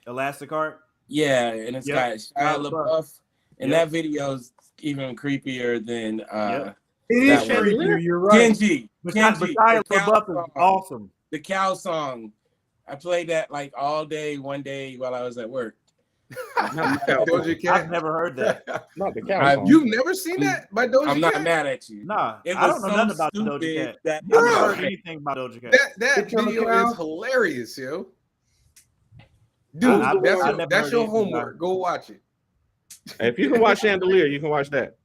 A: Elastic Heart.
E: yeah, and it's
A: Yep.
E: got Shia LaBeouf, and
A: Yep.
E: that video's even creepier than
A: Yep.
C: It is
E: That one.
C: creepier. You're right.
E: Kenji.
A: But
E: Kenji,
A: Shia
E: the cow
A: LaBeouf is
E: song.
A: awesome.
E: The cow song. I played that like all day, one day while I was at work.
B: Doja Cat.
A: I've never heard that.
D: not the cow
E: I-
D: song.
B: You've never seen that by Doja
E: I'm not
B: Cat?
E: mad at you.
A: Nah,
E: It
A: I
E: was
A: don't know
E: so
A: nothing about
E: stupid
A: Doja Cat.
E: that
A: I've never
B: Bro.
A: heard anything about Doja Cat.
B: That
C: Picture of a
B: video
C: cow.
B: is hilarious, yo. Dude,
A: I never
B: that's
A: heard
B: your
A: anything
B: homework. Go watch it.
D: If you can watch Chandelier, you can watch that.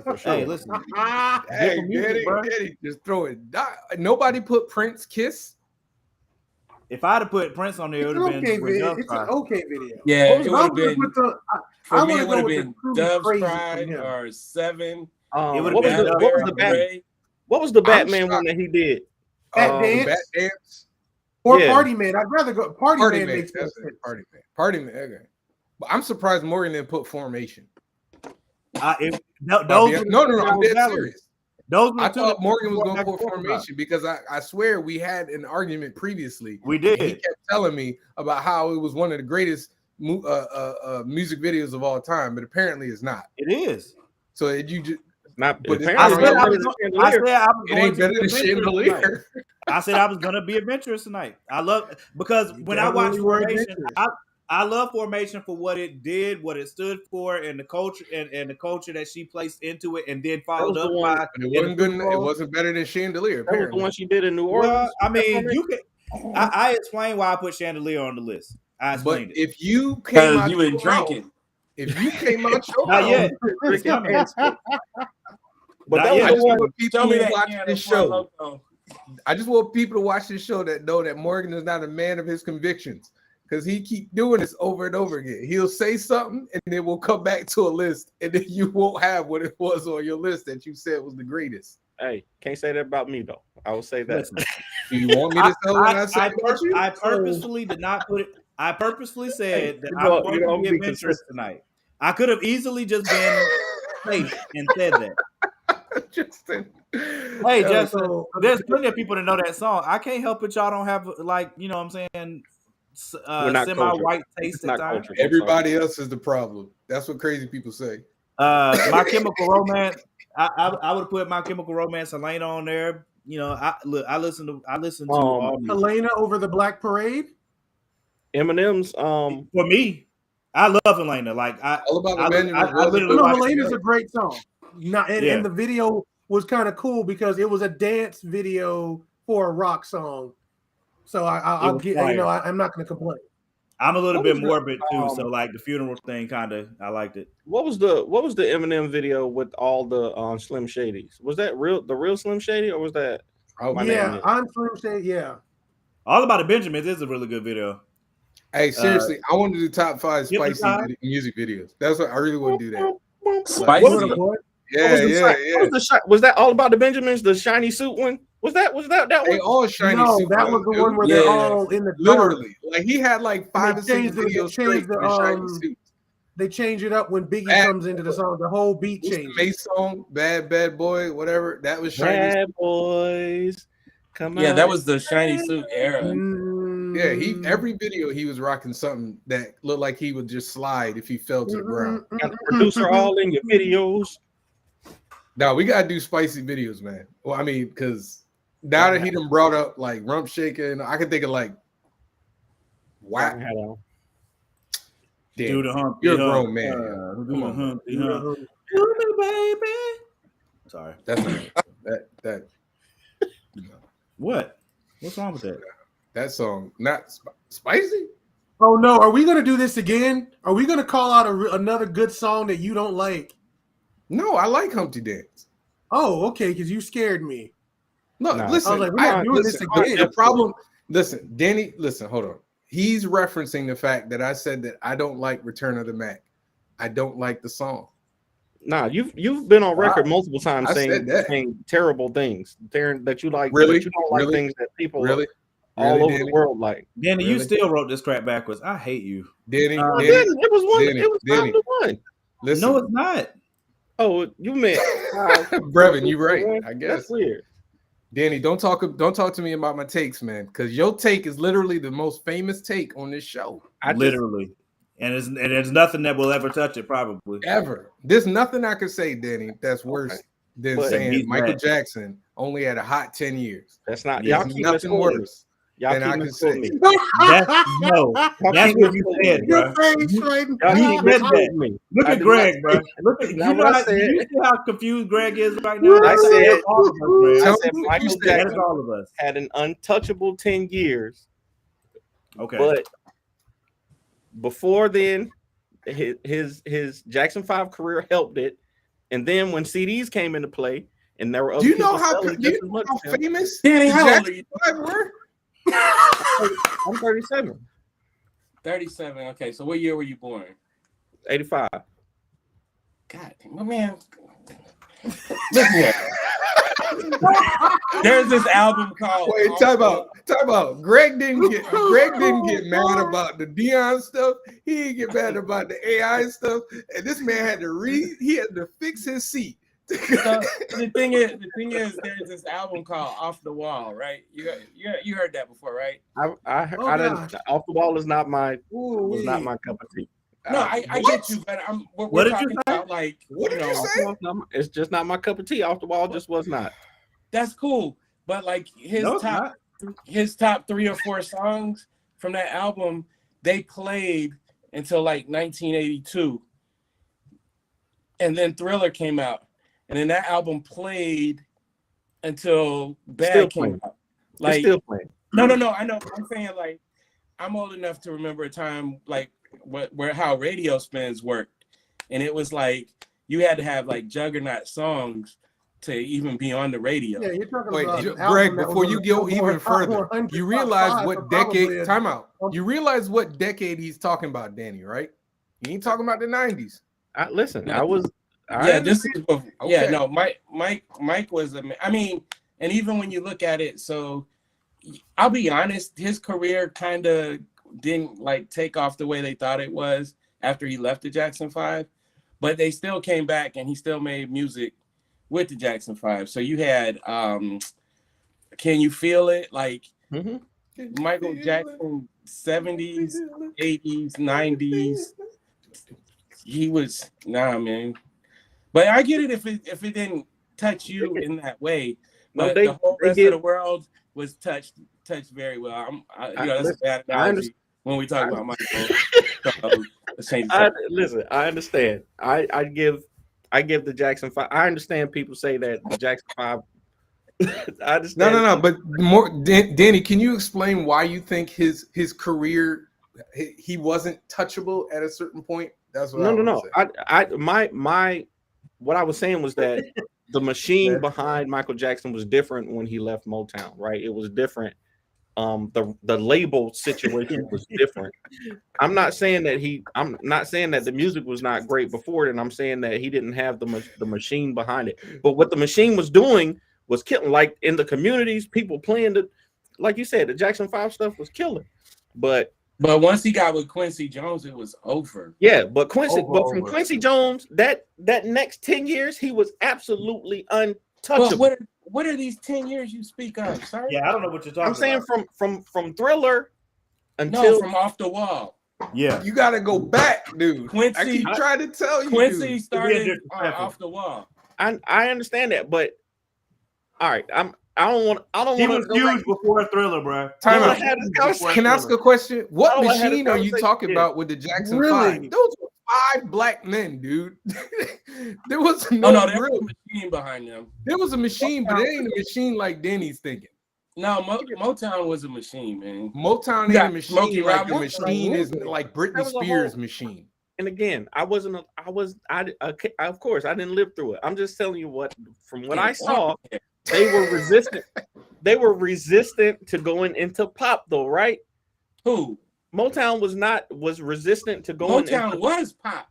D: For sure.
A: Hey, listen.
B: Hey,
A: Different music, bro.
B: Daddy, just throw it. Nobody put Prince Kiss.
A: If I'd have put Prince on there, it
C: It's
A: would
C: an
A: have
C: okay
A: been with
C: video.
A: Dove's
C: It's an
A: Cry.
C: okay video.
E: Yeah,
D: What was
E: it
D: the-
E: would have been
C: I
E: for me.
C: wanna
E: It
C: go
E: would have
C: with the
E: been
C: Truly
E: Dove's
C: Crazy
E: Pride
C: from him.
E: or Seven.
A: It would've
D: What was
A: been
D: the
A: Dove's
D: what was the
A: Cry.
D: bat? What was the Batman one that he did?
C: Bat
B: The
C: Dance
B: Bat Dance.
C: or
D: Yeah.
C: Party Man. I'd rather go Party Man.
B: Man.
C: Makes more
B: That's it.
C: sense.
B: Party Man. Okay. But I'm surprised Morgan didn't put Formation.
A: Those
B: No,
A: were the
B: I'm dead
A: battles.
B: serious.
A: Those were
B: I
A: the two
B: thought
A: that
B: Morgan was
A: we
B: going to
A: back
B: put
A: and forth about.
B: Formation because I swear we had an argument previously.
A: We
B: And he
A: did.
B: kept telling me about how it was one of the greatest music videos of all time, but apparently it's not.
A: It is.
B: So you just
D: Not
B: But it's
D: apparently
A: I
D: it's
A: said I
D: better
A: was,
D: than
A: I
D: Chandelier.
A: said I was
B: it
A: going
B: ain't
A: to
B: better
A: be
B: than
A: adventurous tonight.
B: Chandelier.
A: I said I was gonna be adventurous tonight. I love because
C: You
A: when I watched
C: definitely were
A: Formation,
C: adventurous.
A: I love Formation for what it did, what it stood for, and the culture and the culture that she placed into it, and then followed
D: That was
A: up
D: the one-
A: by.
B: But it
A: in the
B: wasn't good.
A: Super
B: It
A: Bowl.
B: wasn't better than Chandelier.
D: That was the
B: Apparently,
D: one she did in New Orleans.
A: Well, I mean, you can. I explained why I put Chandelier on the list. I
B: but
A: explained it.
B: if you came
E: Because
B: out
E: you been
B: your
E: drinking.
B: mouth- if you came out your
A: Not
B: mouth,
A: yet.
D: It's coming. But
A: Not
D: that
A: yet.
B: I
D: was
B: just
D: the one.
B: want people
E: Show me
B: who
E: that
B: watch
E: can
B: this
E: of Four
B: show.
E: Loko.
B: I just want people to watch this show that know that Morgan is not a man of his convictions because he keep doing this over and over again. He'll say something and then we'll come back to a list and then you won't have what it was on your list that you said was the greatest.
D: Hey, can't say that about me though. I will say that.
A: Listen,
B: Do you want me to tell what I said about you?
A: I purposefully did not put it. I purposely said that
D: you
A: I'm
D: know-
A: going
D: you know,
A: to be
D: be
A: adventurous
D: consistent.
A: tonight. I could have easily just been safe and said that.
B: Justin.
A: Hey,
B: Uh,
A: Justin,
C: So,
A: there's plenty of people that know that song. I can't help it. Y'all don't have like, you know what I'm saying,
D: We're not
A: semi-white taste
D: It's
A: at
D: not
A: times.
D: culture.
B: everybody else is the problem. That's what crazy people say.
A: My Chemical Romance. I would put My Chemical Romance, Elena on there. You know, I listen to all music.
C: Helena over the Black Parade.
D: Eminem's
A: For me, I love Elena. Like
B: All about
A: I
B: Emmanuel.
A: literally
C: No,
A: watch
C: Helena's
A: it.
C: a great song. Not,
A: Yeah.
C: and the video was kind of cool because it was a dance video for a rock song. So I'll
A: was
C: get,
A: fire.
C: you know, I'm not going to complain.
A: I'm a little
D: What
A: bit
D: was the,
A: morbid too, so like the funeral thing, kind of, I liked it.
D: What was the Eminem video with all the Slim Shadys? Was that the real Slim Shady, or was that my name?
C: Yeah, I'm Slim Shady. Yeah.
A: All About the Benjamins is a really good video.
B: Hey, seriously, I want to do top 5 spicy
A: Hypnotized?
B: music videos. That's what I really want to do that.
E: Spicy.
C: What a boy.
D: Was that All About the Benjamins? The shiny suit one? Was that
B: They
D: one?
B: all shiny
C: No,
B: suit.
C: that was the one where
E: Yeah.
C: they're all in the dark.
B: Literally, like he had like 5 or 6 videos straight with shiny suits.
C: They change it up when Biggie comes into the song. The whole beat
B: What's the
C: changes.
B: Mace song, Bad Boy, whatever. That was shiny.
D: Bad boys, come on.
E: Yeah, that was the shiny suit era.
B: Yeah, every video he was rocking something that looked like he would just slide if he fell to the ground.
D: Got the producer all in your videos.
B: Now we gotta do spicy videos, man. Well, I mean, because now that he done brought up like rump shaking, I can think of like whack.
A: Do the hump.
B: You're a grown man.
A: Do the hump. Do baby. Sorry.
B: That's that.
A: What? What's wrong with that?
B: That song not spicy.
C: Oh no! Are we gonna do this again? Are we gonna call out another good song that you don't like?
B: No, I like Humpty Dance.
C: Oh, okay, because you scared me.
B: No, listen.
C: I was like, we're not doing this again.
B: The problem. Listen, Danny. Listen, hold on. He's referencing the fact that I said that I don't like Return of the Mac. I don't like the song.
D: Nah, you've been on record multiple times saying terrible things, that you like.
B: Really?
D: That you don't like things that people
B: all
D: over the world like.
A: Danny, you still wrote this crap backwards. I hate you.
B: Danny,
D: it was one. It was 5-1.
B: Listen.
A: No, it's not.
D: Oh, you meant
B: Brevin, you're right. I guess
D: that's weird.
B: Danny, don't talk to me about my takes, man, because your take is literally the most famous take on this show.
A: Literally. And there's nothing that will ever touch it, probably.
B: Ever. There's nothing I could say, Danny, that's worse than saying Michael Jackson only had a hot 10 years.
D: That's not
B: y'all keep nothing worse than I can say.
A: That's what you said, bro. You said that. Look at Greg, bro. Look at you see how confused Greg is right now.
D: I said
A: Michael Jackson all of us
D: had an untouchable 10 years.
A: Okay,
D: but before then, his Jackson 5 career helped it, and then when CDs came into play, and there were other
B: do you know how famous
E: Danny, how old are
B: you? Were?
D: I'm 37.
E: 37. Okay, so what year were you born?
D: 85.
E: God, my man. Listen here. There's this album called.
B: Wait, time out. Greg didn't get mad about the Deion stuff. He didn't get mad about the AI stuff. And this man had to fix his seat.
E: So, the thing is, there's this album called Off the Wall, right? You heard that before, right?
D: I didn't. Off the Wall is not my cup of tea.
E: No, I get you, but we're talking about like
B: what did you say?
D: It's just not my cup of tea. Off the Wall just was not.
E: That's cool, but like his top 3 or 4 songs from that album, they played until like 1982, and then Thriller came out, and then that album played until Bad came out. Like
D: still playing.
E: No, I know. I'm saying like I'm old enough to remember a time like how radio spins worked, and it was like you had to have like juggernaut songs to even be on the radio.
C: Yeah, you're talking about
B: Greg, before you go even further, you realize what decade time out. You realize what decade he's talking about, Danny, right? He ain't talking about the 90s.
E: Mike was and even when you look at it, so I'll be honest, his career kind of didn't like take off the way they thought it was after he left the Jackson 5, but they still came back and he still made music with the Jackson 5. So you had Can You Feel It? Like Michael Jackson 70s, 80s, 90s. He was man. But I get it if it didn't touch you in that way. But the whole rest of the world was touched very well. That's a bad analogy when we talk about Michael.
D: Listen, I understand. I give the Jackson 5. I understand people say that the Jackson 5. I understand.
B: No. But more, Danny, can you explain why you think his career, he wasn't touchable at a certain point. That's what
D: No. What I was saying was that the machine behind Michael Jackson was different when he left Motown, right? It was different. The label situation was different. I'm not saying that the music was not great before it, and I'm saying that he didn't have the machine behind it. But what the machine was doing was killing, like in the communities, people playing like you said, the Jackson 5 stuff was killing. But
E: once he got with Quincy Jones, it was over.
D: Yeah, but from Quincy Jones, that next 10 years, he was absolutely untouchable.
E: But what are these 10 years you speak of, sir?
A: Yeah, I don't know what you're talking about.
D: I'm saying from Thriller until
E: from Off the Wall.
A: Yeah,
B: you got to go back, dude.
E: Quincy,
B: I keep trying to tell you.
E: Quincy started Off the Wall.
D: I understand that, but all right,
A: He was huge before Thriller, bro.
B: Time out. Can I ask a question? What machine are you talking about with the Jackson 5? Those were 5 black men, dude. There was
E: there was a machine behind them.
B: There was a machine, but it ain't a machine like Danny's thinking.
E: No, Motown was a machine, man.
B: Motown ain't a machine like the machine is like Britney Spears' machine.
D: And again, of course, I didn't live through it. I'm just telling you from what I saw, they were resistant. They were resistant to going into pop, though, right?
E: Who?
D: Motown was resistant to going.
E: Motown was pop.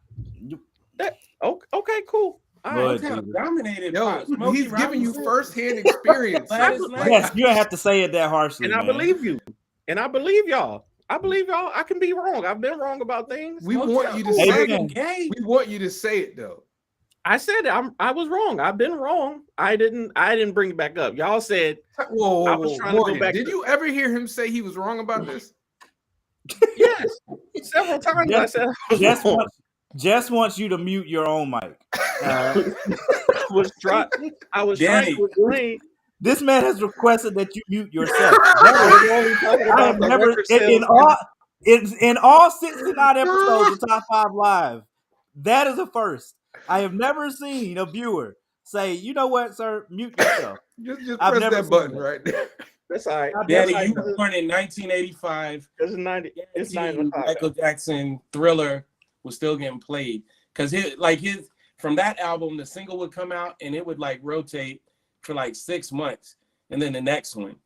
D: Okay, cool.
E: Motown dominated.
B: Yo, he's giving you firsthand experience.
A: Yes, you don't have to say it that harshly.
D: And I believe you. And I believe y'all. I can be wrong. I've been wrong about things.
B: We want you to say it. We want you to say it though.
D: I said it. I was wrong. I've been wrong. I didn't bring it back up. Y'all said
B: whoa,
D: I was trying to go back.
B: Did you ever hear him say he was wrong about this?
D: Yes. Several times I said I was wrong.
A: Jess wants you to mute your own mic.
D: I was trying to explain.
A: This man has requested that you mute yourself. I have never in all 69 episodes of Top 5 Live. That is a first. I have never seen a viewer say, "You know what, sir? Mute yourself."
B: Just press that button right there.
D: That's all right.
E: Daddy, you were born in 1985.
D: It's 90. It's 90.
E: Michael Jackson Thriller was still getting played because from that album, the single would come out and it would like rotate for like 6 months, and then the next one.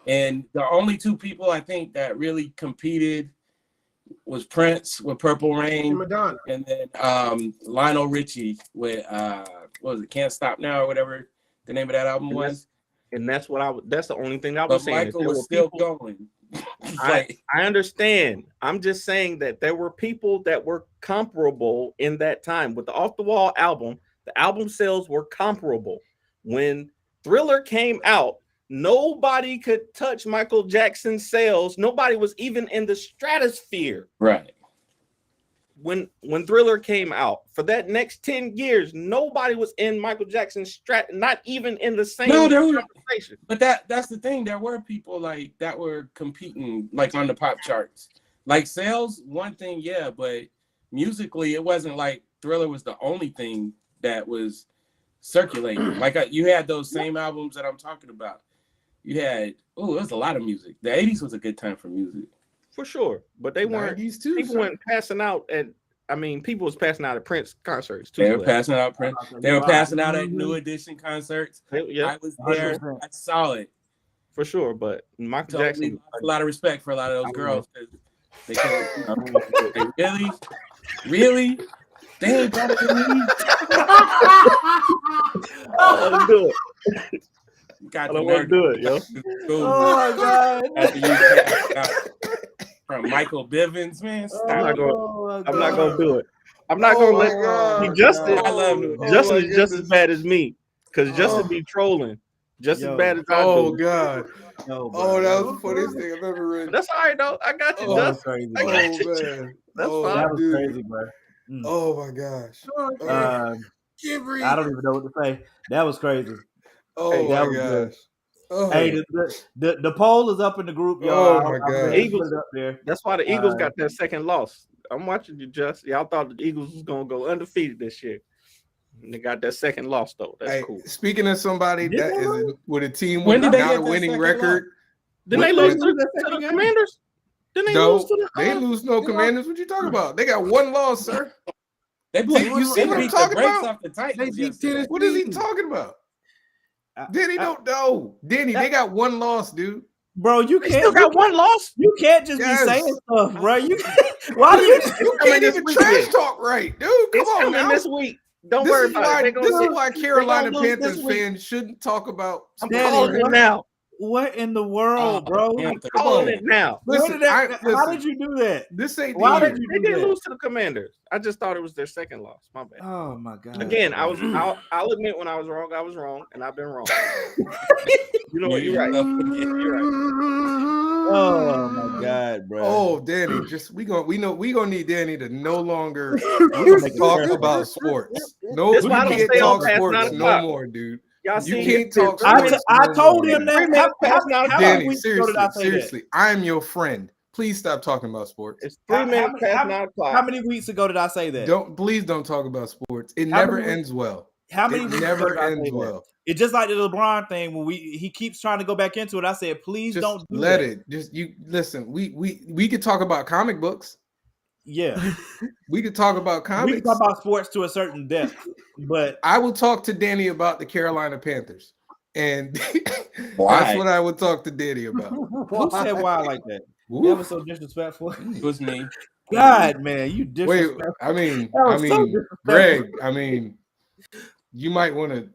E: And the only 2 people I think that really competed was Prince with Purple Rain,
C: and Madonna,
E: and then Lionel Richie with what was it, Can't Stop Now or whatever the name of that album was.
D: And that's the only thing I was saying.
E: Michael was still going.
D: I understand. I'm just saying that there were people that were comparable in that time with the Off the Wall album. The album sales were comparable. When Thriller came out, nobody could touch Michael Jackson's sales. Nobody was even in the stratosphere.
E: Right.
D: When Thriller came out, for that next 10 years, nobody was in Michael Jackson's not even in the same conversation.
E: But that's the thing. There were people like that were competing like on the pop charts. Like sales, one thing, yeah, but musically, it wasn't like Thriller was the only thing that was circulating. Like you had those same albums that I'm talking about. You had it was a lot of music. The 80s was a good time for music. For sure, but they weren't. People weren't passing out at. I mean, people was passing out at Prince concerts too. They were passing out Prince. They were passing out at New Edition concerts.
D: Yeah,
E: I was there. I saw it
D: for sure. But Michael Jackson,
E: a lot of respect for a lot of those girls. They really, they ain't better than me.
D: I don't do it.
E: I
D: don't want to do it, yo.
A: Oh my
E: God. From Michael Bivins, man.
D: I'm not gonna do it. I'm not gonna let Justin.
E: I love him.
D: Justin is just as bad as me, because Justin be trolling just as bad as I do.
B: Oh God. Oh, that was the funniest thing I've ever read.
D: That's all right though. I got you, Justin. I got you.
B: Man.
D: That's fine.
A: That was crazy, bro.
B: Oh my gosh.
A: I don't even know what to say. That was crazy.
B: Oh my gosh.
A: Oh. Hey, the poll is up in the group, y'all.
B: Oh my God.
D: Eagles up there. That's why the Eagles got that second loss. I'm watching you, Just. Y'all thought the Eagles was gonna go undefeated this year. And they got that second loss though. That's cool.
B: Speaking of somebody that is with a team with not a winning record,
D: didn't they lose to the Commanders? Didn't they
B: No,
D: lose to the
B: they ain't lose no Commanders. What you talking about? They got one loss, sir.
E: They
B: You see what I'm
E: beat the
B: talking
E: brakes
B: about?
E: off the Titans
C: They beat
E: yesterday.
C: Tennessee.
B: What is he talking about? Denny don't know. Denny, they got one loss, dude.
A: Bro, you
D: They
A: can't.
D: still got one loss.
A: You can't just
B: Yes.
A: be saying stuff, bro. You why do you?
B: You
D: coming
B: can't
D: this
B: even
D: weekend.
B: trash talk right, dude. Come
D: It's
B: on
D: coming
B: now.
D: this week. Don't
B: This
D: worry
B: is
D: about
B: why.
D: it. They
B: This
D: gonna
B: is why Carolina
D: lose this
B: Panthers
D: week.
B: fans shouldn't talk about.
D: I'm
A: Daddy,
D: calling it
A: what?
D: now.
A: What in the world, bro?
E: Panthers.
D: Calling it now.
B: Listen,
A: How
B: listen,
A: did you do that?
B: this ain't
A: Why
B: the
A: did
B: year.
A: you
D: They
A: do
D: didn't
A: that?
D: lose to the Commanders. I just thought it was their second loss. My bad.
A: Oh my god!
D: Again, I'll admit when I was wrong, and I've been wrong. You know what? You're right. You're right.
A: Oh my god, bro!
B: Oh, Danny, we gonna need Danny to no longer
A: make it
B: talk
A: fair.
B: about sports. No,
D: That's
B: you
D: why I don't
B: can't
D: stay
B: talk
D: on past
B: sports
D: 9
B: no
D: o'clock.
B: more, dude.
D: Y'all
B: You
D: see,
B: can't talk
A: I
B: sports.
A: I
B: no
A: told
B: more,
A: him
B: man.
D: 3
A: that.
D: minutes past 9
A: How
D: o'clock.
A: many
B: Danny,
A: weeks ago did I say
B: seriously, I'm your friend. Please stop talking about sports.
D: It's 3 minutes past 9
A: How
D: o'clock.
A: many weeks ago did I say that?
B: Please don't talk about sports. It
A: How
B: never
A: many
B: ends well.
A: How many
B: It
A: weeks ago
B: never
A: did I say
B: ends
A: that?
B: well.
A: It's just like the LeBron thing when he keeps trying to go back into it. I said, please
B: Just
A: don't do
B: let
A: that.
B: it. Just you listen. We could talk about comic books.
A: Yeah,
B: We could talk about
A: we can
B: comics.
A: talk about sports to a certain depth, but
B: I will talk to Danny about the Carolina Panthers, and
E: Why?
B: that's what I would talk to Danny about.
A: who said why like that? That
B: Woo.
A: was so disrespectful.
E: It was me.
A: God, man, you
B: Wait,
A: disrespectful.
B: I mean,
A: That was so disrespectful.
B: Greg, you might want to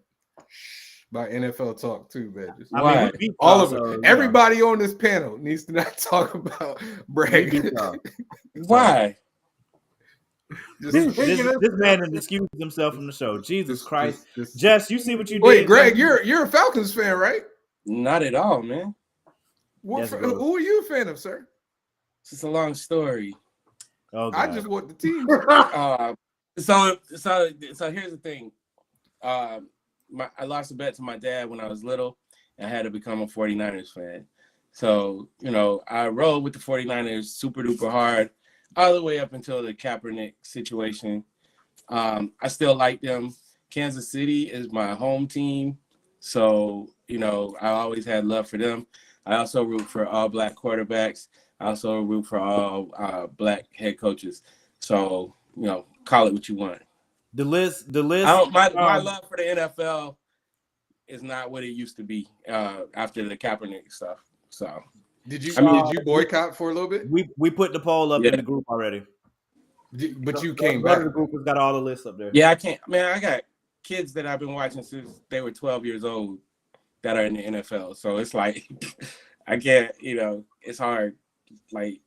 B: by NFL talk too, man. Just,
E: Why?
A: we beat
B: all
A: y'all,
B: of
A: so,
B: it.
A: yeah.
B: Everybody on this panel needs to not talk about
A: We
B: Bragg.
A: beat y'all.
E: Why?
B: Just-
A: This man has excused himself from the show. Jesus Christ.
B: just-
A: Jess, you see what you
B: Wait,
A: did?
B: Greg,
A: man?
B: you're a Falcons fan, right?
E: Not at all, man.
B: What,
A: Yes, bro.
B: who are you a fan of, sir?
E: It's just a long story.
A: Oh,
B: I
A: God.
B: just want the team.
E: So here's the thing. I lost a bet to my dad when I was little, and I had to become a 49ers fan. So, I rode with the 49ers super duper hard all the way up until the Kaepernick situation. I still like them. Kansas City is my home team. So, I always had love for them. I also root for all black quarterbacks. I also root for all black head coaches. So, call it what you want.
A: The list.
E: My love for the NFL is not what it used to be after the Kaepernick stuff. So
B: Did you
E: I mean,
B: did you boycott for a little bit?
A: We put the poll up in the group already.
B: But you came
A: Go
B: back.
A: to the group has got all the lists up there.
E: yeah, I can't. Man, I got kids that I've been watching since they were 12 years old that are in the NFL. So it's like I can't. It's hard. Like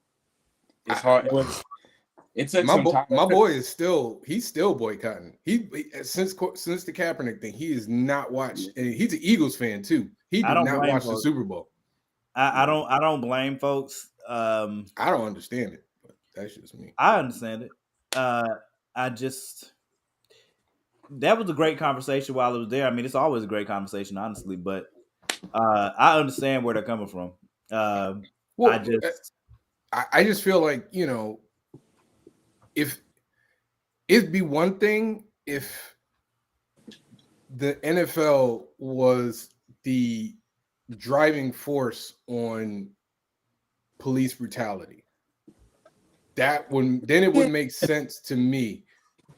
E: it's hard. It took some time.
B: My boy is still boycotting. He since the Kaepernick thing, he has not watched, and he's an Eagles fan too. He did not watch the Super Bowl.
A: I don't blame folks.
B: I don't understand it, but that's just me.
A: I understand it. That was a great conversation while it was there. I mean, it's always a great conversation, honestly, but I understand where they're coming from.
B: Well, I just feel like, if it'd be one thing if the NFL was the driving force on police brutality. Then it would make sense to me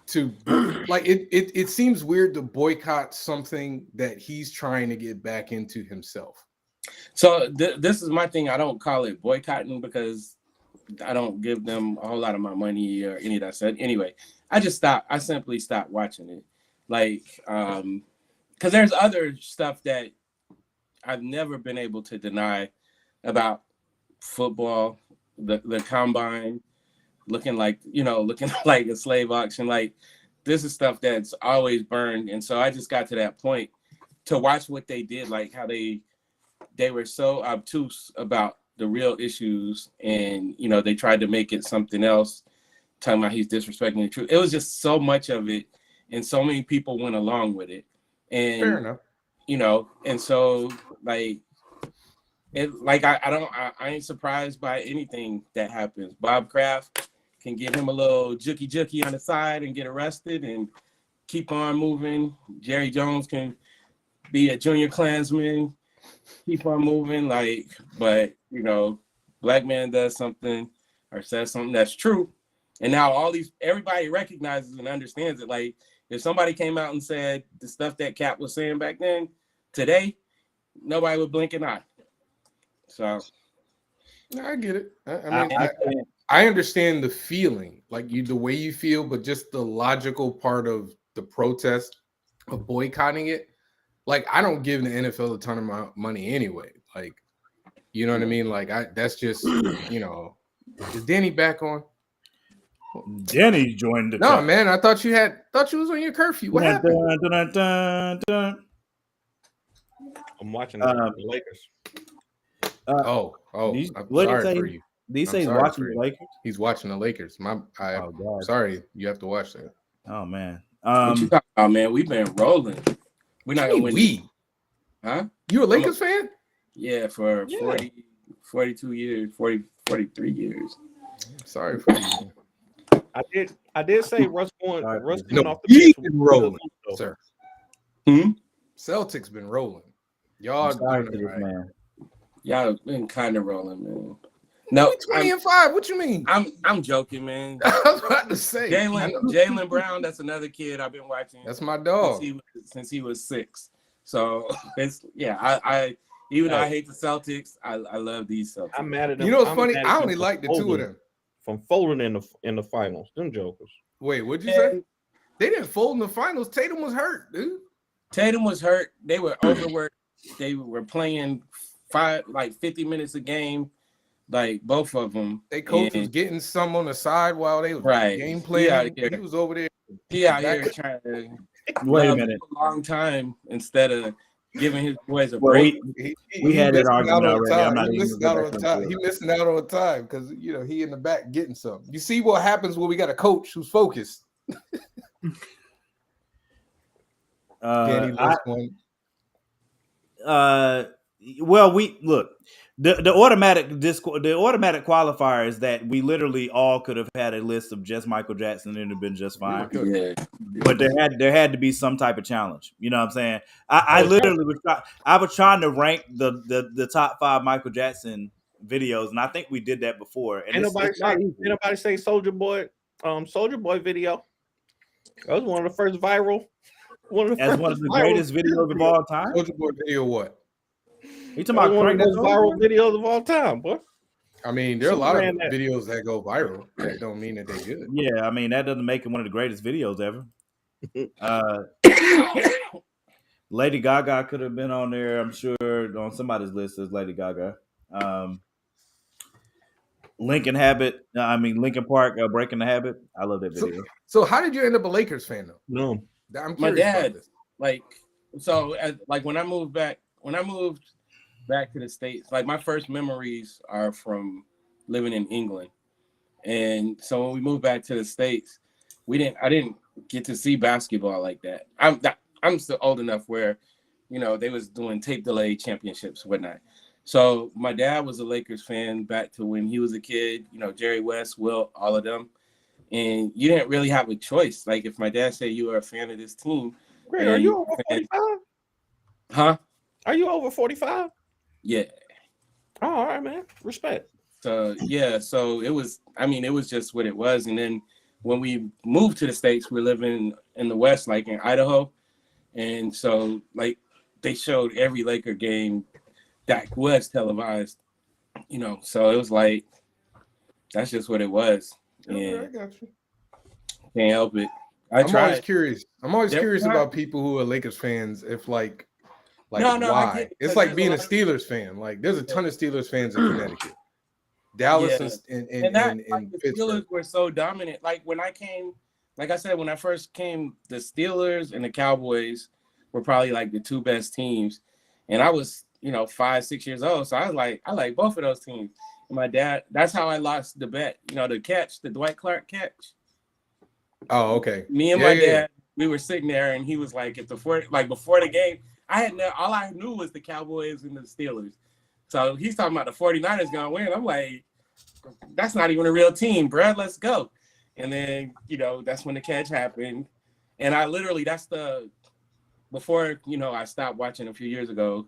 B: to like it seems weird to boycott something that he's trying to get back into himself.
E: So this is my thing. I don't call it boycotting because I don't give them a whole lot of my money or any of that stuff. Anyway, I simply stopped watching it. Like, because there's other stuff that I've never been able to deny about football, the combine, looking like a slave auction. Like, this is stuff that's always burned. And so I just got to that point to watch what they did, like how they were so obtuse about the real issues, and they tried to make it something else, talking about he's disrespecting the truth. It was just so much of it, and so many people went along with it. And
B: fair enough.
E: And so I ain't surprised by anything that happens. Bob Kraft can give him a little jooky on the side and get arrested and keep on moving. Jerry Jones can be a junior Klansman, keep on moving, but black man does something or says something that's true, and now everybody recognizes and understands it. Like if somebody came out and said the stuff that Cap was saying back then, today, nobody would blink an eye. So
B: I get it. I understand the feeling, like the way you feel, but just the logical part of the protest of boycotting it. Like, I don't give the NFL a ton of money anyway. Like, you know what I mean? Like, that's just, is Danny back on?
A: Danny joined the
B: No, man, I thought you was on your curfew. What happened?
D: I'm watching the Lakers.
B: I'm sorry for you.
A: These say he's watching the Lakers.
B: He's watching the Lakers. Sorry, you have to watch that.
A: Oh man,
E: what you talking about, man? We've been rolling. We're not gonna win.
B: Huh? You a Lakers fan?
E: Yeah, for 42 years, 43 years.
B: Sorry for you.
D: I did say Russ going off the
B: he's been rolling, sir. Celtics been rolling. Y'all doing it right.
A: Man.
E: Y'all been kind of rolling, man. No,
B: 20-5. What you mean?
E: I'm joking, man.
B: I was about to say
E: Jaylen Brown. That's another kid I've been watching.
B: That's my dog
E: since he was 6. So it's I even though I hate the Celtics, I love these Celtics.
D: I'm mad at them.
B: You know what's funny? I only like the two of them
D: from folding in the finals. Them jokers.
B: Wait, what'd you say? They didn't fold in the finals. Tatum was hurt, dude.
E: Tatum was hurt. They were overworked. They were playing 50 minutes a game. Like both of them.
B: They coach was getting some on the side while they was game playing. He was over there.
E: He out here trying to
A: wait a minute.
E: A long time instead of giving his boys a break.
A: We had that argument already.
B: He missing out on time because he in the back getting some. You see what happens when we got a coach who's focused. Danny lost one.
A: Well, we look. The automatic qualifier is that we literally all could have had a list of just Michael Jackson and it'd have been just fine.
E: Yeah.
A: But there had to be some type of challenge. You know what I'm saying? I literally was trying to rank the top 5 Michael Jackson videos, and I think we did that before. And
D: nobody say Soulja Boy video. That was one of the first viral.
A: One of the greatest videos of all time.
B: Soulja Boy video what?
A: You talking about
D: one of those viral videos of all time, boy?
B: I mean, there are a lot of videos that go viral. That don't mean that they're good.
A: Yeah, I mean that doesn't make it one of the greatest videos ever. Lady Gaga could have been on there. I'm sure on somebody's list is Lady Gaga. Lincoln Park, Breaking the Habit. I love that video.
B: So how did you end up a Lakers fan though?
D: No,
B: I'm curious.
E: My dad,
B: about this.
E: when I moved back to the States, like my first memories are from living in England. And so when we moved back to the States, I didn't get to see basketball like that. I'm still old enough where, they was doing tape delay championships and whatnot. So my dad was a Lakers fan back to when he was a kid, Jerry West, Wilt, all of them. And you didn't really have a choice. Like if my dad said you were a fan of this team.
D: Great, are you over 45?
E: Huh?
D: Are you over 45?
E: Yeah.
D: Oh, all right, man. Respect.
E: So it was just what it was. And then when we moved to the States, we're living in the West, like in Idaho. And so like they showed every Laker game that was televised, so it was like, that's just what it was.
B: Okay, I got you.
E: Can't help it.
B: I'm always curious. About people who are Lakers fans. If like why? It's like being a Steelers fan. Like there's a ton of Steelers fans in Connecticut, Dallas, and
E: the
B: Pittsburgh.
E: Steelers were so dominant. Like when I came, like I said, when I first came, the Steelers and the Cowboys were probably like the 2 best teams, and I was 5-6 years old, so I was like, I like both of those teams. And my dad, that's how I lost the bet. The catch, the Dwight Clark catch.
B: Oh, okay.
E: Me and my dad, we were sitting there, and he was like, before the game, all I knew was the Cowboys and the Steelers. So he's talking about the 49ers gonna win. I'm like, that's not even a real team, bro. Let's go. And then, that's when the catch happened. And I literally, before I stopped watching a few years ago,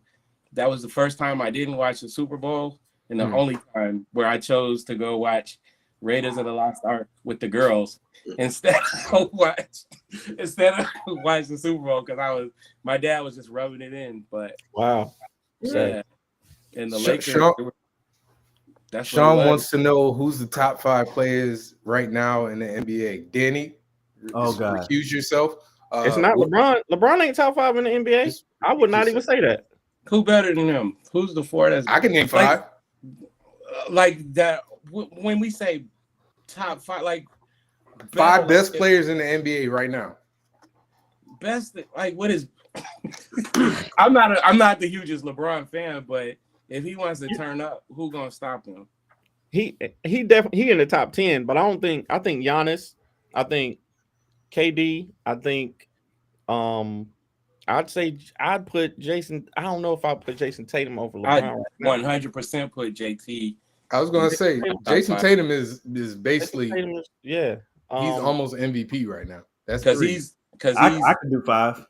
E: that was the first time I didn't watch the Super Bowl and the only time where I chose to go watch Raiders of the Lost Ark with the girls instead of watch the Super Bowl because my dad was just rubbing it in. But
D: wow,
E: yeah, and the Lakers.
B: Sean wants to know who's the top 5 players right now in the NBA. Danny, recuse yourself.
D: It's not LeBron. LeBron ain't top 5 in the NBA. I would not even say that.
E: Who better than him? Who's the 4 that's
B: I can name 5.
E: Like that when we say top 5, like
B: 5 best players in the NBA right now.
E: Best, like what is? I'm not the hugest LeBron fan, but if he wants to turn up, who gonna stop him?
D: He definitely in the top 10, but I think Giannis, I think KD, I think I'd put Jason. I don't know if I'd put Jason Tatum over LeBron.
E: 100% put JT.
B: I was gonna say Jason Tatum is basically
D: he's
B: almost MVP right now. That's
E: because
A: I could do 5.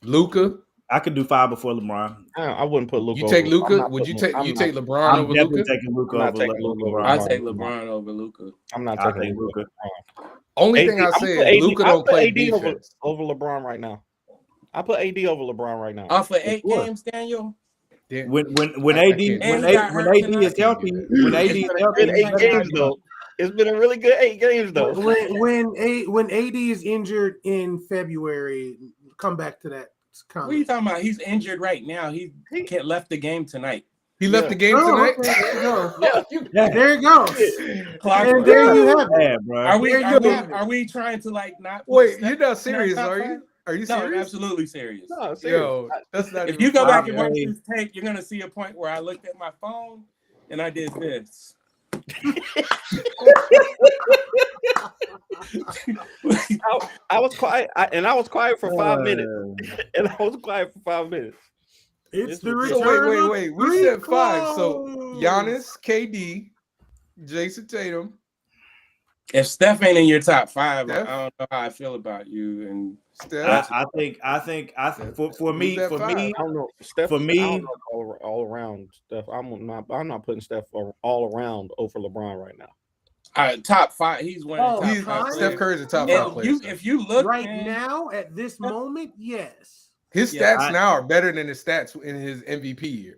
B: Luka.
A: I could do 5 before LeBron.
D: I wouldn't put Luka.
B: You take Luka? Would you take LeBron over Luka?
A: Taking Luka over LeBron.
E: I take LeBron over Luka.
D: I'm not taking Luka.
B: Only thing I say is Luka don't play defense
D: over LeBron right now. I put AD over LeBron right now.
E: Off of 8 games, Daniel.
A: When AD is healthy,
D: it's been a really good 8 games though.
C: When AD is injured in February, come back to that comment.
E: What are you talking about? He's injured right now. He can't left the game tonight.
B: He left the game tonight.
C: Okay, there you go. There you go.
E: And
C: there you have it.
E: Are we trying to like not?
B: Wait, you're not serious, are you? Are you serious?
E: No, I'm absolutely serious.
D: No, serious.
B: Yo, that's not.
E: If you go back and watch this tape, you're gonna see a point where I looked at my phone and I did this.
D: I was quiet, I was quiet for 5 minutes. And I was quiet for 5 minutes.
C: It's the
B: return. Wait. We said 5. So Giannis, KD, Jason Tatum.
E: If Steph ain't in your top 5, I don't know how I feel about you. And
B: Steph,
A: I think for me,
D: I don't know. Steph, for me, I don't know all around Steph. I'm not putting Steph all around over LeBron right now.
E: Top 5. He's one of the top 5.
B: Steph Curry's a top 5 player.
E: If you look
C: now at this moment, yes.
B: His stats now are better than his stats in his MVP year.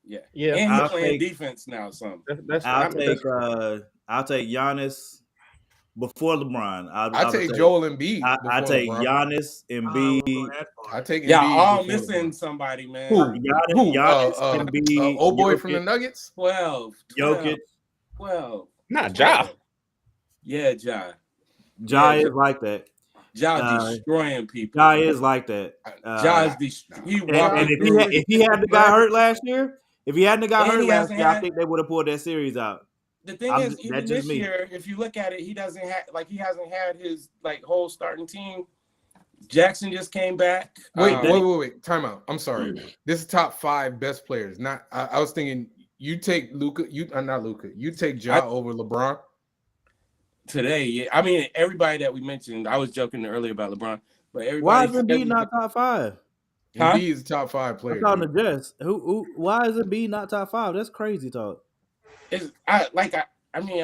E: Yeah. And he's playing defense now.
A: I'll take Giannis before LeBron.
B: I'll take Joel Embiid.
A: I take Giannis, Embiid.
B: I take Embiid.
E: Yeah, all missing somebody, man.
B: Who?
A: Giannis, Embiid.
B: Old boy from the Nuggets.
E: 12.
A: Jokic.
E: 12.
D: Not Ja.
E: Yeah, Ja.
A: Ja is like that.
E: Ja destroying people.
A: Ja is like that.
E: Ja's destroying.
A: And if he hadn't got hurt last year, I think they would have pulled that series out.
E: The thing is, even this year, if you look at it, he hasn't had his whole starting team. Jackson just came back.
B: Wait. Time out. I'm sorry. This is top 5 best players. Not. I was thinking you take Luka. Not Luka. You take Ja over LeBron.
E: Today, yeah. I mean, everybody that we mentioned, I was joking earlier about LeBron, but everybody.
A: Why is Embiid not top 5?
B: Embiid is a top 5 player.
A: I'm talking to Jess. Why is Embiid not top 5? That's crazy talk.
E: I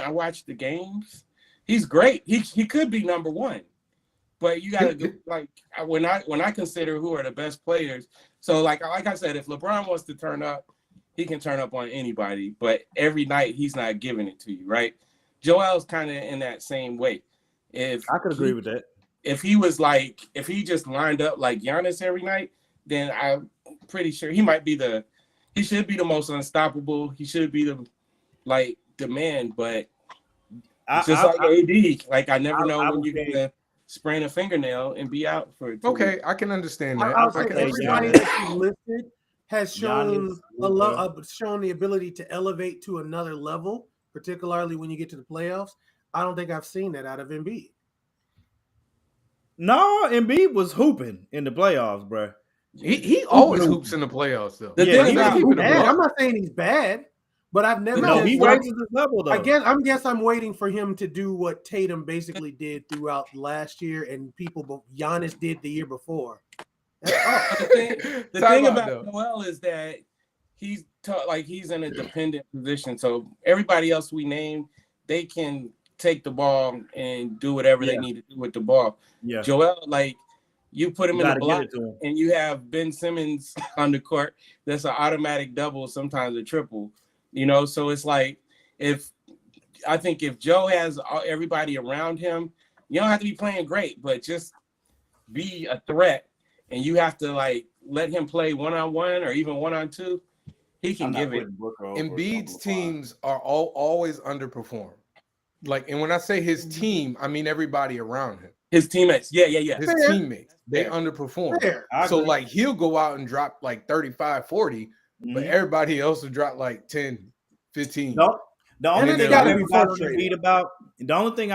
E: watched the games. He's great. He could be number 1, but you gotta do when I consider who are the best players. So like I said, if LeBron wants to turn up, he can turn up on anybody. But every night he's not giving it to you, right? Joel's kind of in that same way. If
A: I could agree with that.
E: If he just lined up like Giannis every night, then I'm pretty sure he should be the most unstoppable. He should be the man, but like AD, I never know when you're gonna sprain a fingernail and be out for 2 weeks.
B: I can understand that.
C: Everybody that you listed has shown shown the ability to elevate to another level, particularly when you get to the playoffs. I don't think I've seen that out of Embiid.
A: No, Embiid was hooping in the playoffs, bro.
B: He always hoops in the playoffs, though.
C: I'm not saying he's bad, but I've never.
A: No, he raises his level though.
C: I'm waiting for him to do what Tatum basically did throughout last year, and Giannis did the year before.
E: The thing about Joel is that he's he's in a dependent position. So everybody else we named, they can take the ball and do whatever they need to do with the ball.
A: Yeah.
E: Joel, like you put him
A: You
E: in the
A: gotta
E: block
A: get it to him.
E: and you have Ben Simmons on the court, that's an automatic double, sometimes a triple, you know? So it's like, if Joe has everybody around him, you don't have to be playing great, but just be a threat, and you have to like let him play 1-on-1 or even 1-on-2. He can give it.
B: Embiid's teams are always underperform. Like, and when I say his team, I mean everybody around him.
E: His teammates, yeah.
B: His teammates, they underperform. So like he'll go out and drop like 35, 40, but everybody else will drop like 10, 15.
A: The only thing I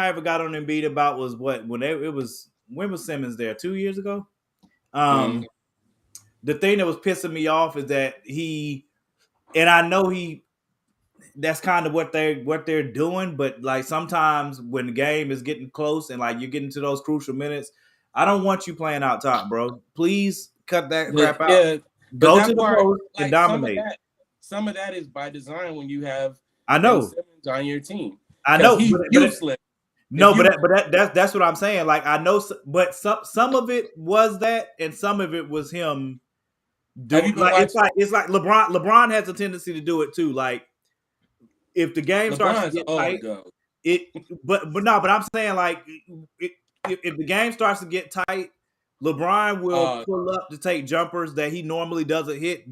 A: ever got on Embiid about, was when was Simmons there? 2 years ago. The thing that was pissing me off is that that's kind of what they're doing, but like sometimes when the game is getting close and like you're getting to those crucial minutes, I don't want you playing out top, bro. Please cut that crap out.
E: Yeah,
A: go to the post and dominate.
E: Some of that is by design when you have
A: Simmons
E: on your team.
A: I know
E: he's useless.
A: That's what I'm saying. Like I know, but some of it was that, and some of it was him doing. Like it's like LeBron. LeBron has a tendency to do it too. Like if the game starts to get tight, but I'm saying like if the game starts to get tight, LeBron will pull up to take jumpers that he normally doesn't hit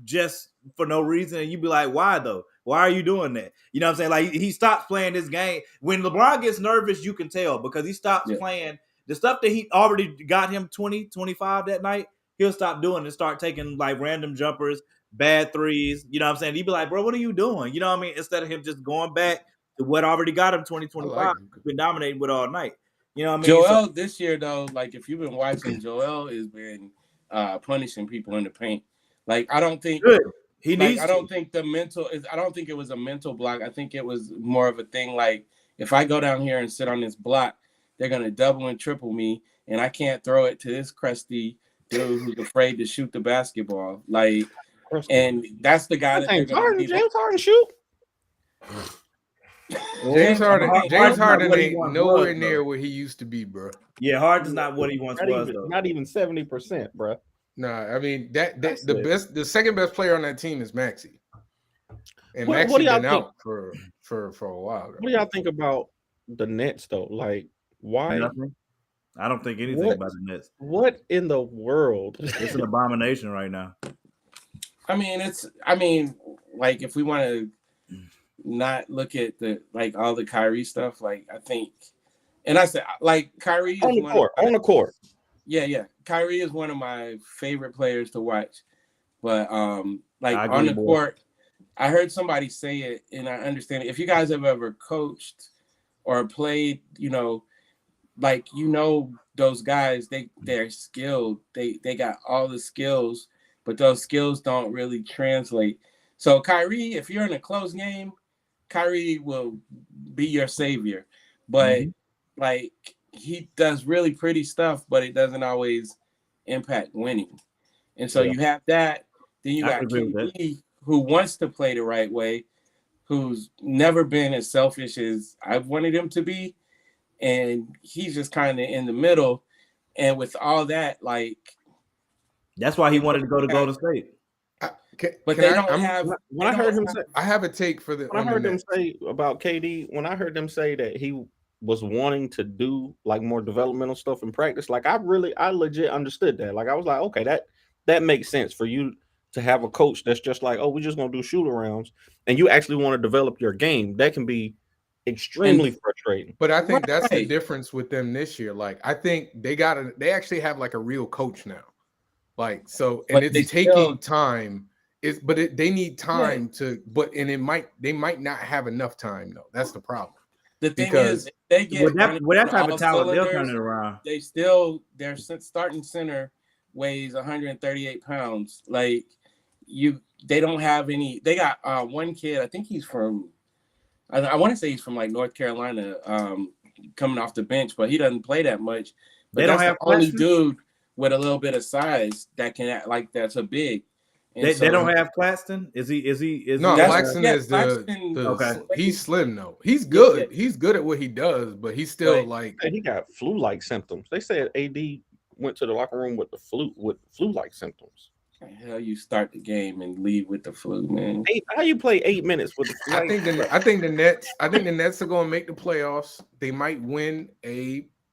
A: just for no reason, and you'd be like, why though? Why are you doing that? You know what I'm saying? Like he stops playing this game. When LeBron gets nervous, you can tell because he stops playing the stuff that he already got him 20, 25 that night. He'll stop doing and start taking like random jumpers, bad threes. You know what I'm saying? He'd be like, bro, what are you doing? You know what I mean? Instead of him just going back to what already got him 20, 25, been dominating with all night. You know what I mean?
E: Joel this year though, like if you've been watching, Joel has been punishing people in the paint. Like I don't think
A: he needs.
E: I don't think the mental is. I don't think it was a mental block. I think it was more of a thing. Like if I go down here and sit on this block, they're gonna double and triple me, and I can't throw it to this crusty dude who's afraid to shoot the basketball. Like, and that's the guy that they're gonna
D: James Harden shoot.
B: James Harden ain't nowhere near where he used to be, bro.
A: Yeah, Harden's not what he once was.
D: Not even 70%, bro.
B: Nah, I mean the second best player on that team is Maxey, and Maxey's been out for a while.
D: What do y'all think about the Nets though? Like, why?
A: Nothing. I don't think anything about the Nets.
D: What in the world?
A: It's an abomination right now.
E: I mean, like if we want to not look at all the Kyrie stuff, like I think, and I said like Kyrie is
D: on the court.
E: Yeah. Kyrie is one of my favorite players to watch. But like on the court, I heard somebody say it, and I understand it. If you guys have ever coached or played, those guys, they're skilled. They got all the skills, but those skills don't really translate. So Kyrie, if you're in a close game, Kyrie will be your savior. But like he does really pretty stuff, but it doesn't always impact winning. And so you have that. Then you got KD, who wants to play the right way, who's never been as selfish as I've wanted him to be. And he's just kind of in the middle. And with all that, like...
B: That's why he wanted to go to Golden State.
E: But they don't have...
D: When I heard him say...
B: I have a take for the...
D: When I heard them say about KD, when I heard them say that he was wanting to do like more developmental stuff in practice, like I legit understood that. Like I was like, okay, that makes sense for you to have a coach that's just like, oh, we're just gonna do shoot arounds, and you actually want to develop your game. That can be extremely frustrating.
B: But I think that's the difference with them this year. Like I think they actually have like a real coach now. Like so, and it's taking time. They need time they might not have enough time though. That's the problem.
E: The thing is, they get
A: with that type of talent, they'll turn it around.
E: Their starting center weighs 138 pounds. Like they don't have any. They got one kid. I think he's from. I want to say he's from like North Carolina, coming off the bench, but he doesn't play that much. But
A: they don't have
E: the only dude with a little bit of size that can act like that's a big. And
A: They
E: so
A: don't have Claxton. Is he?
B: No,
E: That's-
B: Claxton
E: yeah,
B: is
E: Claxton-
A: Okay.
B: he's slim though. He's good.
E: Yeah.
B: He's good at what he does, but he's still
E: Right.
B: like
D: Hey, he got flu-like symptoms. They said AD went to the locker room with flu-like symptoms.
E: hell, you start the game and leave with the flu, man.
D: How you play 8 minutes with the flu?
B: I think the Nets are going to make the playoffs. They might win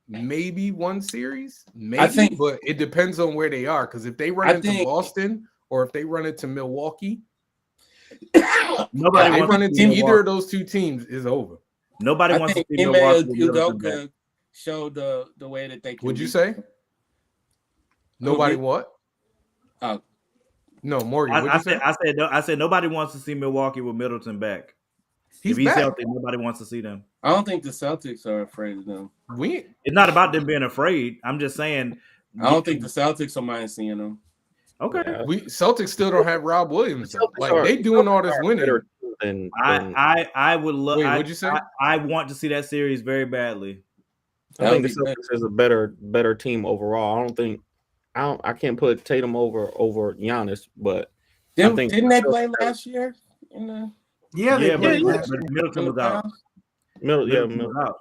B: maybe one series, maybe, but it depends on where they are. Because if they run into Boston or if they run into Milwaukee,
A: Nobody wants
B: run
A: to
B: into
A: see
B: either
A: Milwaukee.
B: of those two teams is over.
A: Nobody
E: I
A: wants to
E: think
A: see Milwaukee. with Middleton back.
E: Udoka showed the way that they can.
B: Would you
E: beat
B: say?
E: them.
B: Nobody
E: Who,
B: what?
E: Oh.
B: No, Morgan. What'd you say?
A: I said nobody wants to see Milwaukee with Middleton back. If he's
B: back.
A: healthy, nobody wants to see them.
E: I don't think the Celtics are afraid of them.
A: It's not about them being afraid. I'm just saying.
E: I don't think the Celtics will mind seeing them.
A: Okay.
D: Yeah.
B: Celtics still don't have Rob Williams. Though.
D: Celtics
B: Like they doing all this winning.
A: I would love.
B: Wait, what'd you say?
A: I want to see that series very badly.
D: I think the Celtics is a better team overall. I can't put Tatum over Giannis, but
E: Didn't they play last year?
C: Yeah,
A: but
C: last
A: Middleton was out.
D: Middleton was
A: out.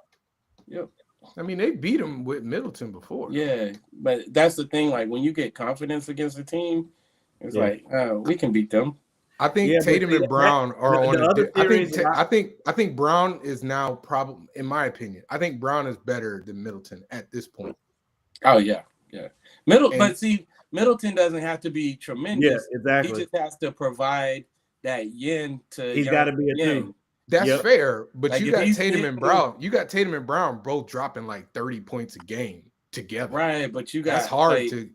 E: Yep.
B: I mean, they beat him with Middleton before.
E: Yeah, but that's the thing. Like when you get confidence against a team, it's like, oh, we can beat them.
B: I think Tatum and Brown are on. I think Brown is now probably, in my opinion, I think Brown is better than Middleton at this point.
E: Oh yeah. But see, Middleton doesn't have to be tremendous.
A: Yeah, exactly.
E: He just has to provide that yin to.
A: He's got to be a two.
B: That's fair, but
E: like
B: you got Tatum and Brown. You got Tatum and Brown both dropping like 30 points a game together.
E: Right, but you got
B: that's hard to.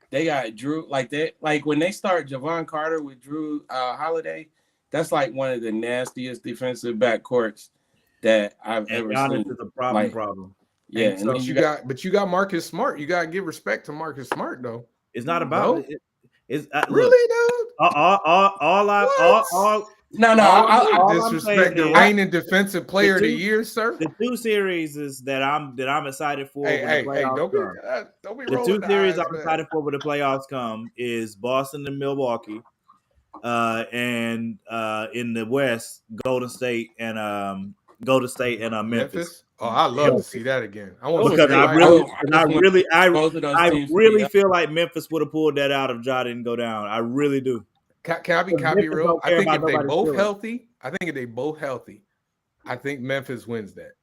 E: They got Drew like when they start Javon Carter with Drew Holiday, that's like one of the nastiest defensive backcourts that I've ever seen.
A: Is a problem.
E: Yeah,
B: and so you got Marcus Smart. You gotta give respect to Marcus Smart though.
A: It's not about it. It's
B: really, dude.
E: No.
B: Disrespect the reigning defensive player of the year, sir.
A: The two series is that I'm excited for.
B: Hey, don't be
A: the two series I'm excited for when the playoffs come is Boston and Milwaukee, and in the West, Golden State and Memphis.
B: Oh, I love to see that again. I
A: really feel like Memphis would have pulled that out if Ja didn't go down. I really do.
B: Can I be real? I think if they both healthy, I think Memphis wins that.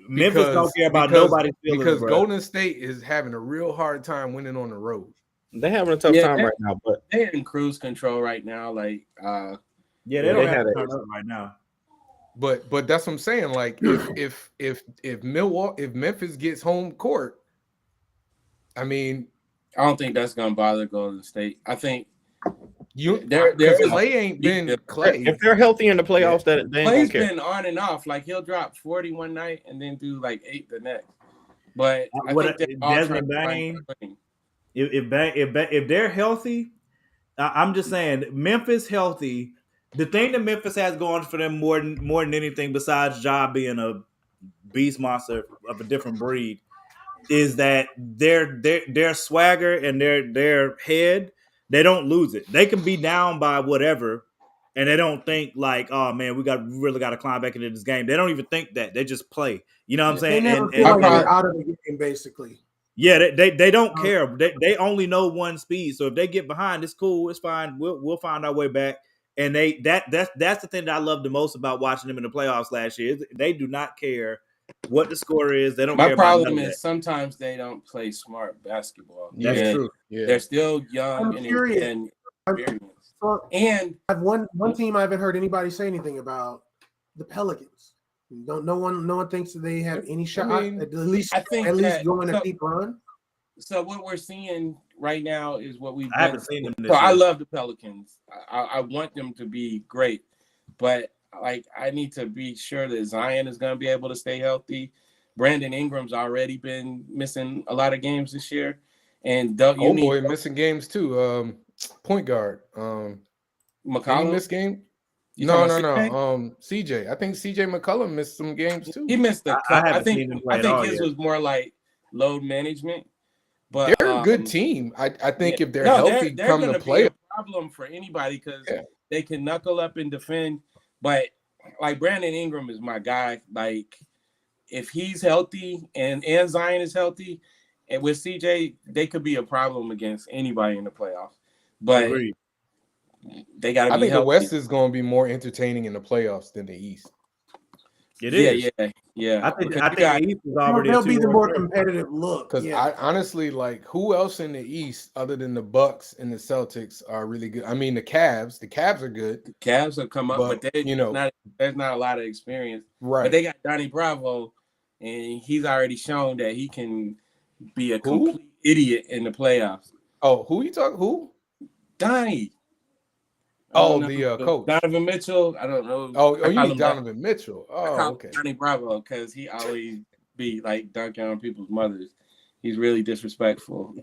A: Memphis don't care about nobody's feelings,
B: because
A: bro.
B: Golden State is having a real hard time winning on the road.
D: They're having a tough time right now, but
E: they're in cruise control right now. Like,
A: they don't have to turn up right now.
B: But that's what I'm saying. Like, if Memphis gets home court, I mean,
E: I don't think that's gonna bother Golden State. I think
B: Clay ain't been Clay.
D: If they're healthy in the playoffs, that they
E: Clay's
D: ain't care.
E: been on and off. Like he'll drop 40 one night and then do like 8 the next. But I think
A: Desmond Bain, if they're healthy, I'm just saying Memphis healthy. The thing that Memphis has going for them more than anything, besides Ja being a beast monster of a different breed, is that their swagger and their head, they don't lose it. They can be down by whatever, and they don't think like, oh man, we really got to climb back into this game. They don't even think that. They just play. You know what I'm saying?
C: They never feel like they're out of the game, basically.
A: Yeah, they don't care. They only know one speed. So if they get behind, it's cool. It's fine. We'll find our way back. And that's the thing that I love the most about watching them in the playoffs last year. They do not care what the score is. They don't care.
E: My problem is sometimes they don't play smart basketball.
A: That's true.
B: Yeah.
E: They're still young and experienced. And
C: I've one team I haven't heard anybody say anything about, the Pelicans. No one thinks that they have any shot.
B: I mean,
C: at least going a deep run.
E: So what we're seeing right now is what we've.
A: I haven't seen them.
E: I love the Pelicans. I want them to be great, but like I need to be sure that Zion is going to be able to stay healthy. Brandon Ingram's already been missing a lot of games this year, and
B: missing games too. Point guard.
E: McCollum
B: missed game. No. CJ. I think CJ McCollum missed some games too.
E: He missed the. I think his
A: yet.
E: was more like load management. But
B: they're a good team. I think if they're healthy, come to play.
E: problem for anybody because
B: Yeah.
E: they can knuckle up and defend. But like Brandon Ingram is my guy. Like if he's healthy and Zion is healthy, and with CJ, they could be a problem against anybody in the playoffs. But
A: Agreed.
E: they got to
B: I
E: be
B: think the
E: healthy.
B: West is going to be more entertaining in the playoffs than the East.
A: It
E: Yeah,
A: is.
E: yeah.
A: I think
E: Because
A: the East is already
C: They'll be the more
A: 2-3.
C: competitive look.
B: Because
C: Yeah.
B: I honestly, like, who else in the East other than the Bucks and the Celtics are really good? I mean, the Cavs are good.
E: the Cavs have come up, but
B: But,
E: they
B: you know,
E: there's not a lot of experience.
B: right.
E: But they got Donnie Bravo, and he's already shown that he can be a
B: Who?
E: complete idiot in the playoffs.
B: Oh, who you talking? Who?
E: Donnie.
B: Oh, the coach.
E: Donovan Mitchell. I don't know.
B: Oh,
E: I
B: you
E: call
B: mean
E: him
B: Donovan Mitchell?
E: I
B: Oh,
E: call
B: okay.
E: him Donnie Bravo because he always be like dunking on people's mothers. He's really disrespectful.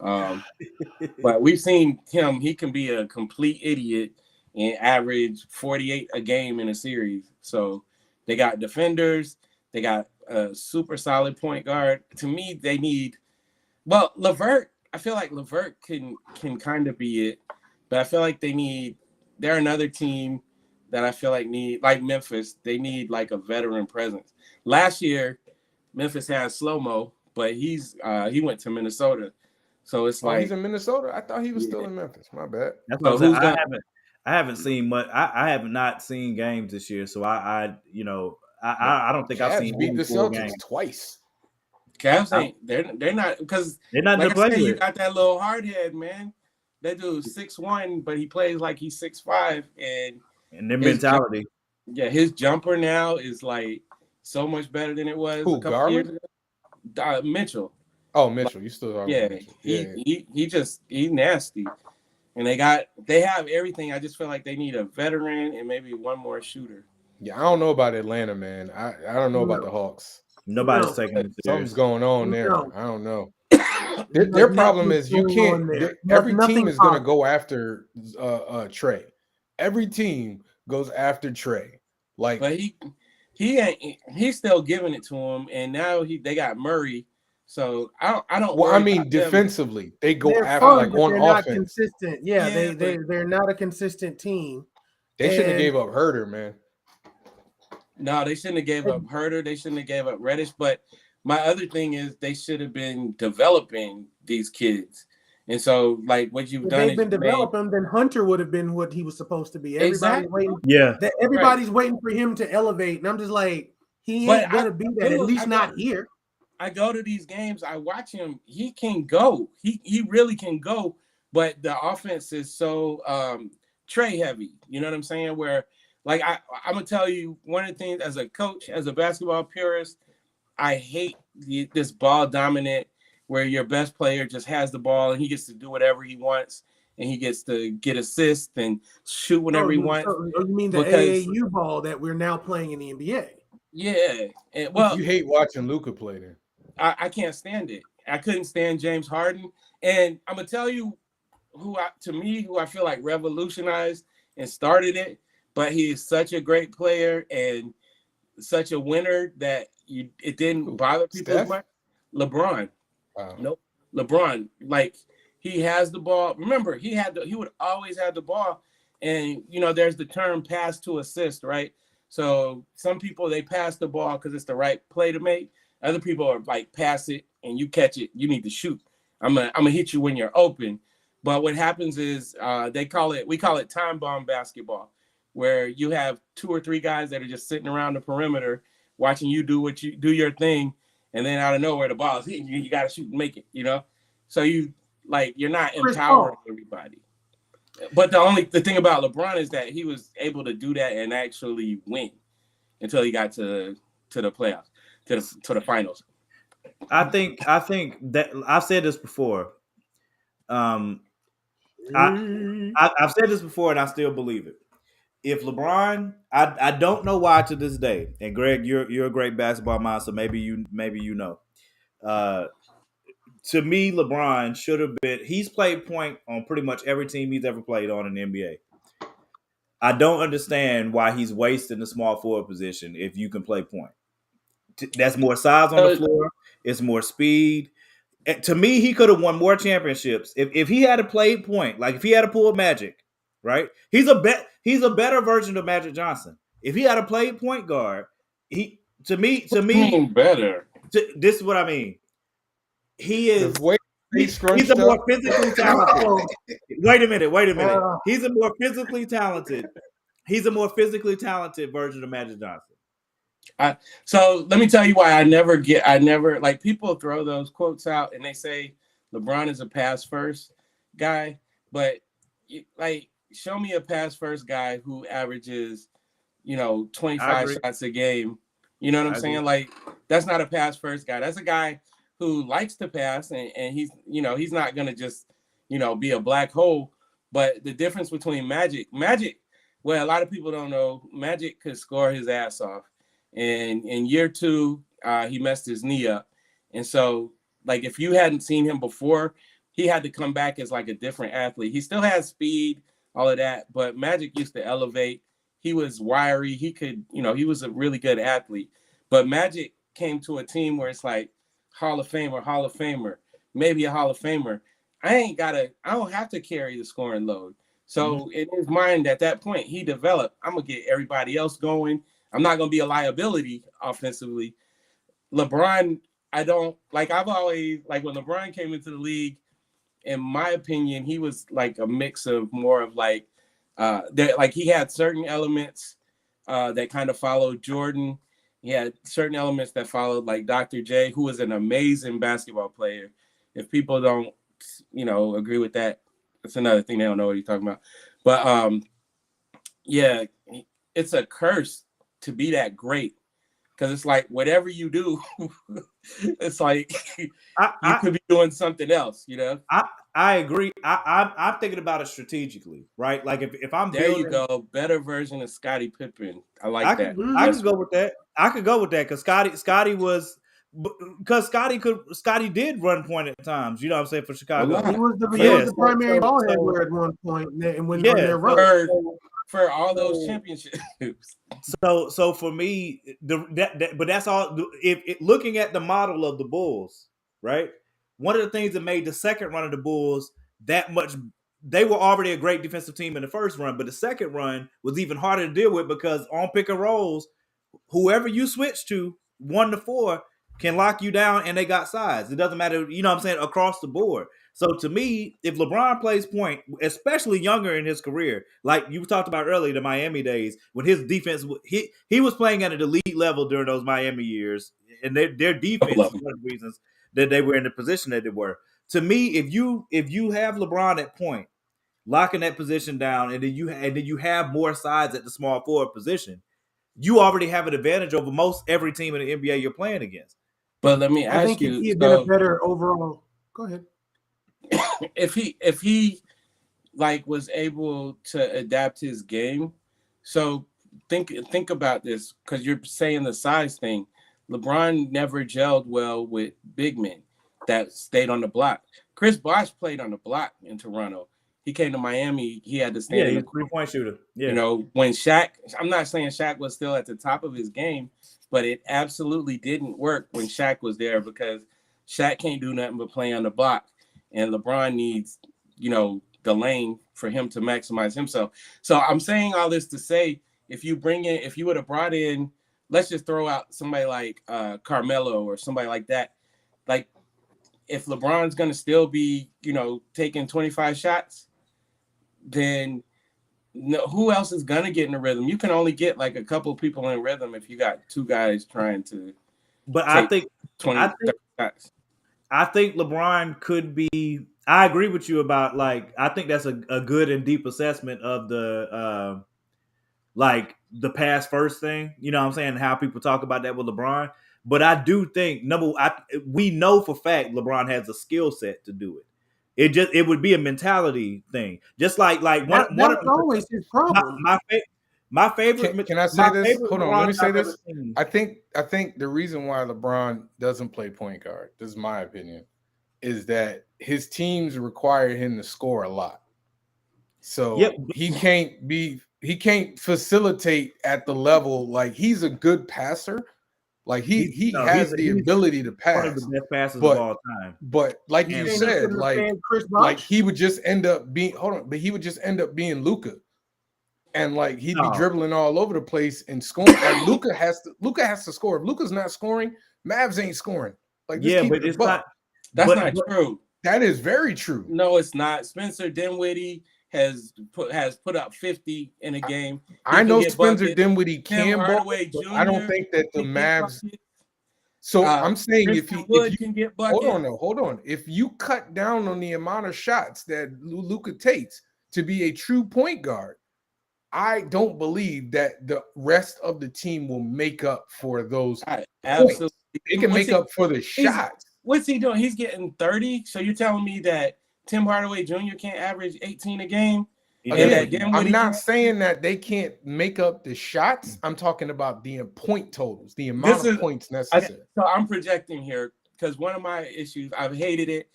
E: But we've seen him. He can be a complete idiot and average 48 a game in a series. So they got defenders. They got a super solid point guard. To me, they need. Well, LeVert. I feel like LeVert can kind of be it, but I feel like they're another team that I feel like need, like Memphis. They need like a veteran presence. Last year, Memphis had Slow-Mo, but he went to Minnesota, so it's
B: Oh, he's
E: like
B: in Minnesota? I thought he was still
E: Yeah.
B: in Memphis. My bad.
A: That's
E: So
A: what I'm
E: who's
A: saying.
E: gonna?
A: I haven't seen much. I have not seen games this year, so I don't think I've
B: Cavs
A: seen
B: beat
A: any
B: the
A: full
B: Celtics
A: games.
B: twice.
E: Cavs ain't they're not because
A: They're not
E: like
A: to
E: I
A: play
E: said, you
A: with.
E: got that little hard head, man. That dude's 6'1", but he plays like he's 6'5", and
A: And their
E: his
A: mentality.
E: his jumper now is like so much better than it was
B: Who,
E: a couple years
B: Garland?
E: ago. Mitchell,
B: Oh, Mitchell. You still talking
E: yeah,
B: about Mitchell. Yeah.
E: he's nasty, and they have everything. I just feel like they need a veteran and maybe one more shooter.
B: Yeah, I don't know about Atlanta, man. I don't know about the Hawks.
A: Nobody's
C: No.
A: taking them
B: Something's
A: serious.
B: going on there.
C: No.
B: I don't know.
C: There's
B: Their problem
C: nothing
B: is you
C: going
B: can't.
C: on there.
B: Every
C: Nothing
B: team is going to
C: positive.
B: go after Trey. Every team goes after Trey. Like,
E: But he's still giving it to him, and now they got Murray. So I don't.
B: well, I
E: worry
B: mean,
E: about them.
B: defensively, they go
C: They're
B: after
C: fun,
B: like
C: but
B: on
C: they're not
B: offense.
C: consistent. Yeah,
E: Yeah,
C: they're not a consistent team.
B: They shouldn't have
C: And-
B: gave up Herder, man.
E: No, they shouldn't have gave up Herder. They shouldn't have gave up Reddish. But my other thing is they should have been developing these kids. And so, like what you've
C: If
E: done
C: they've
E: is
C: been
E: you made-
C: developing, then Hunter would have been what he was supposed to be. Everybody's
E: Exactly.
C: waiting.
A: Yeah.
C: Everybody's waiting for him to elevate, and I'm just like, he
E: But
C: ain't gonna be that. At least not here.
E: I go to these games. I watch him. He can go. He really can go. But the offense is so Trey heavy. You know what I'm saying? Where like I'm gonna tell you one of the things as a coach, as a basketball purist, I hate this ball dominant where your best player just has the ball and he gets to do whatever he wants and he gets to get assists and shoot whenever he wants.
C: You mean the
E: because-
C: AAU ball that we're now playing in the NBA?
E: Yeah. And, well,
B: You hate watching Luka play then.
E: I can't stand it. I couldn't stand James Harden. And I'm gonna tell you who I feel like revolutionized and started it, but he is such a great player and such a winner that it didn't bother people as much. LeBron.
B: Wow.
E: Nope. LeBron, like he has the ball. Remember, he would always have the ball. And there's the term pass to assist, right? So some people they pass the ball because it's the right play to make. Other people are like pass it and you catch it. You need to shoot. I'm gonna hit you when you're open. But what happens is we call it time bomb basketball, where you have 2 or 3 guys that are just sitting around the perimeter watching you do your thing, and then out of nowhere the ball is hitting you. You got to shoot and make it. So you're not empowering everybody. But the thing about LeBron is that he was able to do that and actually win until he got to the playoffs, to the finals.
A: I think that I've said this before. I've said this before and I still believe it. If LeBron, I don't know why to this day, and Greg, you're a great basketball mind, so maybe you know. To me, LeBron should have been. He's played point on pretty much every team he's ever played on in the NBA. I don't understand why he's wasting the small forward position if you can play point. That's more size on the floor. It's more speed. To me, he could have won more championships if he had a played point. Like if he had a pull Magic, right? He's a better version of Magic Johnson. If he had a played point guard, to me,
E: better.
A: This is what I mean. He is.
B: The way
A: He's
B: scrunched
A: a more
B: up.
A: physically talented. Wait a minute.
C: Uh,
A: He's a more physically talented. He's a more physically talented version of Magic Johnson.
E: So let me tell you why I never like people throw those quotes out and they say LeBron is a pass first guy, but like show me a pass first guy who averages, 25 shots a game. You know what I'm saying? Like that's not a pass first guy. That's a guy who likes to pass and he's not gonna just be a black hole. But the difference between Magic, well, a lot of people don't know, Magic could score his ass off. And in year 2, he messed his knee up. And so, like, if you hadn't seen him before, he had to come back as like a different athlete. He still has speed, all of that, but Magic used to elevate. He was wiry. He could, he was a really good athlete. But Magic came to a team where it's like Hall of Famer, maybe a Hall of Famer. I don't have to carry the scoring load. So in his mind at that point, he developed, I'm going to get everybody else going. I'm not going to be a liability offensively. LeBron, I've always, like when LeBron came into the league, in my opinion, he was like a mix of more of like, he had certain elements that kind of followed Jordan. He had certain elements that followed like Dr. J, who was an amazing basketball player. If people don't, agree with that, that's another thing. They don't know what he's talking about. But yeah, it's a curse to be that great, because it's like whatever you do, it's like you could be doing something else.
A: I agree. I'm thinking about it strategically, right? Like if I'm
E: there, you go, better version of Scottie Pippen. I like that.
A: I could go with that. I could go with that because Scottie did run point at times. You know what I'm saying, for Chicago.
C: He was the primary ball handler at one point, and when they're run.
E: For all those championships.
A: So for me, but that's all. If looking at the model of the Bulls, right? One of the things that made the second run of the Bulls that much, they were already a great defensive team in the first run, but the second run was even harder to deal with because on pick and rolls, whoever you switch to 1 to 4 can lock you down, and they got size. It doesn't matter, you know what I'm saying, across the board. So to me, if LeBron plays point, especially younger in his career, like you talked about earlier, the Miami days, when his defense, he was playing at an elite level during those Miami years, and their defense is one of the reasons that they were in the position that they were. To me, if you have LeBron at point, locking that position down, and then you have more size at the small forward position, you already have an advantage over most every team in the NBA you're playing against.
E: But let me ask you,
C: if he had been a better overall. Go ahead.
E: If he like was able to adapt his game, so think about this, because you're saying the size thing. LeBron never gelled well with big men that stayed on the block. Chris Bosh played on the block in Toronto. He came to Miami, he had to stand in the
A: 3-point shooter. Yeah.
E: When Shaq, I'm not saying Shaq was still at the top of his game, but it absolutely didn't work when Shaq was there, because Shaq can't do nothing but play on the block. And LeBron needs, the lane for him to maximize himself. So I'm saying all this to say, if you would have brought in, let's just throw out somebody like Carmelo or somebody like that. Like, if LeBron's going to still be, taking 25 shots, then who else is going to get in the rhythm? You can only get like a couple people in rhythm if you got two guys trying to.
A: But I think
E: 30 shots.
A: I think LeBron could be. I agree with you about, like, I think that's a good and deep assessment of the the pass first thing. You know what I'm saying? How people talk about that with LeBron. But I do think we know for fact LeBron has a skill set to do it. It would be a mentality thing. Just like one of
C: always his problem.
A: My favorite.
B: Can I say this? Hold on, let me say this. I think the reason why LeBron doesn't play point guard, this is my opinion, is that his teams require him to score a lot. So he can't facilitate at the level. Like, he's a good passer. Like he
A: No,
B: has the
A: he's
B: ability to
A: one of the
B: pass.
A: best passers
B: But-
A: of all time.
B: But like
A: And
B: you
C: Saying he
B: said,
C: couldn't withstand Chris
B: like
C: Bosh?
B: he would just end up being but he would just end up being Luka. And like he'd be
A: No.
B: dribbling all over the place and scoring. Like Luka has to score. If Luka's not scoring, Mavs ain't scoring. Like just
A: Yeah,
B: keep
A: but
B: it a
A: it's
B: buck.
A: not.
E: That's
A: but-
E: not true.
B: That is very true.
E: No, it's not. Spencer Dinwiddie has put up 50 in a game.
B: I
E: can
B: know
E: get
B: Spencer
E: buckets.
B: Dinwiddie
E: Tim
B: can ball,
E: Hardaway
B: but
E: Jr.
B: I don't think that the
E: can get
B: Mavs.
E: buckets.
B: So I'm saying
E: Christian Wood
B: if you
E: can get buckets.
B: hold on. If you cut down on the amount of shots that Luka takes to be a true point guard, I don't believe that the rest of the team will make up for those.
E: Absolutely.
B: It can make up for the shots.
E: What's he doing? He's getting 30. So you're telling me that Tim Hardaway Jr. can't average 18 a game?
B: Again, I'm not saying that they can't make up the shots. I'm talking about the point totals, the amount of points necessary.
E: So I'm projecting here because one of my issues, I hated it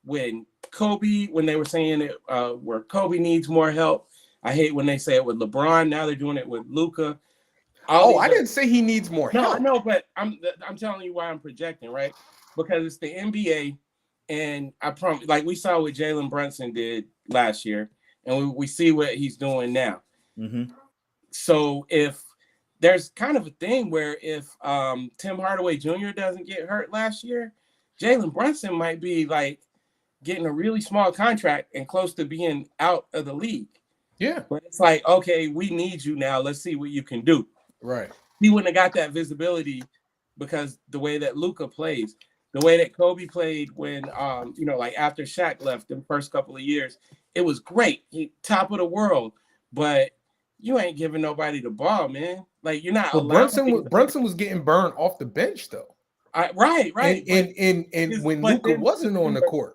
E: when they were saying it where Kobe needs more help. I hate when they say it with LeBron. Now they're doing it with Luka.
B: I didn't say he needs more help.
E: No, but I'm telling you why I'm projecting, right? Because it's the NBA, and I promise, like we saw what Jalen Brunson did last year, and we see what he's doing now.
A: Mm-hmm.
E: So if there's kind of a thing where if Tim Hardaway Jr. doesn't get hurt last year, Jalen Brunson might be like getting a really small contract and close to being out of the league.
B: Yeah.
E: But it's like, okay, we need you now. Let's see what you can do.
B: Right.
E: He wouldn't have got that visibility because the way that Luka plays, the way that Kobe played when, like after Shaq left the first couple of years, it was great. He top of the world, but you ain't giving nobody the ball, man. Like you're not.
B: But Brunson was getting burned off the bench though.
E: Right.
B: And when Luka wasn't on the court.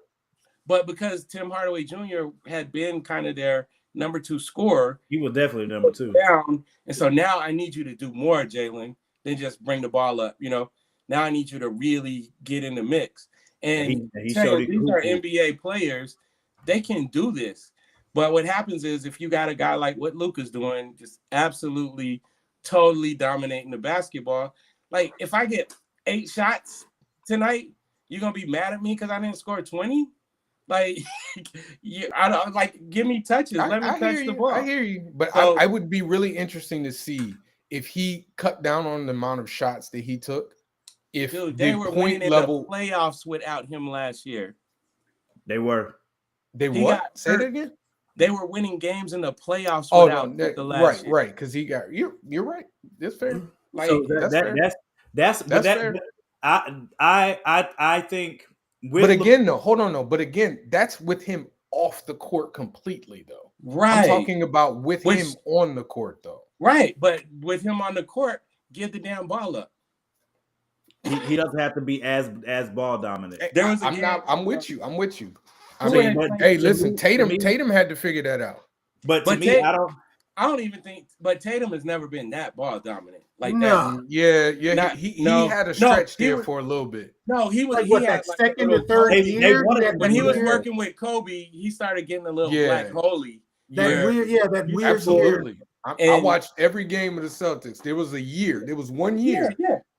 E: But because Tim Hardaway Jr. had been kind of their number 2 scorer,
A: he was definitely number 2.
E: Down, and so now I need you to do more, Jalen, than just bring the ball up. Now I need you to really get in the mix. And these are NBA players; they can do this. But what happens is if you got a guy like what Luka's doing, just absolutely, totally dominating the basketball. Like if I get 8 shots tonight, you're gonna be mad at me because I didn't score 20. Like, I don't like. Give me touches. Let me touch the ball.
B: I hear you, but I would be really interesting to see if he cut down on the amount of shots that he took. If
E: they were winning in the playoffs without him last year,
A: they were.
B: They what? Say it again.
E: They were winning games in the playoffs without the last year.
B: Right, because he got you're right. That's fair.
E: Like
A: so that's fair. I think.
B: But again, But again, that's with him off the court completely, though.
E: Right.
B: I'm talking about with him on the court, though.
E: Right, but with him on the court, give the damn ball up.
A: He doesn't have to be as ball dominant.
B: I'm with you. I mean, hey, listen, Tatum had to figure that out.
A: But to me,
E: I don't even think. But Tatum has never been that ball dominant like
C: that.
B: Yeah. He had a stretch there for a little bit.
E: No, he was
C: like,
E: he had
C: second or third year.
E: When he was working with Kobe, he started getting a little black holy.
C: That weird.
B: Absolutely. I watched every game of the Celtics. There was 1 year.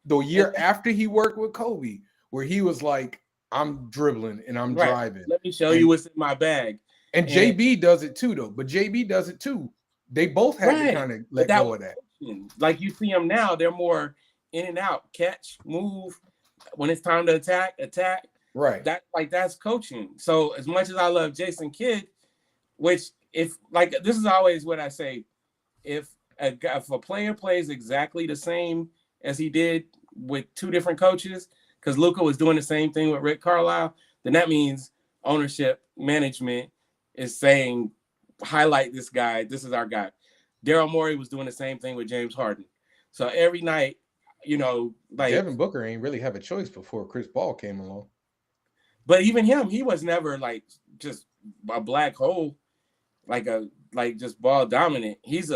B: The year after he worked with Kobe, where he was like, I'm dribbling and I'm driving.
E: Let me show you what's in my bag.
B: And JB does it too, though. But JB does it too. They both had to kind of let go of that.
E: Like you see them now, they're more in and out, catch, move. When it's time to attack.
B: Right.
E: That's coaching. So as much as I love Jason Kidd, which this is always what I say, if a player plays exactly the same as he did with 2 different coaches, because Luka was doing the same thing with Rick Carlisle, then that means ownership, management is saying, highlight this guy. This is our guy. Daryl Morey was doing the same thing with James Harden. So every night,
B: Devin Booker ain't really have a choice before Chris Paul came along.
E: But even him, he was never like just a black hole, like just ball dominant. His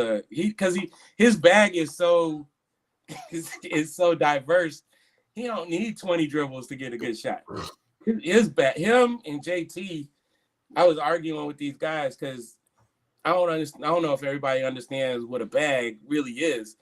E: bag is so is so diverse. He don't need 20 dribbles to get a good shot. His bag, him and JT. I was arguing with these guys because I don't know if everybody understands what a bag really is.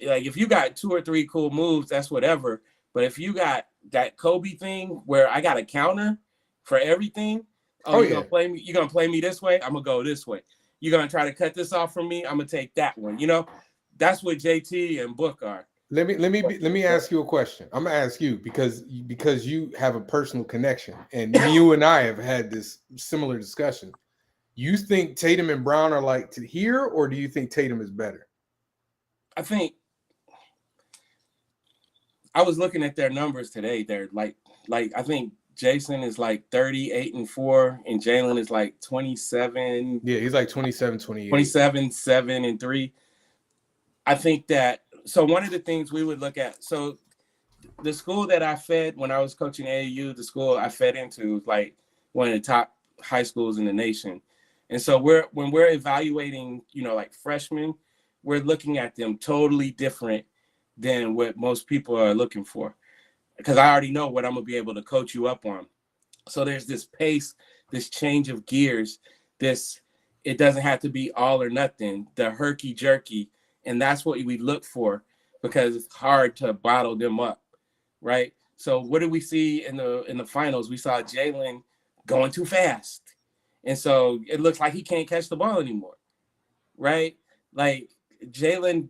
E: like if you got 2 or 3 cool moves, that's whatever. But if you got that Kobe thing where I got a counter for everything, you're gonna play me. You're gonna play me this way. I'm gonna go this way. You're gonna try to cut this off from me. I'm gonna take that one. You know, that's what JT and Book are.
B: Let me ask you a question. I'm gonna ask you because you have a personal connection, and you and I have had this similar discussion. You think Tatum and Brown are like to here, or do you think Tatum is better?
E: I think I was looking at their numbers today. They're like I think Jason is like 38-4, and Jalen is like 27.
B: Yeah, he's like 27, 28.
E: 27, 7, and 3. I think that. So one of the things we would look at. So the school that I fed when I was coaching AAU, the school I fed into was like one of the top high schools in the nation. And so when we're evaluating, you know, like freshmen, we're looking at them totally different than what most people are looking for, because I already know what I'm gonna be able to coach you up on. So there's this pace, this change of gears, it doesn't have to be all or nothing, the herky jerky. And that's what we look for, because it's hard to bottle them up, right? So what did we see in the finals? We saw Jalen going too fast. And so it looks like he can't catch the ball anymore, right? Like Jalen,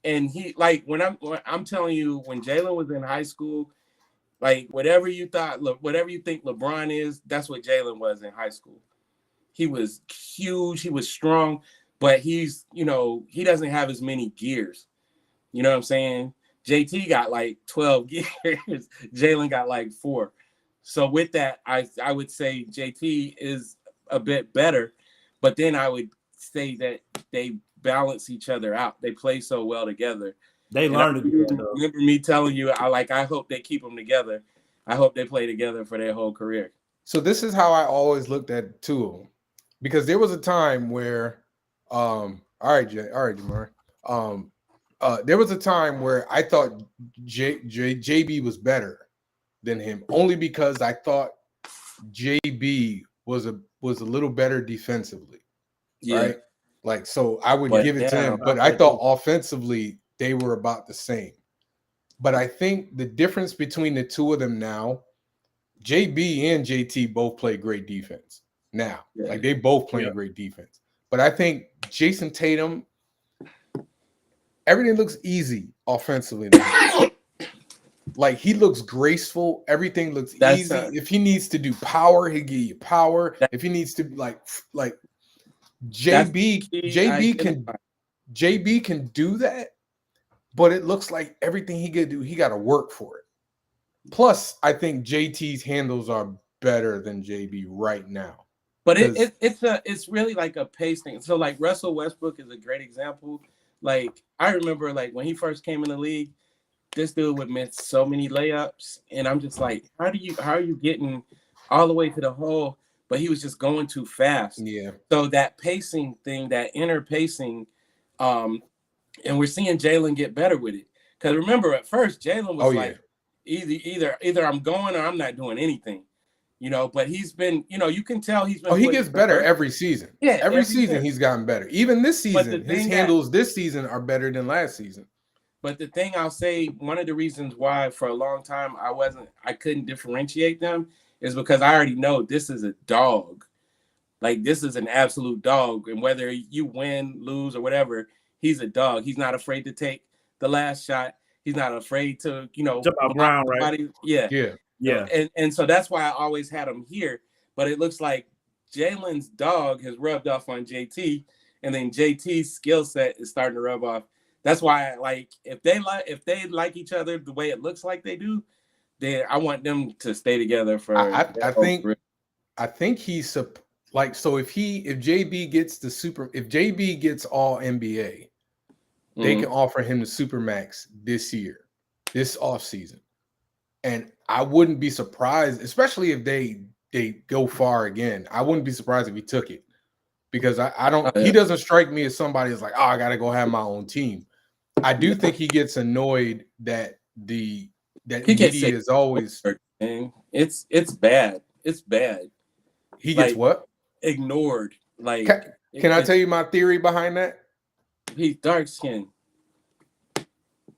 E: and he, like when I'm telling you, when Jalen was in high school, like whatever you think LeBron is, that's what Jalen was in high school. He was huge, he was strong, but he's, you know, he doesn't have as many gears. You know what I'm saying? JT got like 12 gears. Jalen got like 4. So with that, I would say JT is a bit better, but then I would say that they balance each other out. They play so well together.
A: They learned it.
E: Remember me telling you, I hope they keep them together. I hope they play together for their whole career.
B: So this is how I always looked at two of them, because there was a time where, all right, Jamar. There was a time where I thought JB was better than him, only because I thought JB was a little better defensively.
E: Yeah.
B: Right? Like, so I would give it to him, but I thought offensively they were about the same. But I think the difference between the two of them now, JB and JT both play great defense now. Yeah. Like they both play great defense. But I think Jason Tatum, everything looks easy offensively now. Like he looks graceful. Everything looks easy. If he needs to do power, he'll give you power. If he needs to like JB can do that, but it looks like everything he could do, he got to work for it. Plus, I think JT's handles are better than JB right now.
E: But it's really like a pace thing. So like Russell Westbrook is a great example. Like I remember like when he first came in the league, this dude would miss so many layups, and I'm just like, how are you getting all the way to the hole? But he was just going too fast. Yeah. So that pacing thing, that inner pacing, and we're seeing Jalen get better with it. Because remember, at first Jalen was either I'm going or I'm not doing anything. You know, but he's been, you know, you can tell he's been.
B: He gets better every season. Yeah, every season he's gotten better. Even this season, his handles this season are better than last season.
E: But the thing I'll say, one of the reasons why for a long time I couldn't differentiate them is because I already know this is a dog. Like this is an absolute dog. And whether you win, lose, or whatever, he's a dog. He's not afraid to take the last shot. He's not afraid to, you know,
A: Brown, right?
E: Yeah. And so that's why I always had him here. But it looks like Jalen's dog has rubbed off on JT, and then JT's skill set is starting to rub off. That's why, like, if they like each other the way it looks like they do, then I want them to stay together for.
B: I think he's like, so if JB gets all NBA, they can offer him the Supermax this year, this offseason. And I wouldn't be surprised, especially if they go far again. I wouldn't be surprised if he took it, because I don't. He doesn't strike me as somebody that's like, oh, I got to go have my own team. I do think he gets annoyed that media is always.
E: It's bad. It's bad.
B: He gets what?
E: Ignored. Like,
B: can I tell you my theory behind that?
E: He's dark skinned.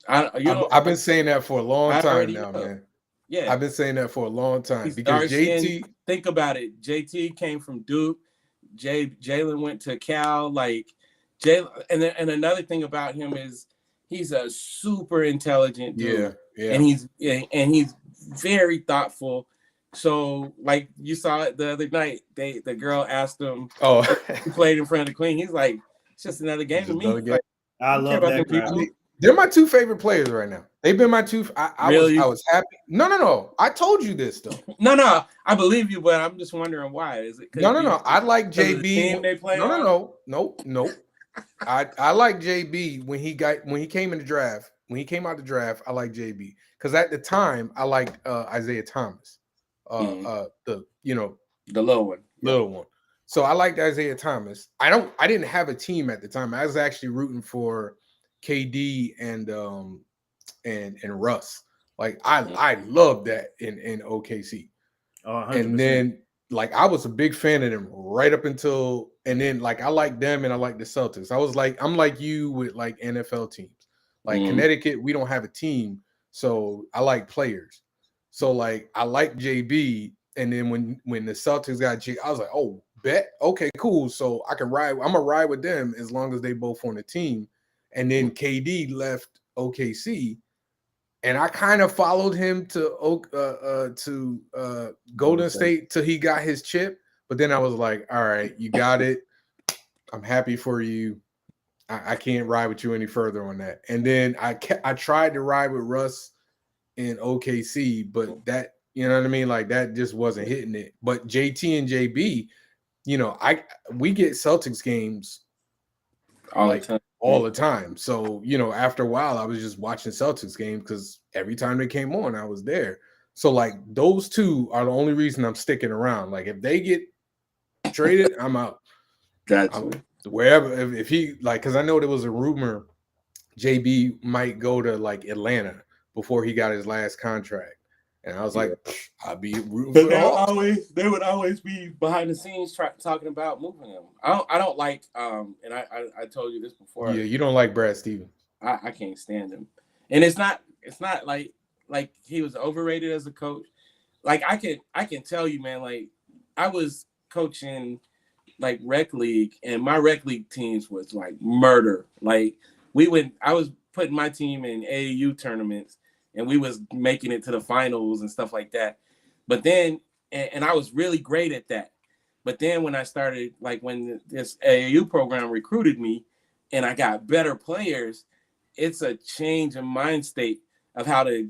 B: I've been saying that for a long time now,
E: know.
B: man.
E: Yeah,
B: I've been saying that for a long time
E: he's
B: because JT.
E: Think about it. JT came from Duke. Jalen went to Cal. Like Jalen, and another thing about him is he's a super intelligent dude.
B: Yeah.
E: And he's very thoughtful. So like you saw it the other night, the girl asked him, he played in front of the queen. He's like, it's just another game to me. Like,
A: I love that crowd.
B: They're my two favorite players right now. They've been my two. I was happy. No. I told you this though.
E: No. I believe you, but I'm just wondering why. Is it?
B: No. I like JB.
E: Team they play
B: No. I like JB when he came in the draft. When he came out the draft, I like JB because at the time I liked Isaiah Thomas, the
E: little one.
B: So I liked Isaiah Thomas. I didn't have a team at the time. I was actually rooting for KD and Russ. Like I loved that in OKC. And then like I was a big fan of them right up until and then like I like them and I like the Celtics. I'm like you with like NFL teams. Like Connecticut, we don't have a team, so I like players. So like I like JB, and then when the Celtics got J, I was like, oh, bet, okay, cool. So I can ride. I'm gonna ride with them as long as they both on the team. And then KD left OKC, and I kind of followed him to Golden State till he got his chip. But then I was like, all right, you got it. I'm happy for you. I can't ride with you any further on that. And then I tried to ride with Russ in OKC, but that, you know what I mean? Like that just wasn't hitting it. But JT and JB, we get Celtics games all the time. So, after a while I was just watching Celtics games because every time they came on, I was there. So like those two are the only reason I'm sticking around. Like if they get traded, I'm out. Wherever, if he like, because I know there was a rumor JB might go to like Atlanta before he got his last contract, and I was like, I'll be rooting for
E: they would always be behind the scenes talking about moving him. I don't like and I told you this before.
B: Yeah, you don't like Brad Stevens.
E: I can't stand him, and it's not like he was overrated as a coach. Like I can tell you, man. Like I was coaching like rec league, and my rec league teams was like murder. Like I was putting my team in AAU tournaments, and we was making it to the finals and stuff like that. But then, and I was really great at that. But then when I started, like when this AAU program recruited me, and I got better players, it's a change in mind state of how to,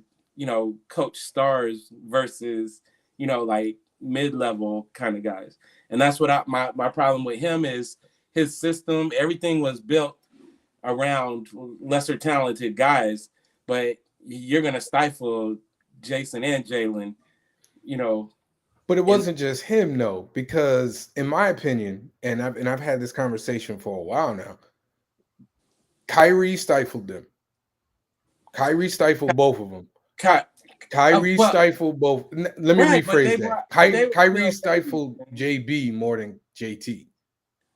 E: coach stars versus, like mid-level kind of guys. And that's what my problem with him is his system. Everything was built around lesser talented guys, but you're going to stifle Jason and Jalen,
B: But it wasn't just him, though, because in my opinion, and I've had this conversation for a while now, Kyrie stifled them. Kyrie stifled both of them. Kyrie stifled both. Let me rephrase that. Kyrie stifled JB more than JT.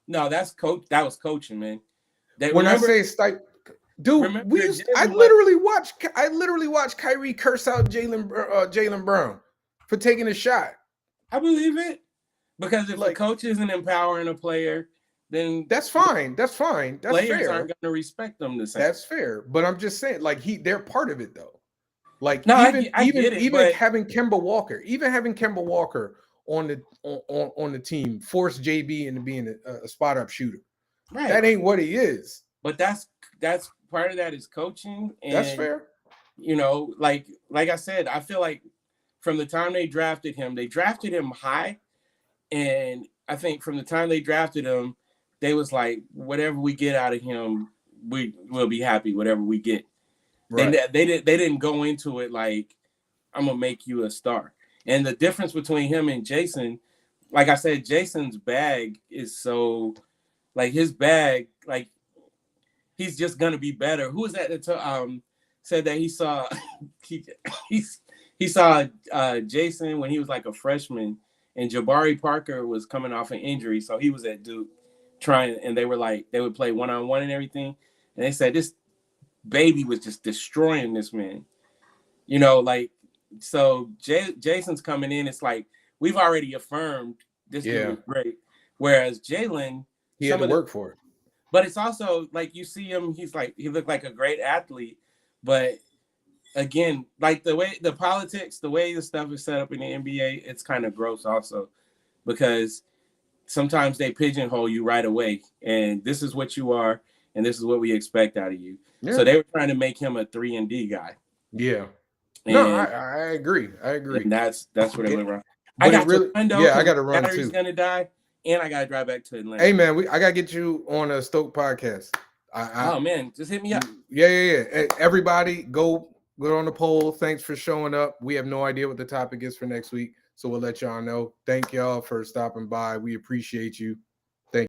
E: No, that's coach. That was coaching, man.
B: I say stifle, dude, I literally watched Kyrie curse out Jaylen Brown for taking a shot.
E: I believe it, because if the coach isn't empowering a player, then
B: that's fine. That's fine. That's
E: players
B: fair.
E: aren't going to respect them the same.
B: That's fair. But I'm just saying, like they're part of it though. Like
E: no,
B: even
E: but
B: having Kemba Walker on the team forced JB into being a spot up shooter.
E: Right.
B: That ain't what he is.
E: But that's part of that is coaching. And,
B: that's fair.
E: Like I said, I feel like from the time they drafted him high, and I think from the time they drafted him, they was like, whatever we get out of him, we'll be happy. Whatever we get. Right. They didn't go into it like, I'm gonna make you a star. And the difference between him and Jason, like I said, Jason's bag is so, like his bag, like he's just gonna be better. Who was that said that he saw he saw Jason when he was like a freshman, and Jabari Parker was coming off an injury, so he was at Duke trying, and they were like, they would play one-on-one and everything, and they said Baby was just destroying this man. You know, like, so Jason's coming in. It's like we've already affirmed this dude is great. Whereas Jalen,
B: he had to work for it.
E: But it's also like you see him, he looked like a great athlete. But again, like the way the politics, the way the stuff is set up in the NBA, it's kind of gross also, because sometimes they pigeonhole you right away. And this is what you are, and this is what we expect out of you. Yeah. So they were trying to make him a 3-and-D guy.
B: Yeah. And no, I agree. And
E: that's where they went wrong. I got to run though.
B: Yeah, I got to run
E: battery's
B: too.
E: Gonna die, and I gotta drive back to Atlanta.
B: Hey man, I gotta get you on a Stoke podcast.
E: Oh man, just hit me up.
B: Yeah. Everybody, go on the poll. Thanks for showing up. We have no idea what the topic is for next week, so we'll let y'all know. Thank y'all for stopping by. We appreciate you.